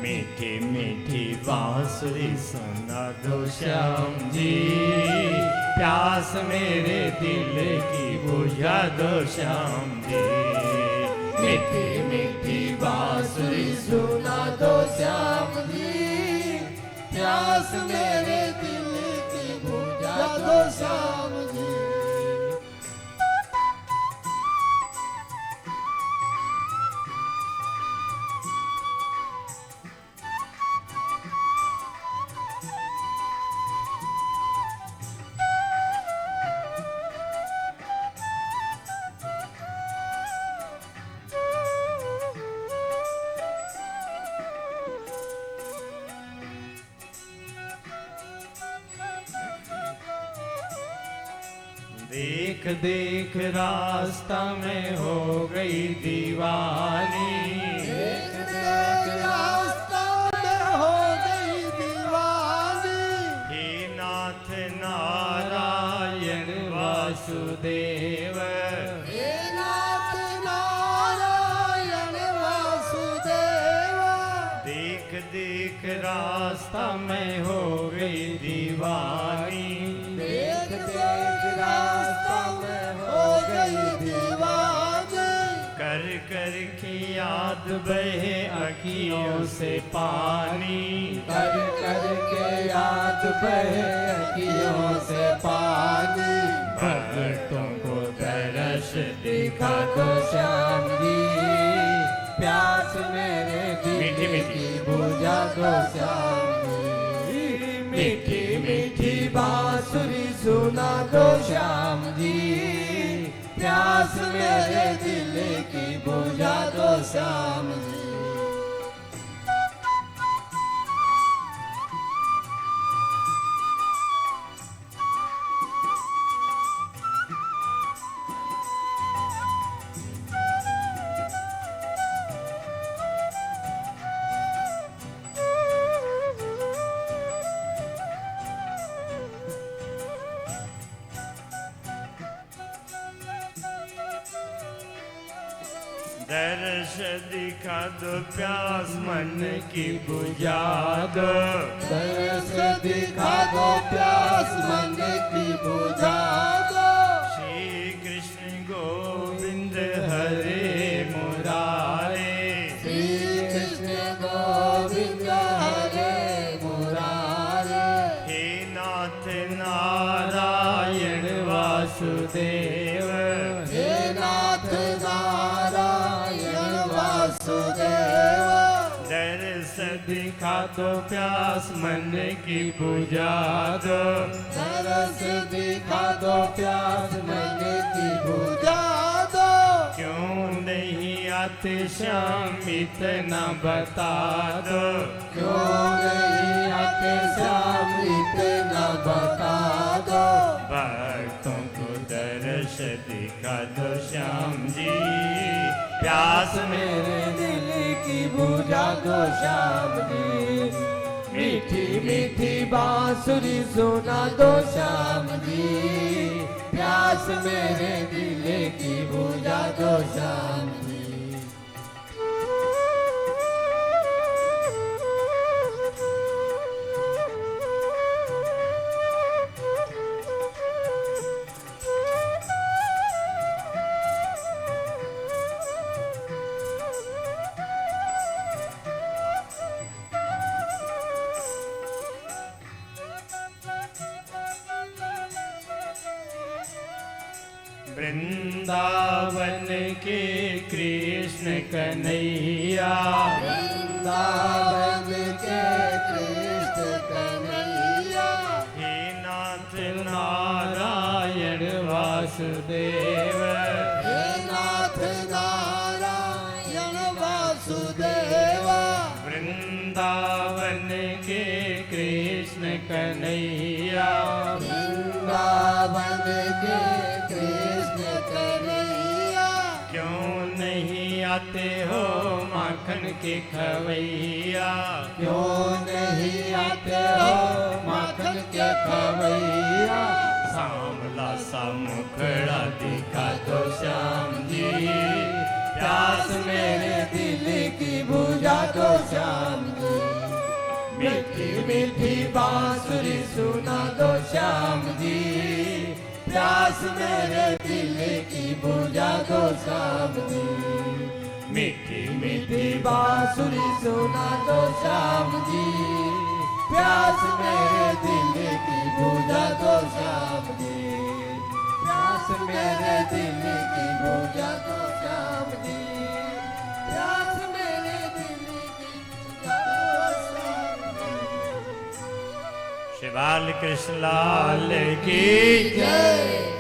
मीठी मीठी बांसुरी सुना दो श्याम जी, प्यास मेरे दिल की बुझा दो श्याम जी। मीठी मीठी बांसुरी सुना दो श्याम जी, प्यास मेरे दिल की बुझा दो श्याम जी। देख देख रास्ता में हो गई दीवानी, देख देख रास्ता में हो गई दीवानी। हे नाथ नारायण वासुदेव, हे नाथ नारायण वासुदेव। देख देख रास्ता में हो गई दीवानी, देख देख रास्ता में हो गई दीवानी। कर कर के याद बहे अखियों से पानी, कर कर के याद बहे अखियों से पानी। भक्तों को तरस दिखा दो श्याम जी, प्यास मेरे मीठी दिल मीठी। की बुझा दो श्याम जी। मीठी मीठी बांसुरी सुना दो श्याम जी, प्यास मेरे दिल की बुझा दो श्याम जी। दर्श दिखा दो प्यास मन की बुझा दो, दर्श दिखा दो प्यास मन की बुझा दो। श्री कृष्ण गोविंद हरे मुरारे, श्री कृष्ण वासुदेव, हे नाथ नारायण वासुदेव। दर्श दिखा दो प्यास मन की बुझा दो, दरस दिखा दो प्यास मन की बुझा दो। क्यों नहीं आते श्याम इतना बता दो, क्यों नहीं आते श्याम इतना बता दो। भक्तों को दर्श दिखा दो श्याम जी, प्यास मेरे दिल की बुझा दो श्याम जी। मीठी मीठी बांसुरी सुना दो श्याम जी। प्यास मेरे दिल की बुझा दो श्याम जी। वृंदावन के कृष्ण कन्हैया, वृंदावन के कृष्ण कन्हैया। हे नाथ नारायण वासुदेव, हे नाथ नारायण वासुदेव। वृंदावन के कृष्ण कन्हैया, वृंदावन के कृष्ण कन्हैया। क्यों नहीं आते हो माखन के खवैया, क्यों नहीं आते हो माखन के खवैया। सांवला सा मुखड़ा दिखा दो श्याम जी, प्यास मेरे दिल की बुझा दो श्याम जी। मीठी मीठी बांसुरी सुना दो श्याम जी। प्यास मेरे दिल की बुझा दो श्याम जी। मीठी मीठी बांसुरी सुना दो श्याम जी। प्यास मेरे दिल की बुझा दो श्याम जी। प्यास मेरे दिल की बुझा दो श्याम जी। प्यास मेरे दिल की बुझा दो श्याम जी। श्री बाल कृष्ण लाल की जय।